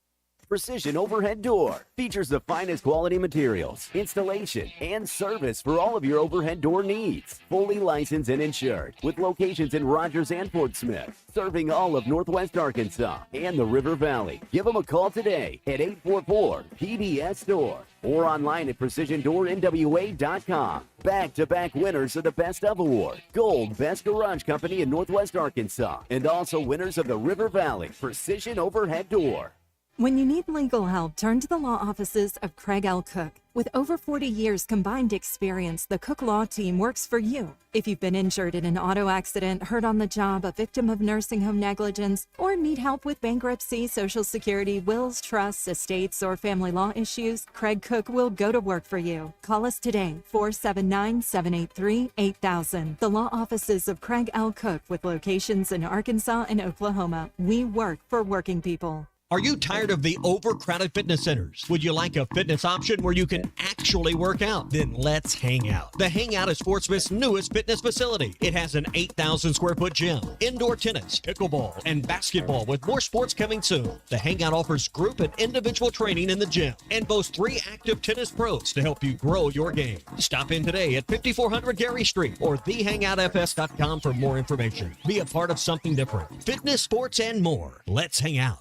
Precision Overhead Door features the finest quality materials, installation, and service for all of your overhead door needs. Fully licensed and insured, with locations in Rogers and Fort Smith, serving all of Northwest Arkansas and the River Valley. Give them a call today at 844-PDS-STORE or online at PrecisionDoorNWA.com. Back-to-back winners of the Best of Award, Gold Best Garage Company in Northwest Arkansas, and also winners of the River Valley Precision Overhead Door. When you need legal help, turn to the law offices of Craig L. Cook. With over 40 years combined experience, the Cook Law Team works for you. If you've been injured in an auto accident, hurt on the job, a victim of nursing home negligence, or need help with bankruptcy, Social Security, wills, trusts, estates, or family law issues, Craig Cook will go to work for you. Call us today, 479-783-8000. The law offices of Craig L. Cook, with locations in Arkansas and Oklahoma. We work for working people. Are you tired of the overcrowded fitness centers? Would you like a fitness option where you can actually work out? Then let's hang out. The Hangout is Fort Smith's newest fitness facility. It has an 8,000 square foot gym, indoor tennis, pickleball, and basketball, with more sports coming soon. The Hangout offers group and individual training in the gym and boasts 3 active tennis pros to help you grow your game. Stop in today at 5400 Gary Street or thehangoutfs.com for more information. Be a part of something different. Fitness, sports, and more. Let's hang out.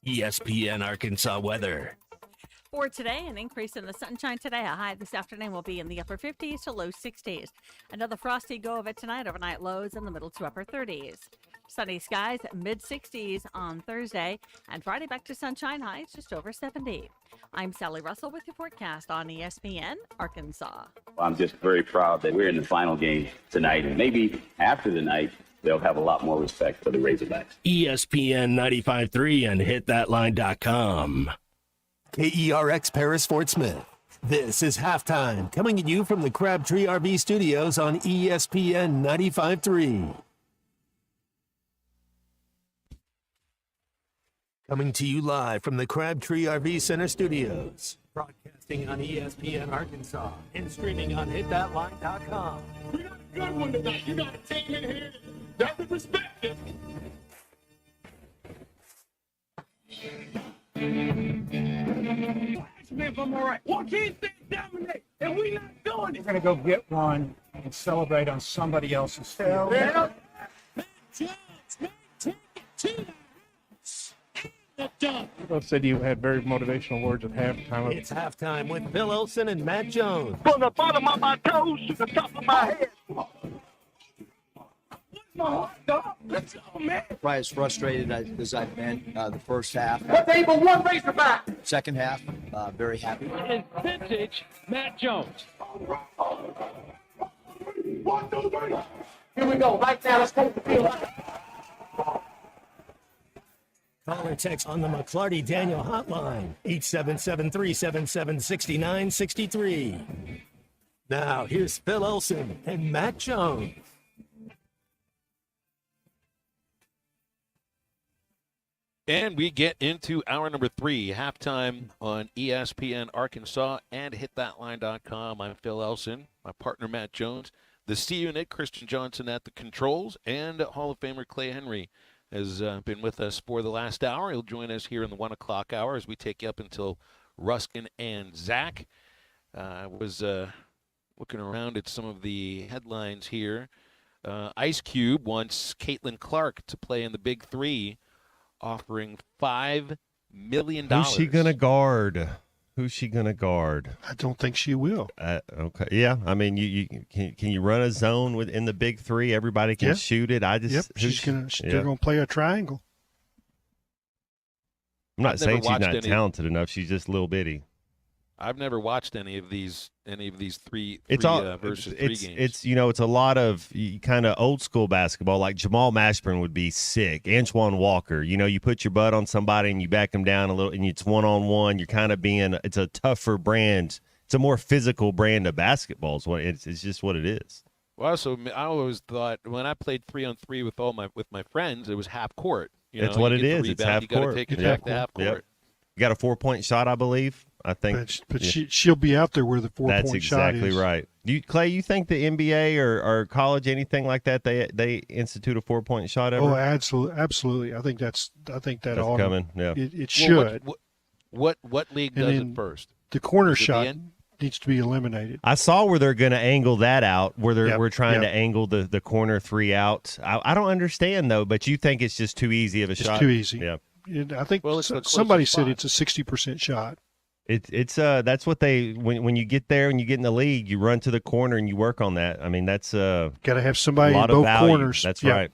ESPN Arkansas weather. For today, an increase in the sunshine today. A high this afternoon will be in the upper 50s to low 60s. Another frosty go of it tonight. Overnight lows in the middle to upper 30s. Sunny skies, mid 60s on Thursday. And Friday back to sunshine, highs just over 70. I'm Sally Russell with your forecast on ESPN Arkansas. I'm just very proud that we're in the final game tonight. And maybe after the night, they'll have a lot more respect for the Razorbacks. ESPN 95.3 and hitthatline.com. KERX Paris Fort Smith. This is Halftime, coming at you from the Crabtree RV Studios on ESPN 95.3. Coming to you live from the Crabtree RV Center Studios. Broadcasting on ESPN Arkansas and streaming on hitthatline.com. We got a good one tonight. You got a team in here that was respected. If I'm all right. One can't dominate, and we not doing it. We're gonna go get one and celebrate on somebody else's field. Yeah. Both said you had very motivational words at halftime. It's halftime with Bill Olson and Matt Jones. From the bottom of my toes to the top of my head. My heart, dog. Let's go, man. Probably as frustrated as I've been the first half. What's able one Razorback? Second half, very happy. And vintage Matt Jones. 1, 2, 3. Here we go. Right now, let's take the field. Call or text on the McClarty Daniel hotline, 877-377-6963. Now, here's Phil Olson and Matt Jones. And we get into hour number 3, halftime on ESPN Arkansas and hitthatline.com. I'm Phil Elson, my partner Matt Jones, the C Unit, Christian Johnson at the controls, and Hall of Famer Clay Henry has been with us for the last hour. He'll join us here in the 1 o'clock hour as we take you up until Ruskin and Zach. I was looking around at some of the headlines here. Ice Cube wants Caitlin Clark to play in the Big Three, offering $5 million. Who's she going to guard? Who's she going to guard? I don't think she will. Okay. Yeah. I mean, you can you run a zone within the Big Three? Everybody can shoot it. I just they're going to play a triangle. I'm not saying she's not any- talented enough. She's just a little bitty. I've never watched any of these three versus three games. It's it's a lot of kind of old school basketball. Like Jamal Mashburn would be sick. Antoine Walker, you put your butt on somebody and you back them down a little, and it's 1-on-1. You're kind of it's a tougher brand. It's a more physical brand of basketball. It's just what it is. Well, so I always thought when I played 3-on-3 with my friends, it was half court. That's what it is. It's half you court. You got to take it back to half court. Yep. You got a 4-point shot, I believe. I think, but she'll be out there where the 4-point shot is. That's exactly right. Clay, you think the NBA or college, anything like that, they institute a 4-point shot ever? Oh, absolutely. I think that's coming. Yeah, it should. What league does it first? The corner shot needs to be eliminated. I saw where they're going to angle that out, where we're trying to angle the corner 3 out. I don't understand though, but you think it's just too easy of a shot? It's too easy. Yeah. I think somebody said it's a 60% shot. It's that's what when you get there and you get in the league, you run to the corner and you work on that. I mean, that's got to have somebody in both corners. That's right.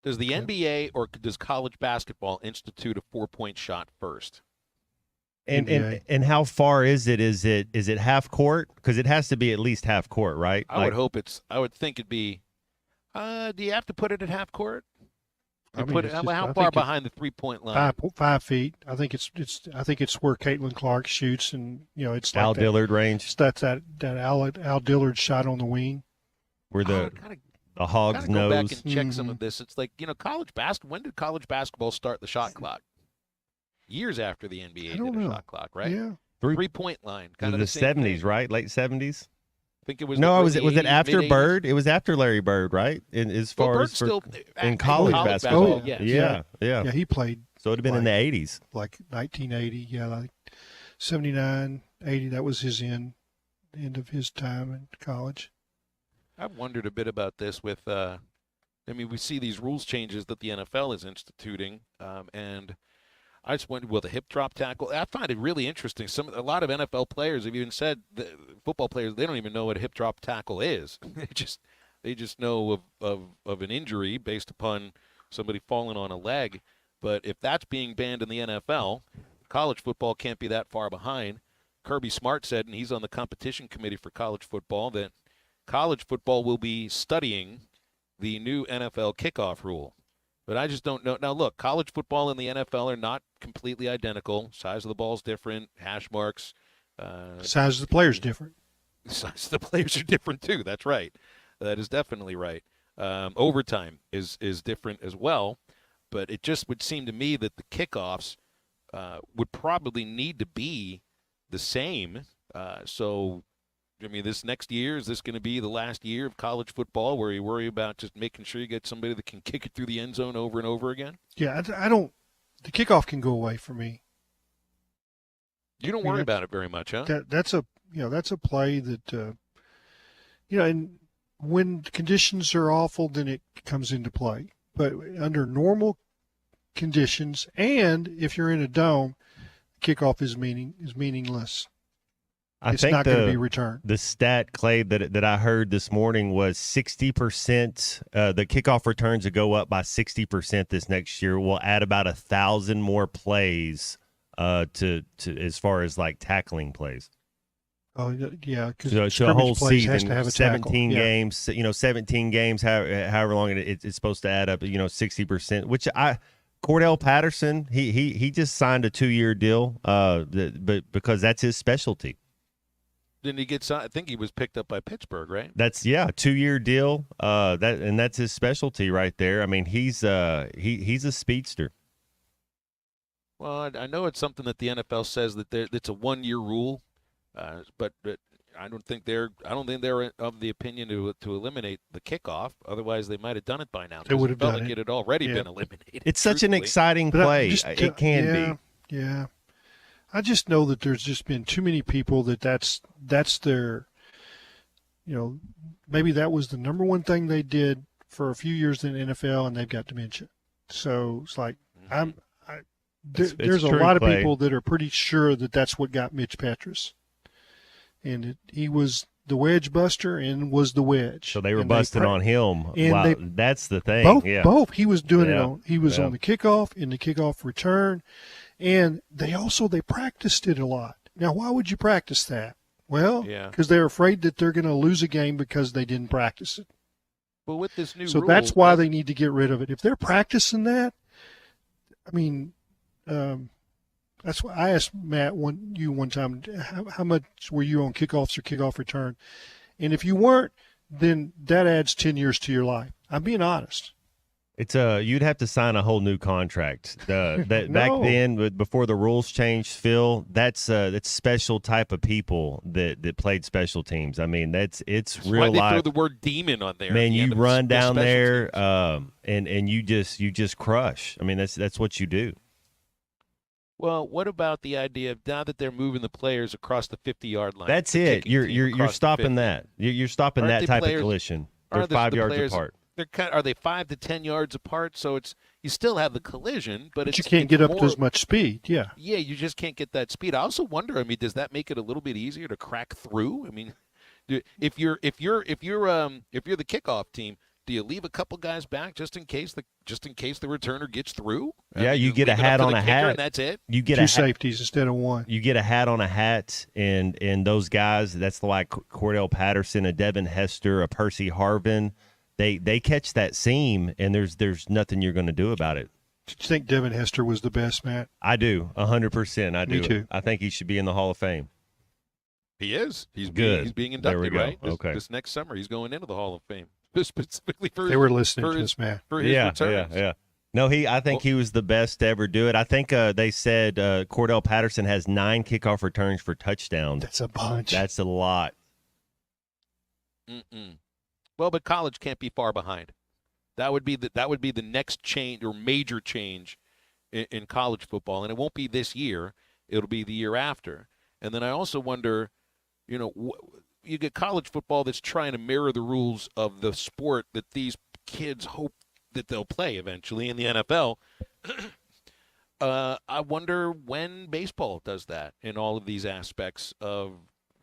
Does the NBA or does college basketball institute a 4-point shot first? And how far is it? Is it half court? Because it has to be at least half court, right? I would think it'd be. Do you have to put it at half court? How far behind the 3-point line? 5 feet. I think it's where Caitlin Clark shoots, and it's like Al Dillard range. That's that Al Dillard shot on the wing, where the Hogs nose. Go back and check some of this. It's like college basketball. When did college basketball start the shot clock? Years after the NBA did a shot clock, right? Yeah. 3-point line, kind of the same 70s, thing. right? Late 70s. I think it was. No, was it 80s, after mid-80s? Bird? It was after Larry Bird, right? As far Bird's as still in college basketball. Yes. Yeah. Yeah, he played. So it'd have been in the 80s, like 1980. Yeah, like 79, 80. That was his end of his time in college. I've wondered a bit about this with. We see these rules changes that the NFL is instituting, and I just wondered, will the hip drop tackle? I find it really interesting. A lot of NFL players have even said, football players, they don't even know what a hip drop tackle is. They just know of an injury based upon somebody falling on a leg. But if that's being banned in the NFL, college football can't be that far behind. Kirby Smart said, and he's on the competition committee for college football, that college football will be studying the new NFL kickoff rule. But I just don't know. Now, look, college football and the NFL are not completely identical. Size of the ball is different, hash marks. Size of the players different. Size of the players are different, too. That's right. That is definitely right. Overtime is different as well. But it just would seem to me that the kickoffs would probably need to be the same. So, I mean, this next year, is this going to be the last year of college football where you worry about just making sure you get somebody that can kick it through the end zone over and over again? Yeah, I don't. The kickoff can go away for me. You don't worry about it very much, huh? That's a play that and when conditions are awful, then it comes into play. But under normal conditions, and if you're in a dome, kickoff is meaningless. It's think not going to be returned. The stat, Clay, that I heard this morning was 60%. The kickoff returns that go up by 60% this next year will add about 1,000 more plays to as far as like tackling plays. Oh yeah, because so a whole season, has to have a 17 tackle. games. 17 games, however long it's supposed to add up. 60%. Which Cordell Patterson, he just signed a 2-year deal, but because that's his specialty. Didn't he get? I think he was picked up by Pittsburgh, right? That's a 2-year deal. That's his specialty right there. I mean, he's a speedster. Well, I know it's something that the NFL says that it's a 1-year rule, but I don't think they're of the opinion to eliminate the kickoff. Otherwise, they might have done it by now. They would have done like it. It had already been eliminated. It's such an exciting play. It can be. Yeah. I just know that there's just been too many people that's their, maybe that was the number one thing they did for a few years in the NFL, and they've got dementia. So it's like there's a lot of people that are pretty sure that that's what got Mitch Petrus, and he was the wedge buster and was the wedge. So they were busting on him. And wow, that's the thing. Both. He was doing it on. He was on the kickoff, in the kickoff return. And they practiced it a lot. Now, why would you practice that? Well, because they're afraid that they're going to lose a game because they didn't practice it. Well, with this new rule, that's why they need to get rid of it. If they're practicing that, I mean, that's why I asked Matt one time, how much were you on kickoffs or kickoff return? And if you weren't, then that adds 10 years to your life. I'm being honest. It's you'd have to sign a whole new contract. Back then, before the rules changed, Phil, that's special type of people that played special teams. I mean, it's real why they life. throw the word demon on there. Man, you run down there, and you just crush. I mean, that's what you do. Well, what about the idea of now that they're moving the players across the 50-yard line? That's it. You're stopping that. You're stopping that type of collision. They're 5 yards apart. Are they 5 to 10 yards apart? So you still have the collision, but you can't get up to as much speed. Yeah. Yeah, you just can't get that speed. I also wonder. I mean, does that make it a little bit easier to crack through? I mean, if you're the kickoff team, do you leave a couple guys back just in case the returner gets through? Yeah, you get a hat on a hat, and that's it. You get two safeties instead of one. You get a hat on a hat, and those guys. That's like Cordell Patterson, a Devin Hester, a Percy Harvin. They catch that seam, and there's nothing you're going to do about it. Do you think Devin Hester was the best, Matt? I do, 100%. I do. Me too. I think he should be in the Hall of Fame. He is. He's good. He's being inducted, right? Okay. This next summer, he's going into the Hall of Fame specifically for. They were listening to this, Matt. For his returns. Yeah. No, I think he was the best to ever do it. I think they said Cordell Patterson has 9 kickoff returns for touchdowns. That's a bunch. That's a lot. Well, but college can't be far behind. That would be the next change or major change in college football, and it won't be this year. It'll be the year after. And then I also wonder, you get college football that's trying to mirror the rules of the sport that these kids hope that they'll play eventually in the NFL. I wonder when baseball does that in all of these aspects of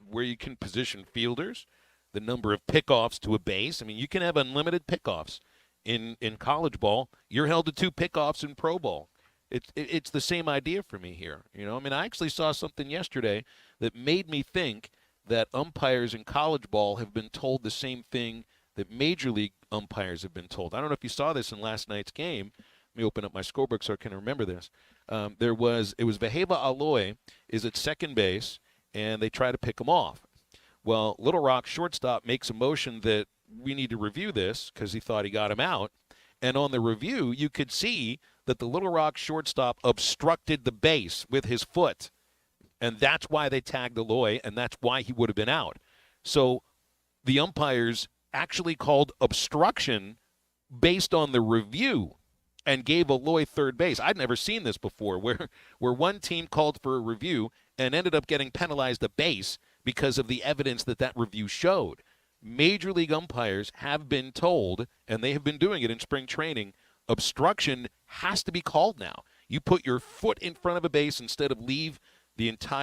where you can position fielders, the number of pickoffs to a base. I mean, you can have unlimited pickoffs in college ball. You're held to 2 pickoffs in pro ball. It's the same idea for me here. I mean, I actually saw something yesterday that made me think that umpires in college ball have been told the same thing that major league umpires have been told. I don't know if you saw this in last night's game. Let me open up my scorebook so I can remember this. It was Vaheva Aloy is at second base, and they try to pick him off. Well, Little Rock shortstop makes a motion that we need to review this because he thought he got him out. And on the review, you could see that the Little Rock shortstop obstructed the base with his foot. And that's why they tagged Aloy, and that's why he would have been out. So the umpires actually called obstruction based on the review and gave Aloy third base. I'd never seen this before, where one team called for a review and ended up getting penalized a base because of the evidence that review showed. Major league umpires have been told, and they have been doing it in spring training, obstruction has to be called now. You put your foot in front of a base instead of leave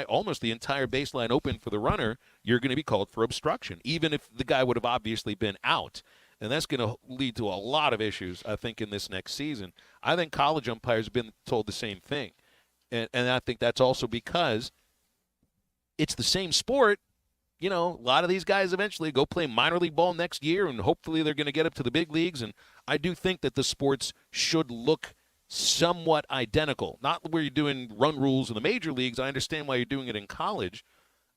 almost the entire baseline open for the runner, you're going to be called for obstruction, even if the guy would have obviously been out. And that's going to lead to a lot of issues, I think, in this next season. I think college umpires have been told the same thing. And I think that's also because it's the same sport. You know, a lot of these guys eventually go play minor league ball next year, and hopefully they're going to get up to the big leagues. And I do think that the sports should look somewhat identical. Not where you're doing run rules in the major leagues. I understand why you're doing it in college.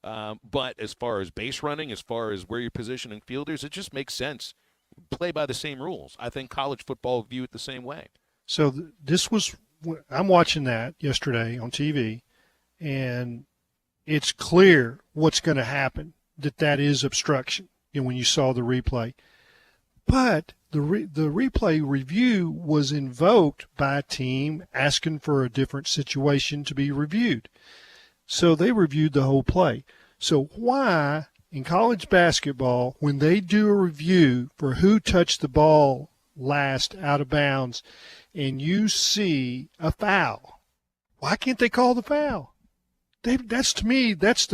But as far as base running, as far as where you're positioning fielders, it just makes sense. Play by the same rules. I think college football view it the same way. So I'm watching that yesterday on TV, and it's clear what's going to happen, that is obstruction, when you saw the replay. But the replay review was invoked by a team asking for a different situation to be reviewed. So they reviewed the whole play. So why, in college basketball, when they do a review for who touched the ball last out of bounds and you see a foul, why can't they call the foul? That's to me, that's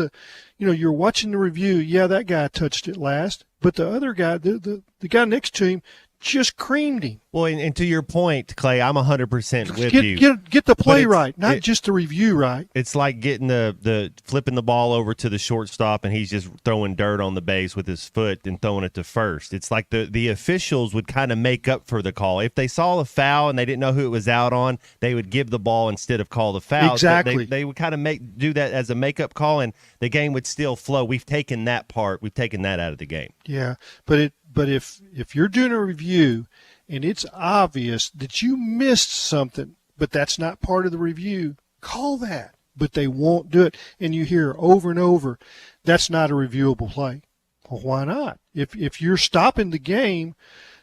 you're watching the review. Yeah, that guy touched it last, but the other guy, the guy next to him, just creamed him. Well, and to your point, Clay, I'm 100% with you. Get the play right, not just the review right. It's like getting the flipping the ball over to the shortstop, and he's just throwing dirt on the base with his foot and throwing it to first. It's like the officials would kind of make up for the call. If they saw a foul and they didn't know who it was out on, they would give the ball instead of call the foul. Exactly. They would kind of do that as a makeup call, and the game would still flow. We've taken that part. We've taken that out of the game. Yeah, but if you're doing a review and it's obvious that you missed something, but that's not part of the review, call that. But they won't do it. And you hear over and over, that's not a reviewable play. Well, why not? If you're stopping the game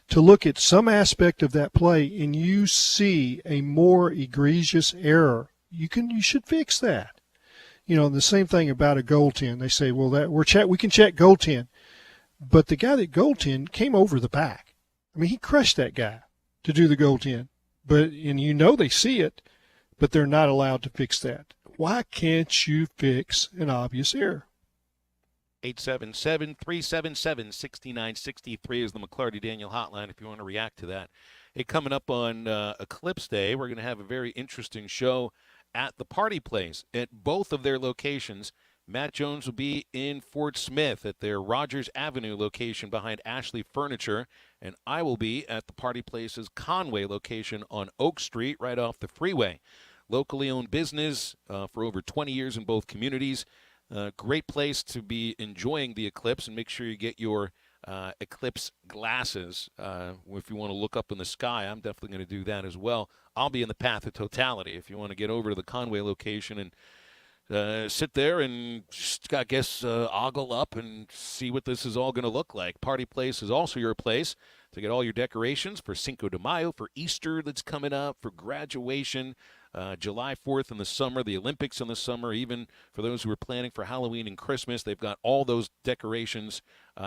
to look at some aspect of that play and you see a more egregious error, you should fix that. The same thing about a goaltend. They say, well, we can check goaltend. But the guy that goaltend came over the back. I mean, he crushed that guy to do the goaltend. And they see it, but they're not allowed to fix that. Why can't you fix an obvious error? 877-377-6963 is the McClarty Daniel hotline if you want to react to that. Hey, coming up on Eclipse Day, we're going to have a very interesting show at the Party Place at both of their locations. Matt Jones will be in Fort Smith at their Rogers Avenue location behind Ashley Furniture, and I will be at the Party Place's Conway location on Oak Street right off the freeway. Locally owned business for over 20 years in both communities. Great place to be enjoying the eclipse, and make sure you get your eclipse glasses. If you want to look up in the sky, I'm definitely going to do that as well. I'll be in the path of totality if you want to get over to the Conway location and sit there and just, I guess, ogle up and see what this is all going to look like. Party Place is also your place to get all your decorations for Cinco de Mayo, for Easter that's coming up, for graduation, July 4th in the summer, the Olympics in the summer, even for those who are planning for Halloween and Christmas. They've got all those decorations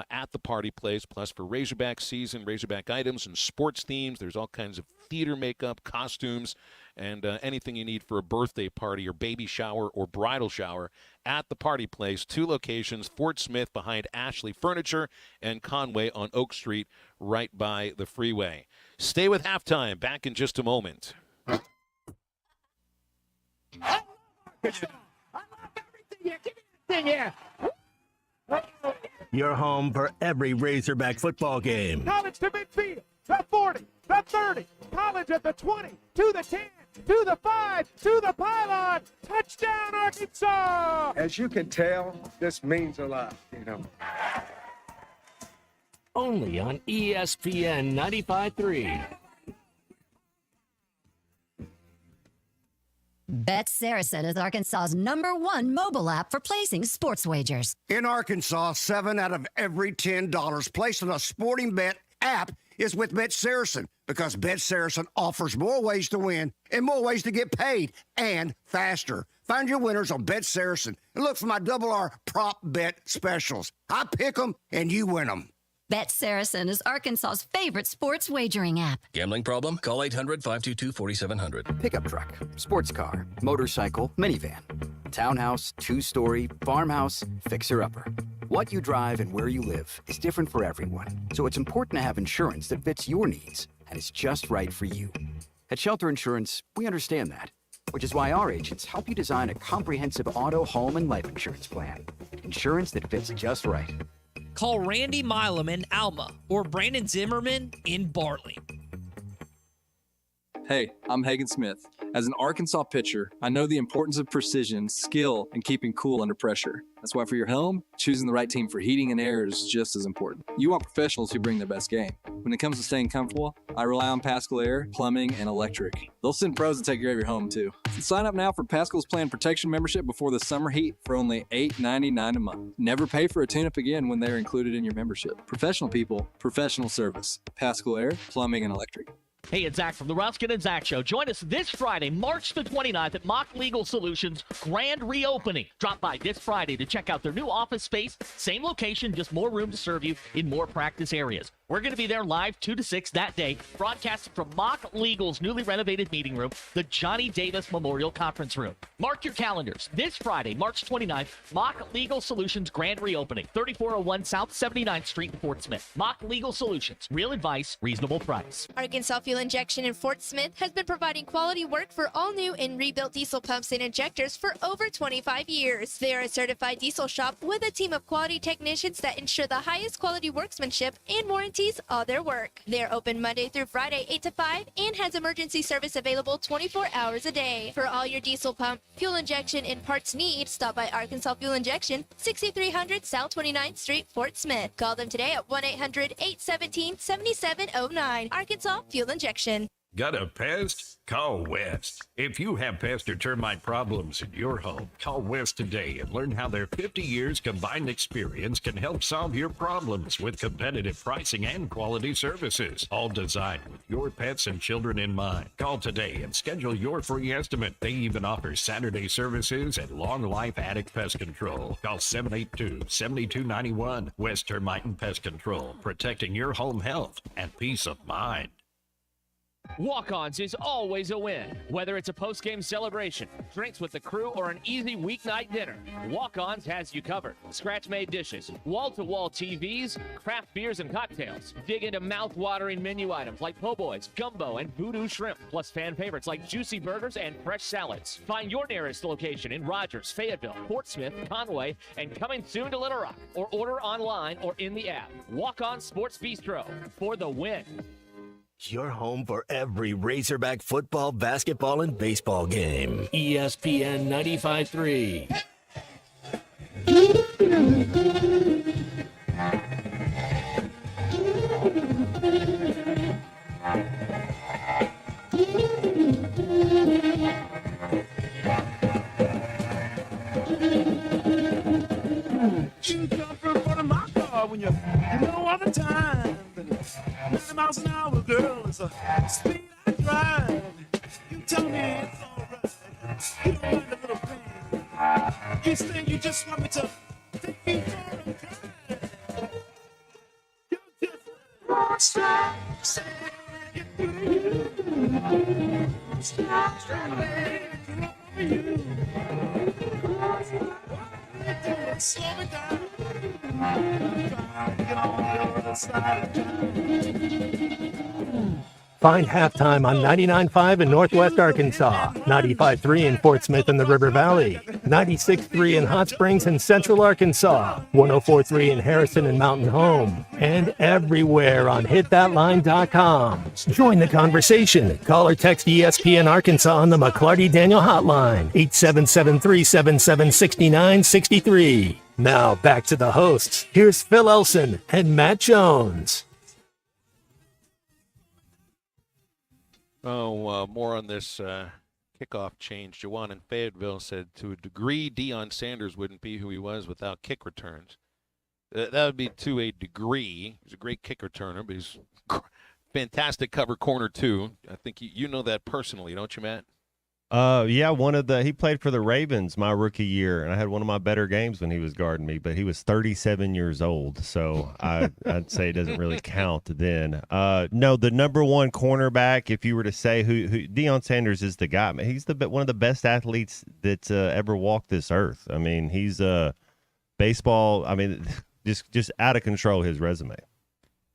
at the Party Place, plus for Razorback season, Razorback items and sports themes. There's all kinds of theater makeup, costumes, and anything you need for a birthday party or baby shower or bridal shower at the Party Place. 2 locations, Fort Smith behind Ashley Furniture and Conway on Oak Street right by the freeway. Stay with Halftime. Back in just a moment. Your home for every Razorback football game. College to midfield, the 40, the 30, college at the 20, to the 10, to the 5, to the pylon. Touchdown, Arkansas! As you can tell, this means a lot, Only on ESPN 95.3. Bet Saracen is Arkansas's #1 mobile app for placing sports wagers. In Arkansas, 7 out of every $10 placed on a sporting bet app is with Bet Saracen, because Bet Saracen offers more ways to win and more ways to get paid, and faster. Find your winners on Bet Saracen and look for my R prop bet specials. I pick them and you win them. Bet Saracen is Arkansas's favorite sports wagering app. Gambling problem? Call 800-522-4700. Pickup truck, sports car, motorcycle, minivan, townhouse, two-story, farmhouse, fixer-upper. What you drive and where you live is different for everyone, so it's important to have insurance that fits your needs and is just right for you. At Shelter Insurance, we understand that, which is why our agents help you design a comprehensive auto, home, and life insurance plan. Insurance that fits just right. Call Randy Milam in Alma or Brandon Zimmerman in Bartley. Hey, I'm Hagen Smith. As an Arkansas pitcher, I know the importance of precision, skill, and keeping cool under pressure. That's why for your home, choosing the right team for heating and air is just as important. You want professionals who bring their best game. When it comes to staying comfortable, I rely on Pascal Air, Plumbing, and Electric. They'll send pros to take care of your home, too. Sign up now for Pascal's Planned Protection membership before the summer heat for only $8.99 a month. Never pay for a tune-up again when they're included in your membership. Professional people, professional service. Pascal Air, Plumbing, and Electric. Hey, it's Zach from the Ruskin and Zach Show. Join us this Friday, March the 29th at Mock Legal Solutions grand reopening. Drop by this Friday to check out their new office space. Same location, just more room to serve you in more practice areas. We're going to be there live 2 to 6 that day, broadcasting from Mock Legal's newly renovated meeting room, the Johnny Davis Memorial Conference Room. Mark your calendars. This Friday, March 29th, Mock Legal Solutions grand reopening, 3401 South 79th Street in Fort Smith. Mock Legal Solutions. Real advice, reasonable price. Arkansas Fuel Injection in Fort Smith has been providing quality work for all new and rebuilt diesel pumps and injectors for over 25 years. They are a certified diesel shop with a team of quality technicians that ensure the highest quality workmanship and warranties all their work. They're open Monday through Friday 8 to 5 and has emergency service available 24 hours a day. For all your diesel pump, fuel injection, and parts need, stop by Arkansas Fuel Injection, 6300 South 29th Street, Fort Smith. Call them today at 1-800-817-7709. Arkansas Fuel Injection. Got a pest? Call West. If you have pest or termite problems in your home, call West today and learn how their 50 years combined experience can help solve your problems with competitive pricing and quality services, all designed with your pets and children in mind. Call today and schedule your free estimate. They even offer Saturday services and long life attic pest control. Call 782-7291. West Termite and Pest Control, protecting your home health and peace of mind. Walk-Ons is always a win. Whether it's a post-game celebration, drinks with the crew, or an easy weeknight dinner, Walk-Ons has you covered. Scratch-made dishes, wall-to-wall TVs, craft beers and cocktails. Dig into mouth-watering menu items like po' boys, gumbo, and voodoo shrimp, plus fan favorites like juicy burgers and fresh salads. Find your nearest location in Rogers, Fayetteville, Fort Smith, Conway, and coming soon to Little Rock, or order online or in the app. Walk-On Sports Bistro for the win. Your home for every Razorback football, basketball, and baseball game. ESPN 95.3. You jump in front of my car when you know all the time. 90 miles an hour, girl, it's a speed I drive. You tell me it's alright. You don't mind a little pain. You say you just want me to take you for a ride. You're different. Stop saying you do. Stop struggling for you. Slow me down. Get on the other side. Find Halftime on 99.5 in Northwest Arkansas, 95.3 in Fort Smith and the River Valley, 96.3 in Hot Springs and Central Arkansas, 104.3 in Harrison and Mountain Home, and everywhere on hitthatline.com. Join the conversation. Call or text ESPN Arkansas on the McClarty Daniel hotline, 877-377-6963. Now back to the hosts. Here's Phil Elson and Matt Jones. More on this kickoff change. Jawan in Fayetteville said, to a degree, Deion Sanders wouldn't be who he was without kick returns. That would be to a degree. He's a great kick returner, but he's fantastic cover corner too. I think you know that personally, don't you, Matt? Yeah, he played for the Ravens my rookie year, and I had one of my better games when he was guarding me, but he was 37 years old, so I'd say it doesn't really count then. No, the number one cornerback, if you were to say who Deion Sanders is the guy, man, he's one of the best athletes that's ever walked this earth. I mean, he's baseball, I mean, just out of control, his resume.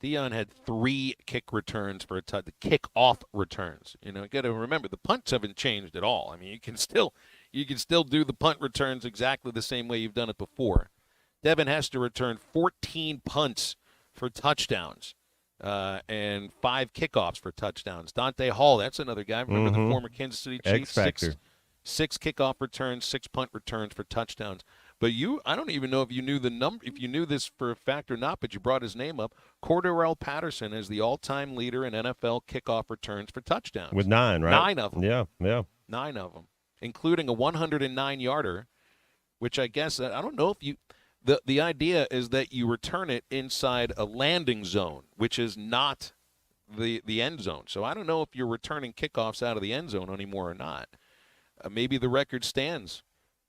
Deion had 3 kick returns for a touchdown. Kick-off returns. You got to remember the punts haven't changed at all. I mean, you can still do the punt returns exactly the same way you've done it before. Devin Hester returned 14 punts for touchdowns and 5 kickoffs for touchdowns. Dante Hall, that's another guy. Remember the former Kansas City Chief? Six kickoff returns, 6 punt returns for touchdowns. But I don't even know if you knew if you knew this for a fact or not, but you brought his name up. Cordarrelle Patterson is the all-time leader in NFL kickoff returns for touchdowns. With 9, right? 9 of them. Yeah. 9 of them, including a 109-yarder, which I guess, I don't know if the idea is that you return it inside a landing zone, which is not the end zone. So I don't know if you're returning kickoffs out of the end zone anymore or not. Maybe the record stands.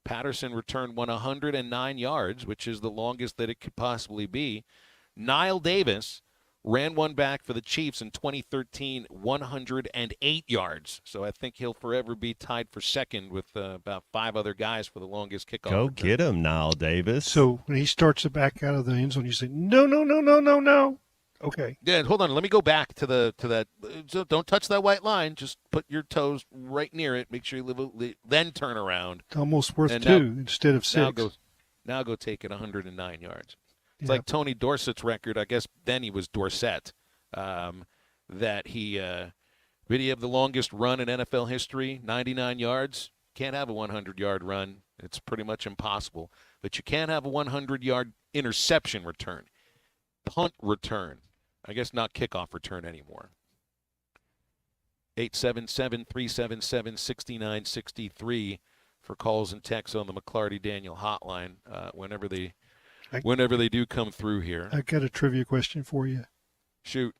Patterson returned 109 yards, which is the longest that it could possibly be. Niall Davis ran one back for the Chiefs in 2013, 108 yards. So I think he'll forever be tied for second with about 5 other guys for the longest kickoff. Go get him, Niall Davis. So when he starts it back out of the end zone, you say, no. Okay. Yeah, hold on. Let me go back to that. So don't touch that white line. Just put your toes right near it. Make sure you then turn around. It's almost worth 2 instead of 6. Now go take it 109 yards. It's like Tony Dorsett's record. I guess then he was Dorsett. That he have the longest run in NFL history, 99 yards. Can't have a 100-yard run. It's pretty much impossible. But you can have a 100-yard interception return, punt return. I guess not kickoff return anymore. 877-377-6963 for calls and texts on the McClarty Daniel hotline whenever they do come through here. I got a trivia question for you. Shoot.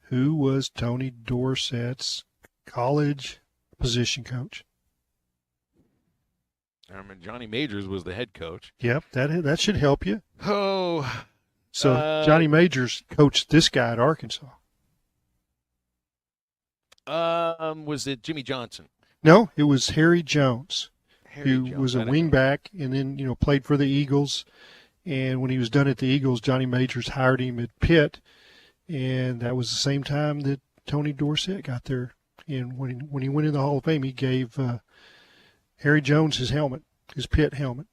Who was Tony Dorsett's college position coach? I mean, Johnny Majors was the head coach. Yep, that should help you. Oh. So Johnny Majors coached this guy at Arkansas. Was it Jimmy Johnson? No, it was Harry Jones, who was a wingback and then played for the Eagles. And when he was done at the Eagles, Johnny Majors hired him at Pitt, and that was the same time that Tony Dorsett got there. And when he went in the Hall of Fame, he gave Harry Jones his helmet, his Pitt helmet.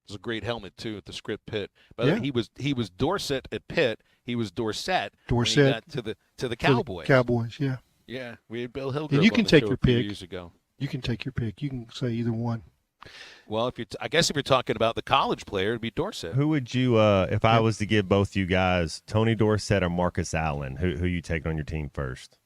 It was a great helmet too at the Script Pitt. By the way, he was Dorsett at Pitt. He was Dorsett when he got to the Cowboys. Cowboys, yeah. Yeah, we had Bill Hillgrove. And you can take your pick. Years ago. You can take your pick. You can say either one. Well, I guess if you're talking about the college player, it'd be Dorsett. Who would you, if I was to give both you guys, Tony Dorsett or Marcus Allen, who you take on your team first?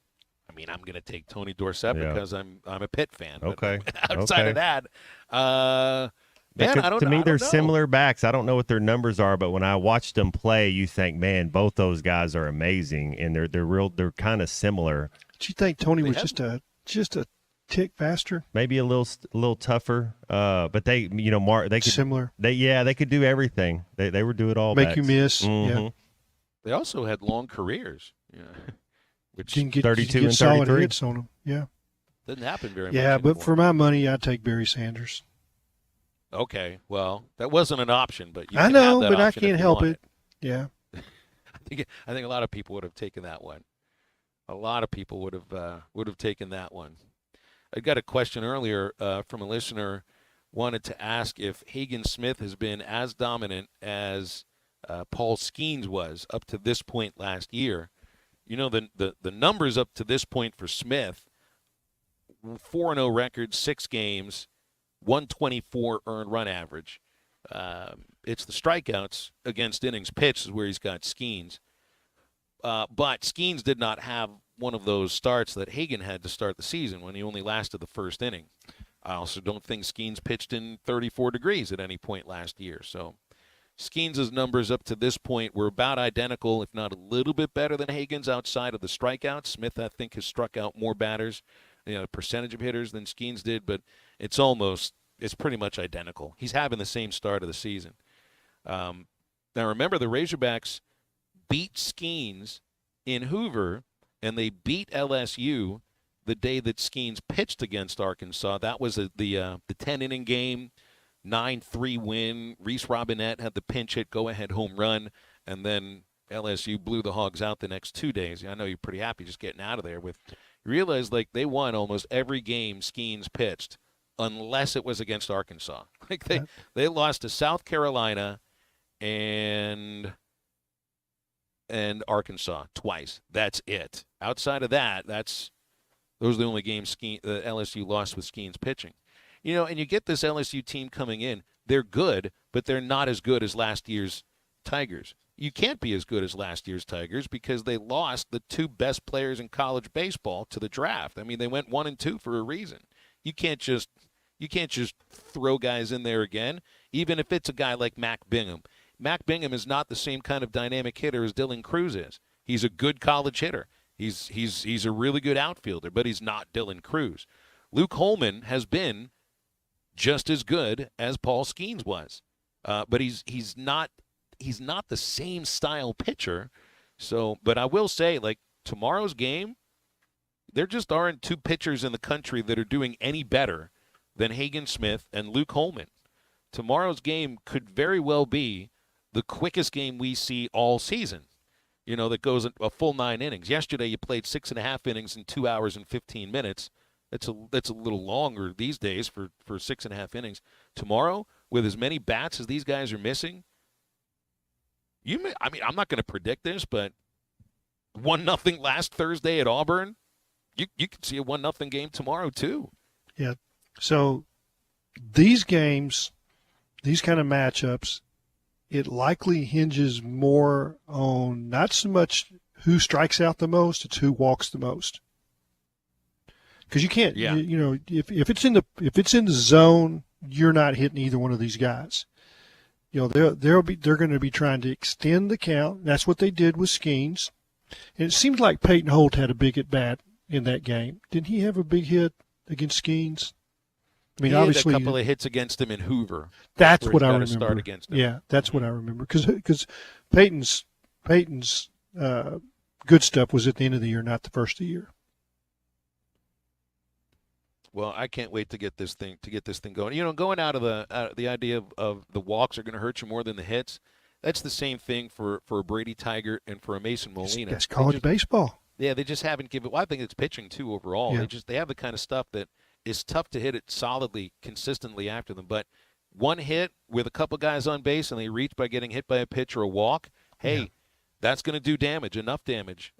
I mean, I'm going to take Tony Dorsett because I'm a Pitt fan. Okay. Outside of that, man, I don't know. To me, they're similar backs. I don't know what their numbers are, but when I watched them play, you think, man, both those guys are amazing, and they're kind of similar. Do you think Tony was just a tick faster? Maybe a little tougher, but they could similar. They could do everything. They would do it all. Make backs. you miss. Mm-hmm. Yeah. They also had long careers. Yeah. Which you can get 32 and solid 33 hits on them. Yeah. Doesn't happen very much. Yeah, but anymore. for my money, I'd take Barry Sanders. Okay, well, that wasn't an option, but you I can know, have that but I option can't if you help want it. Yeah. I think a lot of people would have taken that one. A lot of people would have taken that one. I got a question earlier from a listener wanted to ask if Hagen Smith has been as dominant as Paul Skeens was up to this point last year. You know, the numbers up to this point for Smith, 4-0 record, 6 games, 124 earned run average. It's the strikeouts against innings pitched is where he's got Skeens. But Skeens did not have one of those starts that Hagan had to start the season when he only lasted the first inning. I also don't think Skeens pitched in 34 degrees at any point last year. So Skeens' numbers up to this point were about identical, if not a little bit better than Hagan's outside of the strikeouts. Smith, I think, has struck out more batters, percentage of hitters than Skeens did, but it's pretty much identical. He's having the same start of the season. Now, remember, the Razorbacks beat Skeens in Hoover, and they beat LSU the day that Skeens pitched against Arkansas. That was the 10-inning game, 9-3 win. Reese Robinette had the pinch hit, go-ahead home run, and then LSU blew the Hogs out the next 2 days. I know you're pretty happy just getting out of there with. You realize, like, they won almost every game Skeens pitched, unless it was against Arkansas. Like they lost to South Carolina and Arkansas twice. That's it. Outside of that, those are the only games LSU lost with Skeens pitching. And you get this LSU team coming in. They're good, but they're not as good as last year's Tigers. You can't be as good as last year's Tigers because they lost the two best players in college baseball to the draft. I mean, they went 1 and 2 for a reason. You can't just throw guys in there again, even if it's a guy like Mac Bingham. Mac Bingham is not the same kind of dynamic hitter as Dylan Cruz is. He's a good college hitter. He's a really good outfielder, but he's not Dylan Cruz. Luke Holman has been just as good as Paul Skeens was, but he's not the same style pitcher. So, but I will say, like, tomorrow's game, there just aren't two pitchers in the country that are doing any better than Hagen Smith and Luke Holman. Tomorrow's game could very well be the quickest game we see all season, that goes a full 9 innings. Yesterday you played 6.5 innings in 2 hours and 15 minutes. That's a little longer these days for 6.5 innings. Tomorrow, with as many bats as these guys are missing, I'm not going to predict this, but 1-0 last Thursday at Auburn, you could see a 1-0 game tomorrow too. Yeah. So these games, these kind of matchups, it likely hinges more on not so much who strikes out the most, it's who walks the most. Because you can't, if it's in the zone, you're not hitting either one of these guys. They're going to be trying to extend the count. That's what they did with Skeens. And it seems like Peyton Holt had a big at bat in that game. Didn't he have a big hit against Skeens? I mean, he obviously, had a couple of hits against him in Hoover. That's what I remember. Start against him. Yeah, that's what I remember. Because Peyton's good stuff was at the end of the year, not the first of the year. Well, I can't wait to get this thing going. Going out of the idea of the walks are going to hurt you more than the hits. That's the same thing for a Brady Tigert and for a Mason Molina. That's college baseball. Yeah, they just haven't given. Well, I think it's pitching too overall. Yeah. They have the kind of stuff that is tough to hit it solidly, consistently after them. But one hit with a couple guys on base and they reach by getting hit by a pitch or a walk. Hey, that's going to do damage, enough damage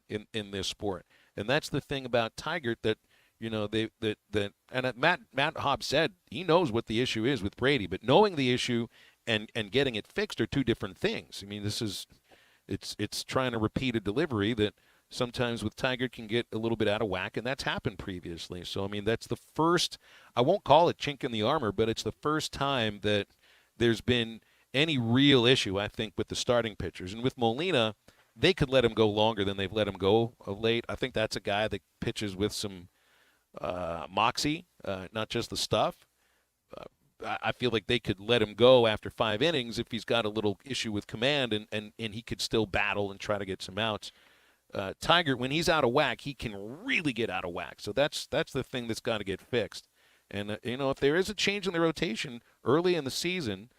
in this sport. And that's the thing about Tigert that. Matt Hobbs said he knows what the issue is with Brady, but knowing the issue and getting it fixed are two different things. I mean, it's trying to repeat a delivery that sometimes with Tiger can get a little bit out of whack, and that's happened previously. So, I mean, that's the first, I won't call it chink in the armor, but it's the first time that there's been any real issue, I think, with the starting pitchers. And with Molina, they could let him go longer than they've let him go of late. I think that's a guy that pitches with some moxie, not just the stuff. I feel like they could let him go after 5 innings if he's got a little issue with command and he could still battle and try to get some outs. Tiger, when he's out of whack, he can really get out of whack. So that's the thing that's got to get fixed. And, if there is a change in the rotation early in the season,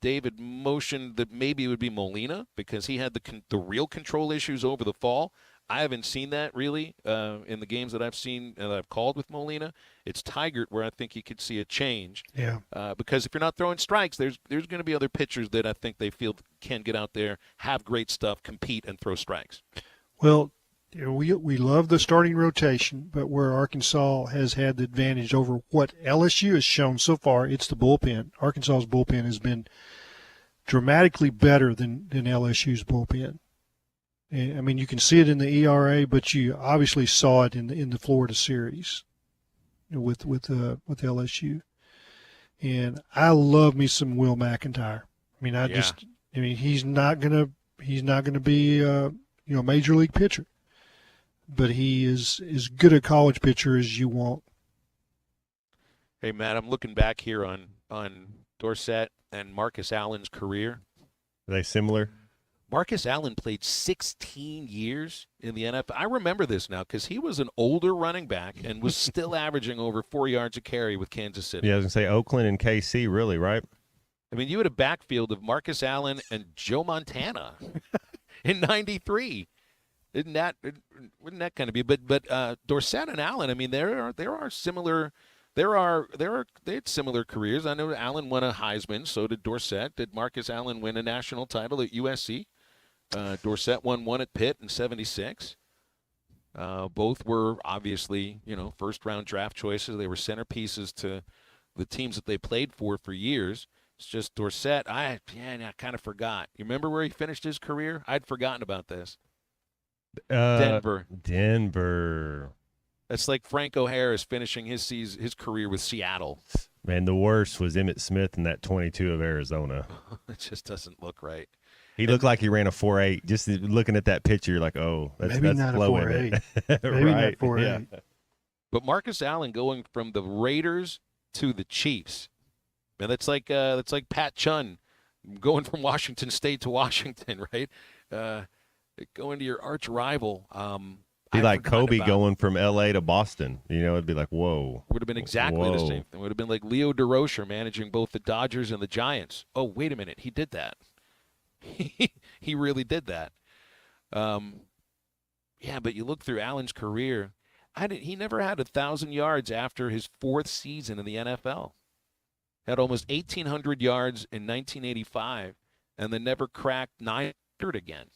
David motioned that maybe it would be Molina because he had the real control issues over the fall. I haven't seen that really in the games that I've seen and I've called with Molina. It's Tigert where I think you could see a change. Yeah. Because if you're not throwing strikes, there's going to be other pitchers that I think they feel can get out there, have great stuff, compete, and throw strikes. Well, we love the starting rotation, but where Arkansas has had the advantage over what LSU has shown so far, it's the bullpen. Arkansas's bullpen has been dramatically better than LSU's bullpen. And, I mean, you can see it in the ERA, but you obviously saw it in the Florida series with LSU. And I love me some Will McIntyre. I mean, he's not gonna be a major league pitcher, but he is as good a college pitcher as you want. Hey, Matt, I'm looking back here on Dorsett and Marcus Allen's career. Are they similar? Marcus Allen played 16 years in the NFL. I remember this now because he was an older running back and was still averaging over 4 yards a carry with Kansas City. Yeah, I was going to say Oakland and KC, really, right? I mean, you had a backfield of Marcus Allen and Joe Montana in '93. Wouldn't that kind of be? But Dorsett and Allen, I mean, there are similar. They had similar careers. I know Allen won a Heisman, so did Dorsett. Did Marcus Allen win a national title at USC? Dorsett won one at Pitt in '76. Both were obviously, first-round draft choices. They were centerpieces to the teams that they played for years. It's just Dorsett. I kind of forgot. You remember where he finished his career? I'd forgotten about this. Denver. That's like Franco Harris finishing his career with Seattle. Man, the worst was Emmitt Smith in that 22 of Arizona. It just doesn't look right. He looked like he ran a 4.8. Just looking at that picture, you're like, oh, that's not slow a 4.8. Maybe right. not 4.8. Yeah. But Marcus Allen going from the Raiders to the Chiefs, man, that's like Pat Chun going from Washington State to Washington, right? Going to your arch rival. Be like Kobe going from L.A. to Boston. It'd be like, whoa. Would have been exactly the same thing. Would have been like Leo DeRocher managing both the Dodgers and the Giants. Oh, wait a minute. He did that. He really did that. Yeah, but you look through Allen's career, he never had 1,000 yards after his fourth season in the NFL. Had almost 1,800 yards in 1985, and then never cracked 900 again.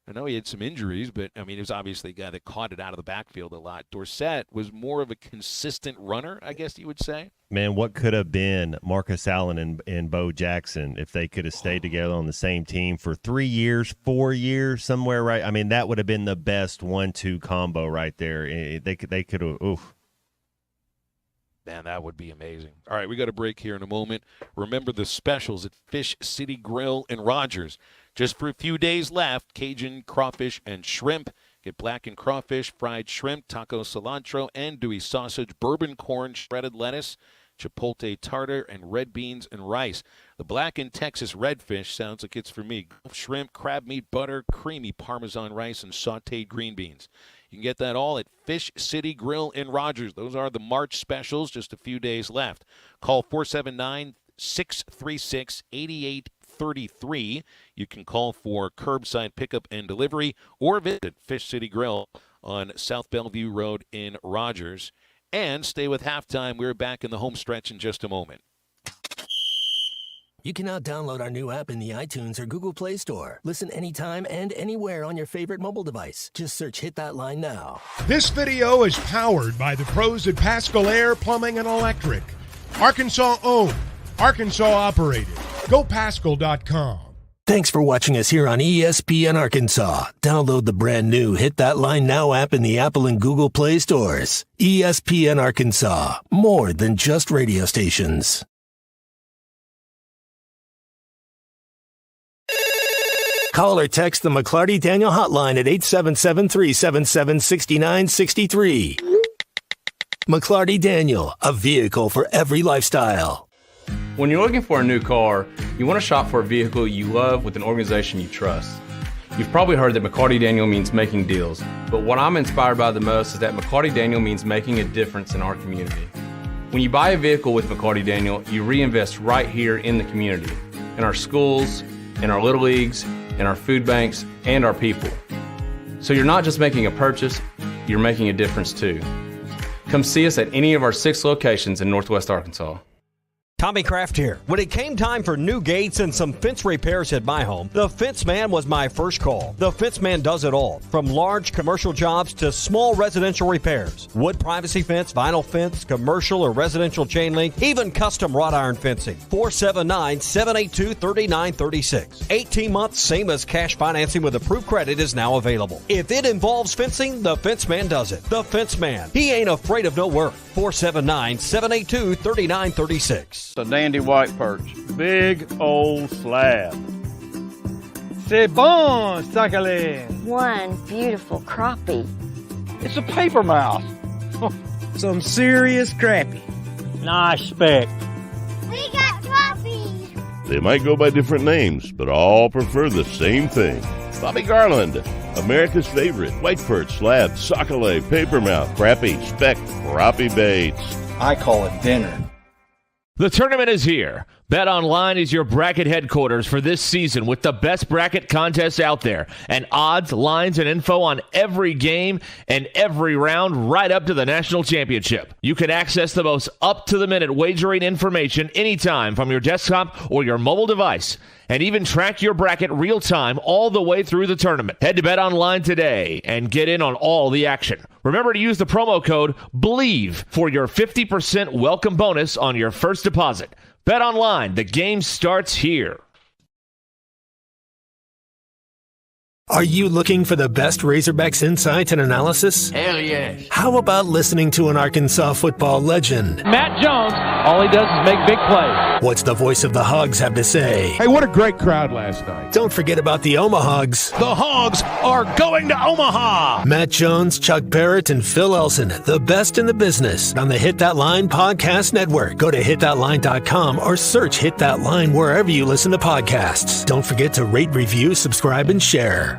I know he had some injuries, but, I mean, he was obviously a guy that caught it out of the backfield a lot. Dorsett was more of a consistent runner, I guess you would say. Man, what could have been Marcus Allen and Bo Jackson if they could have stayed together on the same team for 3 years, 4 years, somewhere, right? I mean, that would have been the best 1-2 combo right there. They could have, oof. Man, that would be amazing. All right, we got a break here in a moment. Remember the specials at Fish City Grill in Rogers. Just for a few days left, Cajun crawfish and shrimp. Get blackened crawfish, fried shrimp, taco cilantro, andouille sausage, bourbon corn, shredded lettuce, chipotle tartar, and red beans and rice. The blackened Texas redfish sounds like it's for me. Shrimp, crab meat, butter, creamy Parmesan rice, and sautéed green beans. You can get that all at Fish City Grill in Rogers. Those are the March specials, just a few days left. Call 479-636-8833. You can call for curbside pickup and delivery or visit Fish City Grill on South Bellevue Road in Rogers. And stay with Halftime. We're back in the home stretch in just a moment. You can now download our new app in the iTunes or Google Play Store. Listen anytime and anywhere on your favorite mobile device. Just search Hit That Line Now. This video is powered by the pros at Pascal Air Plumbing and Electric. Arkansas owned, Arkansas operated. GoPascal.com. Thanks for watching us here on ESPN Arkansas. Download the brand new Hit That Line Now app in the Apple and Google Play stores. ESPN Arkansas. More than just radio stations. Call or text the McClarty Daniel hotline at 877-377-6963. McClarty Daniel, a vehicle for every lifestyle. When you're looking for a new car, you want to shop for a vehicle you love with an organization you trust. You've probably heard that McClarty Daniel means making deals, but what I'm inspired by the most is that McClarty Daniel means making a difference in our community. When you buy a vehicle with McClarty Daniel, you reinvest right here in the community, in our schools, in our little leagues, in our food banks, and our people. So you're not just making a purchase, you're making a difference too. Come see us at any of our 6 locations in Northwest Arkansas. Tommy Kraft here. When it came time for new gates and some fence repairs at my home, the Fence Man was my first call. The Fence Man does it all, from large commercial jobs to small residential repairs. Wood privacy fence, vinyl fence, commercial or residential chain link, even custom wrought iron fencing. 479-782-3936. 18 months, same as cash financing with approved credit is now available. If it involves fencing, the Fence Man does it. The Fence Man. He ain't afraid of no work. 479-782-3936. A dandy white perch. Big old slab. C'est bon, sacalé. One beautiful crappie. It's a paper mouse. Some serious crappie. Nice speck. We got crappies. They might go by different names, but all prefer the same thing. Bobby Garland, America's favorite white perch, slab, sockeye, papermouth, crappie, speck, crappie baits. I call it dinner. The tournament is here. BetOnline is your bracket headquarters for this season with the best bracket contests out there and odds, lines, and info on every game and every round right up to the national championship. You can access the most up-to-the-minute wagering information anytime from your desktop or your mobile device and even track your bracket real-time all the way through the tournament. Head to BetOnline today and get in on all the action. Remember to use the promo code BELIEVE for your 50% welcome bonus on your first deposit. BetOnline, the game starts here. Are you looking for the best Razorbacks insights and analysis? Hell yes. How about listening to an Arkansas football legend? Matt Jones, all he does is make big plays. What's the voice of the Hogs have to say? Hey, what a great crowd last night. Don't forget about the Omahogs. The Hogs are going to Omaha. Matt Jones, Chuck Barrett, and Phil Elson, the best in the business on the Hit That Line Podcast Network. Go to hitthatline.com or search Hit That Line wherever you listen to podcasts. Don't forget to rate, review, subscribe, and share.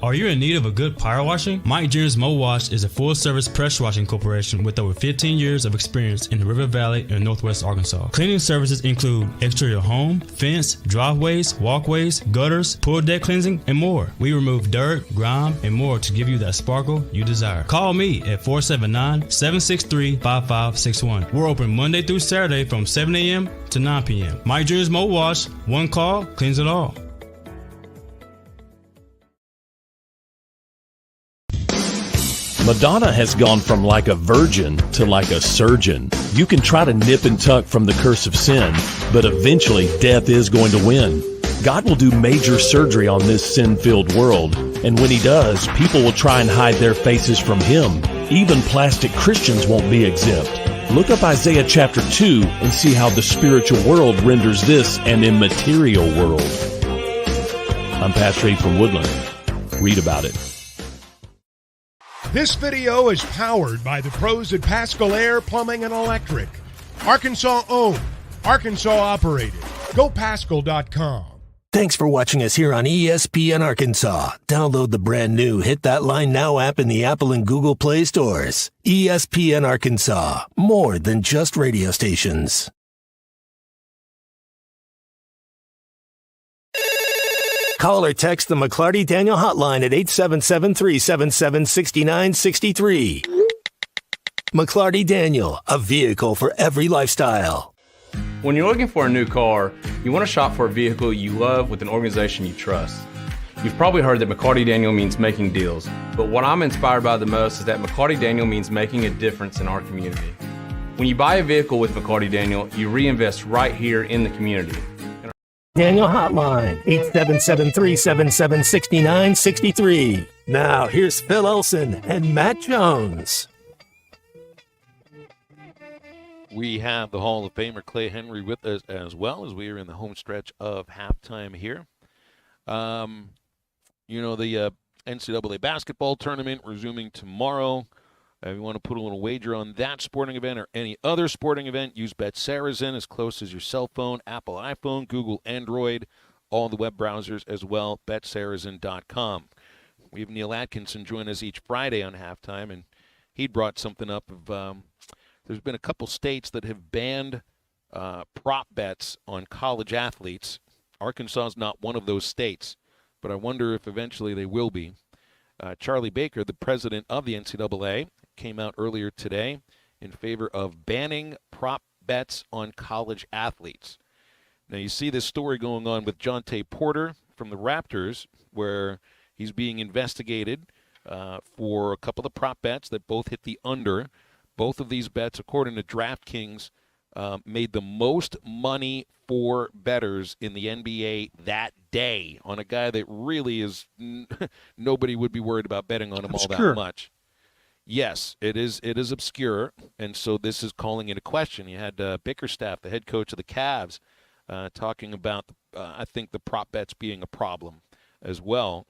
Are you in need of a good power washing? Mike Jr.'s Mo Wash is a full-service pressure washing corporation with over 15 years of experience in the River Valley and Northwest Arkansas. Cleaning services include exterior home, fence, driveways, walkways, gutters, pool deck cleansing, and more. We remove dirt, grime, and more to give you that sparkle you desire. Call me at 479-763-5561. We're open Monday through Saturday from 7 a.m. to 9 p.m. Mike Jr.'s Mo Wash, one call, cleans it all. Madonna has gone from like a virgin to like a surgeon. You can try to nip and tuck from the curse of sin, but eventually death is going to win. God will do major surgery on this sin-filled world, and when he does, people will try and hide their faces from him. Even plastic Christians won't be exempt. Look up Isaiah chapter 2 and see how the spiritual world renders this an immaterial world. I'm Pastor Abe from Woodland. Read about it. This video is powered by the pros at Pascal Air Plumbing and Electric. Arkansas owned, Arkansas operated. GoPascal.com. Thanks for watching us here on ESPN Arkansas. Download the brand new Hit That Line Now app in the Apple and Google Play stores. ESPN Arkansas, more than just radio stations. Call or text the McClarty Daniel hotline at 877-377-6963. McClarty Daniel, a vehicle for every lifestyle. When you're looking for a new car, you want to shop for a vehicle you love with an organization you trust. You've probably heard that McCarty Daniel means making deals, but what I'm inspired by the most is that McCarty Daniel means making a difference in our community. When you buy a vehicle with McCarty Daniel, you reinvest right here in the community. Daniel hotline, 877-377-6963. Now, here's Phil Elson and Matt Jones. We have the Hall of Famer Clay Henry with us as well as we are in the home stretch of halftime here. The NCAA basketball tournament resuming tomorrow. If you want to put a little wager on that sporting event or any other sporting event, use BetSaracen as close as your cell phone, Apple iPhone, Google Android, all the web browsers as well, BetSaracen.com. We have Neil Atkinson join us each Friday on halftime, and he brought something up of there's been a couple states that have banned prop bets on college athletes. Arkansas is not one of those states, but I wonder if eventually they will be. Charlie Baker, the president of the NCAA, came out earlier today in favor of banning prop bets on college athletes. Now, you see this story going on with Jonte Porter from the Raptors, where he's being investigated for a couple of prop bets that both hit the under. Both of these bets, according to DraftKings, made the most money for bettors in the NBA that day on a guy that really is nobody would be worried about betting on him Obscure. all that much. Yes, it is obscure, and so this is calling into question. You had Bickerstaff, the head coach of the Cavs, talking about, I think, the prop bets being a problem as well.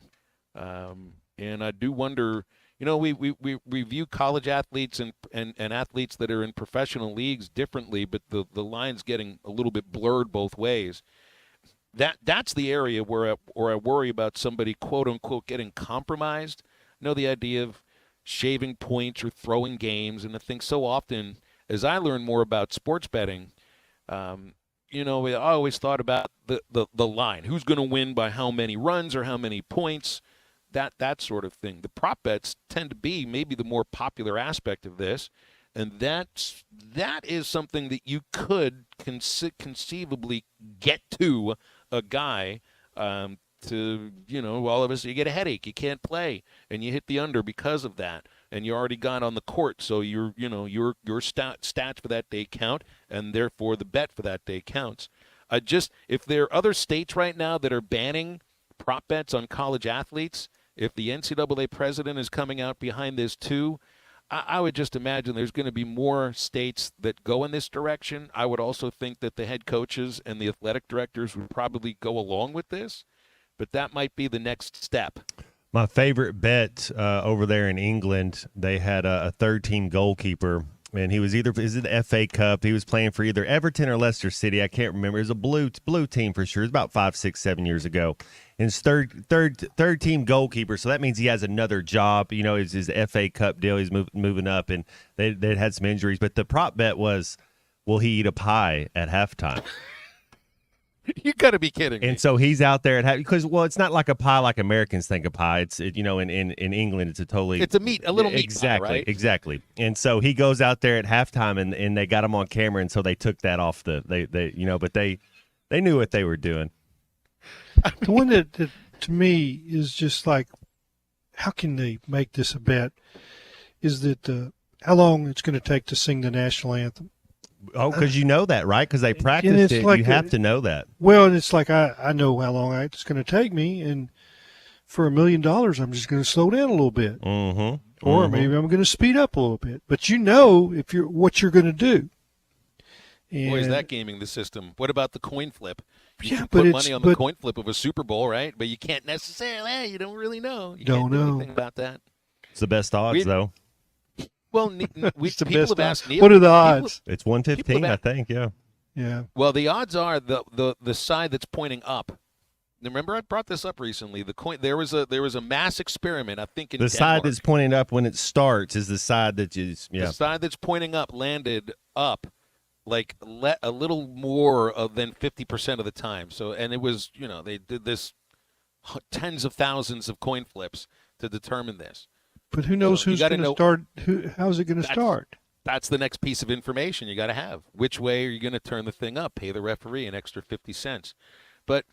And I do wonder, we view college athletes and athletes that are in professional leagues differently, but the line's getting a little bit blurred both ways. That's the area where I worry about somebody, quote unquote, getting compromised. The idea of shaving points or throwing games, and I think so often as I learn more about sports betting, I always thought about the line, who's going to win by how many runs or how many points. That sort of thing. The prop bets tend to be maybe the more popular aspect of this, and that is something that you could conceivably get to a guy to, all of us, you get a headache, you can't play, and you hit the under because of that, and you already got on the court, so your stats for that day count, and therefore the bet for that day counts. If there are other states right now that are banning prop bets on college athletes, if the NCAA president is coming out behind this too, I would just imagine there's going to be more states that go in this direction. I would also think that the head coaches and the athletic directors would probably go along with this, but that might be the next step. My favorite bet over there in England, they had a third-team goalkeeper, and he was is it the FA Cup? He was playing for either Everton or Leicester City. I can't remember. It was a blue team for sure. It was about 5, 6, 7 years ago. And his third team goalkeeper, so that means he has another job. It's his FA Cup deal. He's moving up, and they had some injuries. But the prop bet was, will he eat a pie at halftime? You got to be kidding me. And so he's out there because it's not like a pie like Americans think of pie. In England it's a little meat pie, right? Exactly. And so he goes out there at halftime, and they got him on camera, and so they took that off but they knew what they were doing. The one that to me is just like, how can they make this a bet? Is that how long it's going to take to sing the national anthem? Oh, because that, right? Because they practiced it. Like you have to know that. Well, and it's like I know how long it's going to take me, and for $1 million, I'm just going to slow down a little bit, or maybe I'm going to speed up a little bit. But what you're going to do. And, boy, is that gaming the system? What about the coin flip? You can but put money on the coin flip of a Super Bowl, right? But you can't necessarily. You don't really know. You don't can't do know anything about that. It's the best odds, though. Well, people have asked Neil. What are the odds? It's 115, I think. Yeah. Yeah. Well, the odds are the side that's pointing up. Remember, I brought this up recently. There was a mass experiment, I think, in the Denmark. side that's pointing up when it starts is the side that is. Yeah. The side that's pointing up landed up, like a little more than 50% of the time. So, and it was, they did this tens of thousands of coin flips to determine this. But who knows who's going to start? How's it going to start? That's the next piece of information you got to have. Which way are you going to turn the thing up? Pay the referee an extra 50 cents. But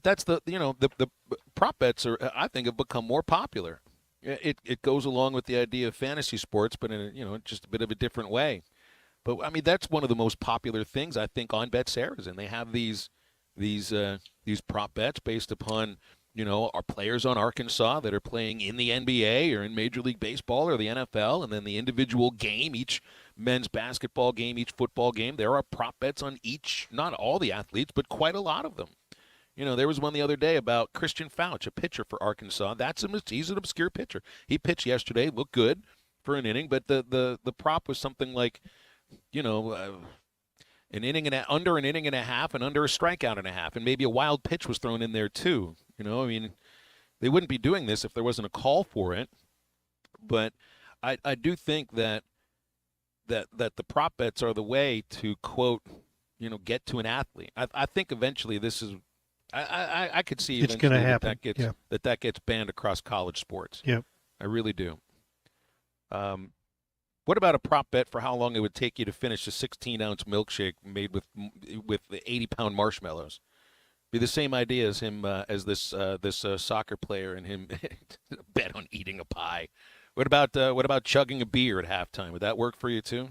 that's the prop bets I think have become more popular. It goes along with the idea of fantasy sports, but in just a bit of a different way. But I mean, that's one of the most popular things I think on BetSaras, and they have these prop bets based upon our players on Arkansas that are playing in the NBA or in Major League Baseball or the NFL, and then the individual game, each men's basketball game, each football game. There are prop bets on each, not all the athletes, but quite a lot of them. There was one the other day about Christian Fouch, a pitcher for Arkansas. He's an obscure pitcher. He pitched yesterday, looked good for an inning, but the prop was something like, an inning and under an inning and a half and under a strikeout and a half, and maybe a wild pitch was thrown in there too. They wouldn't be doing this if there wasn't a call for it. But I do think that the prop bets are the way to, quote, get to an athlete. I think eventually this is. I could see it's going to happen. That gets banned across college sports. Yep. I really do. What about a prop bet for how long it would take you to finish a 16-ounce milkshake made with 80-pound marshmallows? Be the same idea as him as this soccer player and him bet on eating a pie. What about chugging a beer at halftime? Would that work for you too?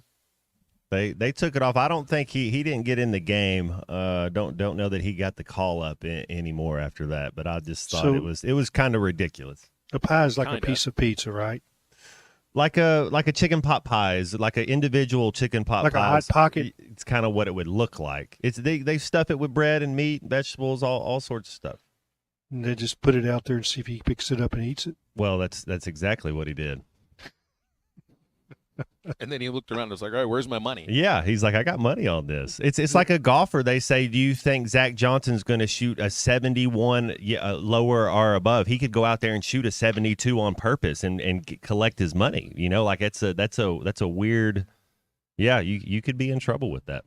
They took it off. I don't think he didn't get in the game. Don't know that he got the call up anymore after that. But I just thought it was kind of ridiculous. A pie is like a piece of pizza, right? Like a chicken pot pie is like an individual chicken pot like pie. Like a Hot Pocket? It's kind of what it would look like. It's they stuff it with bread and meat, vegetables, all sorts of stuff. And they just put it out there and see if he picks it up and eats it? Well, that's exactly what he did. And then he looked around and was like, all right, where's my money? Yeah, he's like, I got money on this. It's like a golfer. They say, do you think Zach Johnson's going to shoot a 71 lower or above? He could go out there and shoot a 72 on purpose and collect his money. You know, like that's a weird. Yeah, you could be in trouble with that.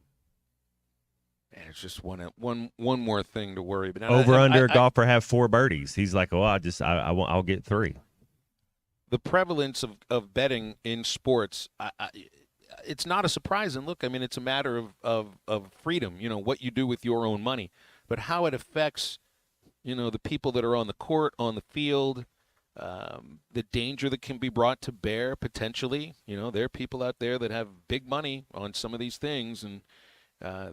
Man, it's just one more thing to worry about. Over a golfer have 4 birdies. He's like, oh, I'll get 3. The prevalence of betting in sports, it's not a surprise. And look, I mean, it's a matter of freedom, you know, what you do with your own money. But how it affects, you know, the people that are on the court, on the field, the danger that can be brought to bear potentially. You know, there are people out there that have big money on some of these things, and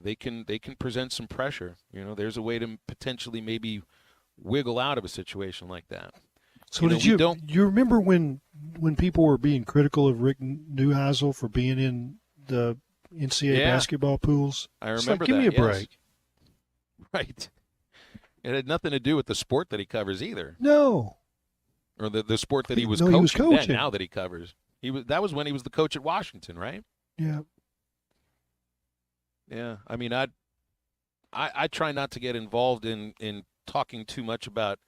they can present some pressure. You know, there's a way to potentially maybe wiggle out of a situation like that. So you remember when people were being critical of Rick Neuheisel for being in the NCAA basketball pools? I remember give me a break. Right. It had nothing to do with the sport that he covers either. No. Or the sport that he was coaching. Then, now that he covers. That was when he was the coach at Washington, right? Yeah. Yeah. I mean, I try not to get involved in talking too much about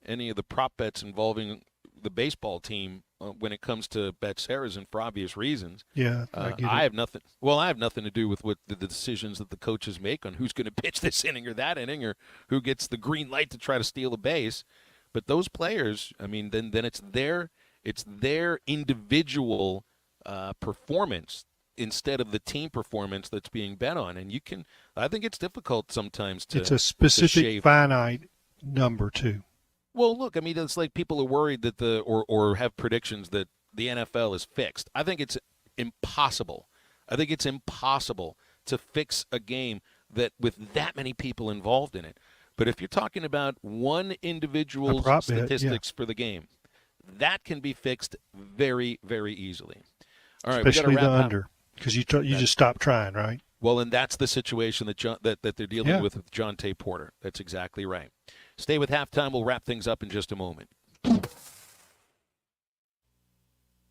any of the prop bets involving the baseball team when it comes to Bet Saracen for obvious reasons. Yeah, I have nothing. Well, I have nothing to do with what the decisions that the coaches make on who's going to pitch this inning or that inning, or who gets the green light to try to steal a base. But those players, I mean, then it's their individual performance instead of the team performance that's being bet on. And I think it's difficult sometimes to. It's a specific finite number too. Well, look, I mean, it's like people are worried that or have predictions that the NFL is fixed. I think it's impossible. I think it's impossible to fix a game that with that many people involved in it. But if you're talking about one individual's statistics for the game, that can be fixed very, very easily. All right, especially the under, because you just stop trying, right? Well, and that's the situation that they're dealing with John Tay Porter. That's exactly right. Stay with Halftime. We'll wrap things up in just a moment.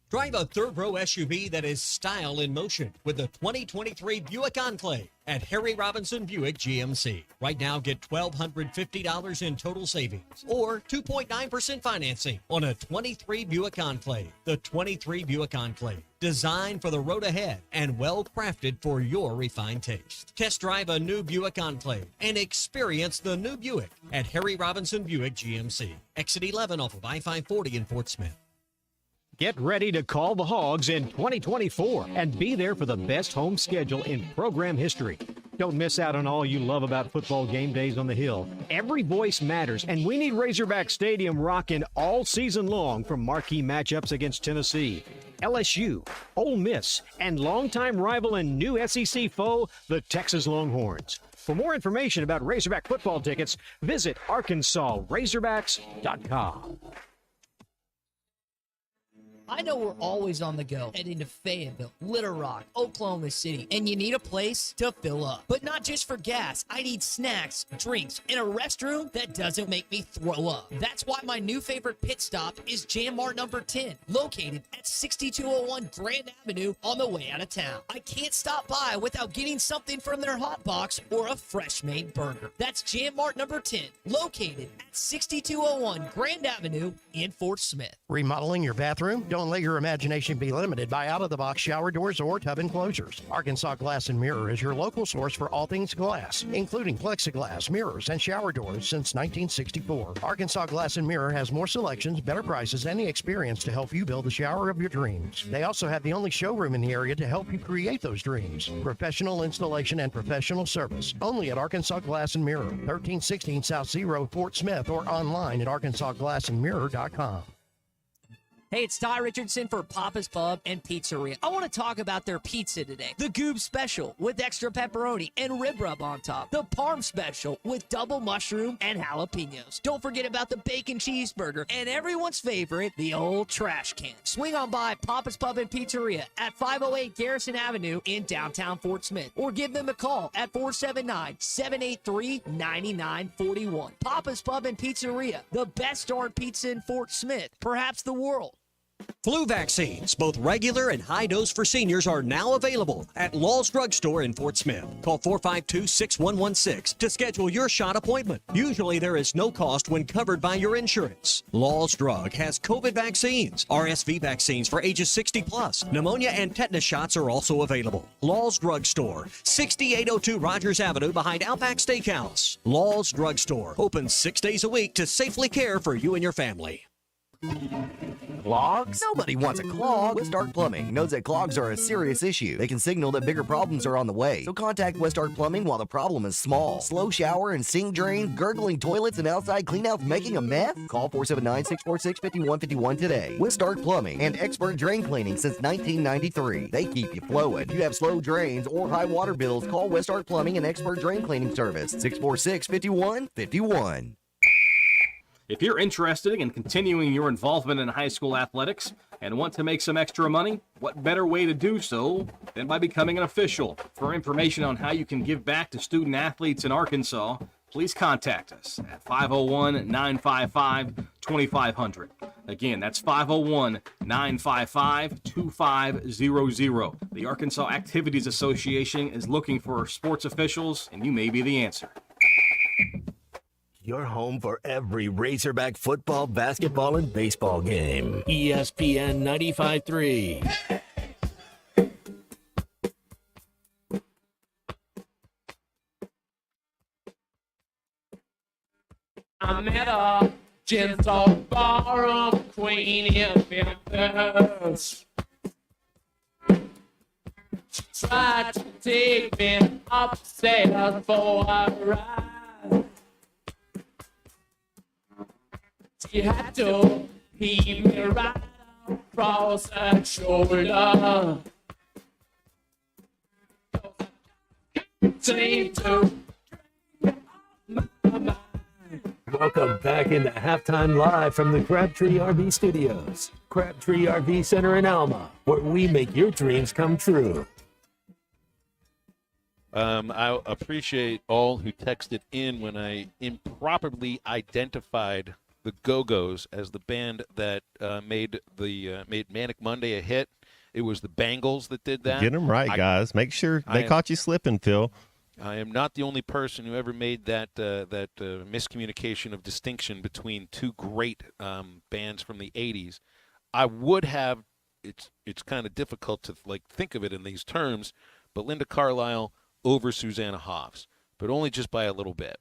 Drive a third-row SUV that is style in motion with the 2023 Buick Enclave at Harry Robinson Buick GMC. Right now, get $1,250 in total savings or 2.9% financing on a 23 Buick Enclave. The 23 Buick Enclave, designed for the road ahead and well-crafted for your refined taste. Test drive a new Buick Enclave and experience the new Buick at Harry Robinson Buick GMC. Exit 11 off of I-540 in Fort Smith. Get ready to call the Hogs in 2024 and be there for the best home schedule in program history. Don't miss out on all you love about football game days on the Hill. Every voice matters, and we need Razorback Stadium rocking all season long from marquee matchups against Tennessee, LSU, Ole Miss, and longtime rival and new SEC foe, the Texas Longhorns. For more information about Razorback football tickets, visit ArkansasRazorbacks.com. I know we're always on the go, heading to Fayetteville, Little Rock, Oklahoma City, and you need a place to fill up. But not just for gas. I need snacks, drinks, and a restroom that doesn't make me throw up. That's why my new favorite pit stop is Jam Mart number 10, located at 6201 Grand Avenue on the way out of town. I can't stop by without getting something from their hot box or a fresh made burger. That's Jam Mart number 10, located at 6201 Grand Avenue in Fort Smith. Remodeling your bathroom? Don't Don't let your imagination be limited by out-of-the-box shower doors or tub enclosures. Arkansas Glass and Mirror is your local source for all things glass, including plexiglass, mirrors, and shower doors since 1964. Arkansas Glass and Mirror has more selections, better prices, and the experience to help you build the shower of your dreams. They also have the only showroom in the area to help you create those dreams. Professional installation and professional service. Only at Arkansas Glass and Mirror, 1316 South Z Road, Fort Smith, or online at arkansasglassandmirror.com. Hey, it's Ty Richardson for Papa's Pub and Pizzeria. I want to talk about their pizza today. The Goob Special with extra pepperoni and rib rub on top. The Parm Special with double mushroom and jalapenos. Don't forget about the bacon cheeseburger and everyone's favorite, the old trash can. Swing on by Papa's Pub and Pizzeria at 508 Garrison Avenue in downtown Fort Smith, or give them a call at 479-783-9941. Papa's Pub and Pizzeria, the best darn pizza in Fort Smith, perhaps the world. Flu vaccines, both regular and high dose for seniors, are now available at Law's Drug Store in Fort Smith. Call 452-6116 to schedule your shot appointment. Usually there is no cost when covered by your insurance. Law's Drug has COVID vaccines, RSV vaccines for ages 60 plus. Pneumonia and tetanus shots are also available. Law's Drug Store, 6802 Rogers Avenue behind Outback Steakhouse. Law's Drug Store, open 6 days a week to safely care for you and your family. Clogs? Nobody wants a clog. Westart Plumbing knows that clogs are a serious issue. They can signal that bigger problems are on the way. So contact Westart Plumbing while the problem is small. Slow shower and sink drains, gurgling toilets, and outside cleanouts making a mess? Call 479-646-5151 today. Westart Plumbing and expert drain cleaning since 1993. They keep you flowing. If you have slow drains or high water bills, call Westart Plumbing and expert drain cleaning service. 646-5151. If you're interested in continuing your involvement in high school athletics and want to make some extra money, what better way to do so than by becoming an official? For information on how you can give back to student athletes in Arkansas, please contact us at 501-955-2500. Again, that's 501-955-2500. The Arkansas Activities Association is looking for sports officials, and you may be the answer. Your home for every Razorback football, basketball, and baseball game. ESPN 95.3. I met a gentle ballroom queen in Memphis. She tried to take me upstairs for a ride. She had to heave me right across her shoulder. Seemed to Welcome back into Halftime Live from the Crabtree RV Studios. Crabtree RV Center in Alma, where we make your dreams come true. I appreciate all who texted in when I improperly identified the Go-Go's as the band that made Manic Monday a hit. It was the Bangles that did that. Get them right, guys. Make sure they caught you slipping, Phil. I am not the only person who ever made that miscommunication of distinction between two great bands from the 80s. I would have. It's kind of difficult to think of it in these terms, but Linda Carlisle over Susanna Hoffs, but only just by a little bit.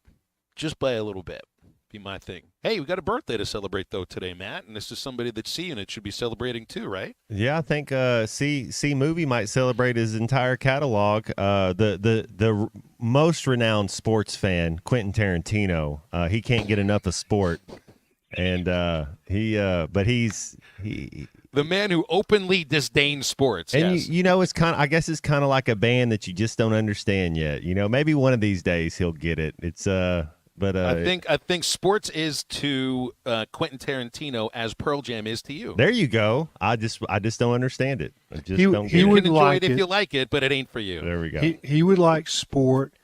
Just by a little bit. Be my thing. Hey, we got a birthday to celebrate though today, Matt, and this is somebody that C-Unit should be celebrating too, right? Yeah, I think C Movie might celebrate his entire catalog. The most renowned sports fan, Quentin Tarantino, he can't get enough of sport, and he's the man who openly disdains sports. And yes. It's I guess it's kind of like a band that you just don't understand yet. Maybe one of these days he'll get it. It's But I think sports is to Quentin Tarantino as Pearl Jam is to you. There you go. I just don't understand it. I just don't get you it. can enjoy it if you like it, but it ain't for you. There we go. He would like sport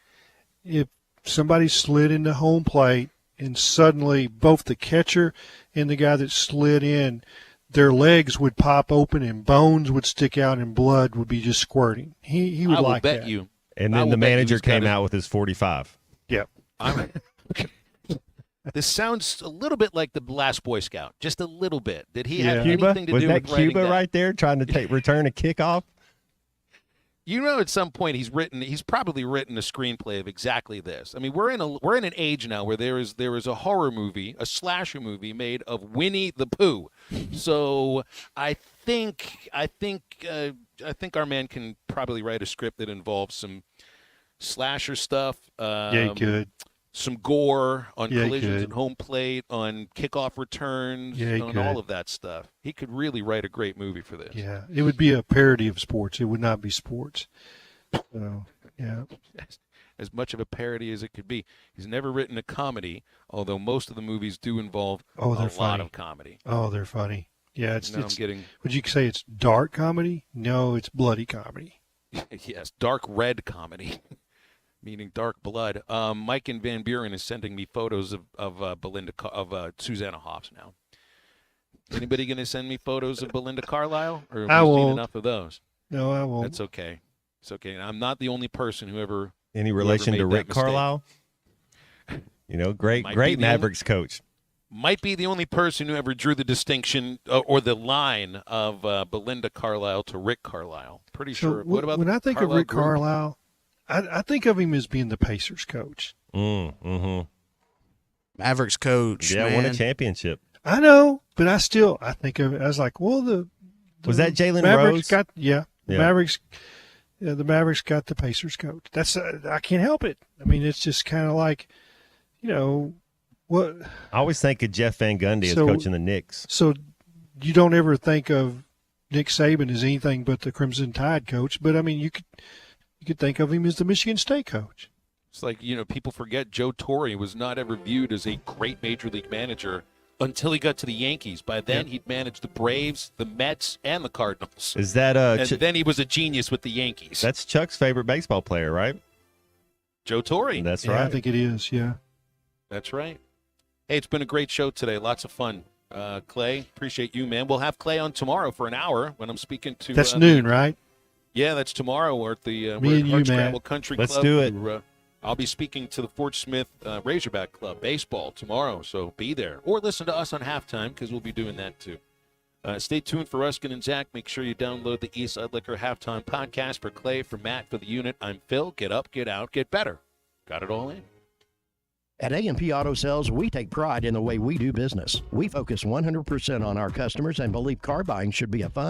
if somebody slid into home plate and suddenly both the catcher and the guy that slid in, their legs would pop open and bones would stick out and blood would be just squirting. He would like that. I will bet you. And then the manager came out with his 45. Yep. This sounds a little bit like the last Boy Scout, just a little bit. Did he have Cuba? anything to Was do that with writing Cuba that? right there trying to return a kickoff? You know, at some point he's probably written a screenplay of exactly this. I mean, we're in an age now where there is a horror movie, a slasher movie made of Winnie the Pooh. So I think our man can probably write a script that involves some slasher stuff. Yeah, he could. Some gore on Yeah, he collisions could. and home plate, on kickoff returns, Yeah, he on could. all of that stuff. He could really write a great movie for this. Yeah, it would be a parody of sports. It would not be sports. So, yeah. As much of a parody as it could be. He's never written a comedy, although most of the movies do involve a lot funny. of comedy. Oh, they're funny. Yeah, it's. Now I'm getting. Would you say it's dark comedy? No, it's bloody comedy. Yes, dark red comedy, meaning dark blood. Mike in Van Buren is sending me photos of Susanna Hoffs now. Anybody going to send me photos of Belinda Carlisle, or have I we seen won't. enough of those? No, I won't. That's okay. It's okay. I'm not the only person who ever. Any who ever relation made to that Rick mistake. Carlisle? You know, great Might be the Mavericks coach. Might be the only person who ever drew the distinction or the line of Belinda Carlisle to Rick Carlisle. Pretty So sure. What about when I think of Carlisle Rick group? Carlisle, I think of him as being the Pacers coach. Mm-hmm. Mavericks coach. Yeah, man. won a championship. I know, but I think of it. I was like, well, the Was that Jalen Mavericks Rose? The Mavericks. Yeah, the Mavericks got the Pacers coach. That's I can't help it. I mean, it's just kind of like, you know, what. I always think of Jeff Van Gundy as So- coaching the Knicks. So you don't ever think of Nick Saban as anything but the Crimson Tide coach, but I mean, you could think of him as the Michigan State coach. It's like, people forget Joe Torre was not ever viewed as a great major league manager until he got to the Yankees. By then, he'd managed the Braves, the Mets, and the Cardinals. Is that and then he was a genius with the Yankees. That's Chuck's favorite baseball player, right? Joe Torre. That's Yeah, right. I think it is. Yeah. That's right. Hey, it's been a great show today. Lots of fun. Clay, appreciate you, man. We'll have Clay on tomorrow for an hour when I'm speaking to. That's noon, right? Yeah, that's tomorrow. We're at the Me and you, Hardscrabble Matt. Country Let's Club. do it. I'll be speaking to the Fort Smith Razorback Club baseball tomorrow, so be there. Or listen to us on halftime, because we'll be doing that too. Stay tuned for Ruskin and Zach. Make sure you download the Eastside Liquor Halftime Podcast. For Clay, for Matt, for the unit, I'm Phil. Get up, get out, get better. Got it all in. At A&P Auto Sales, we take pride in the way we do business. We focus 100% on our customers and believe car buying should be a fun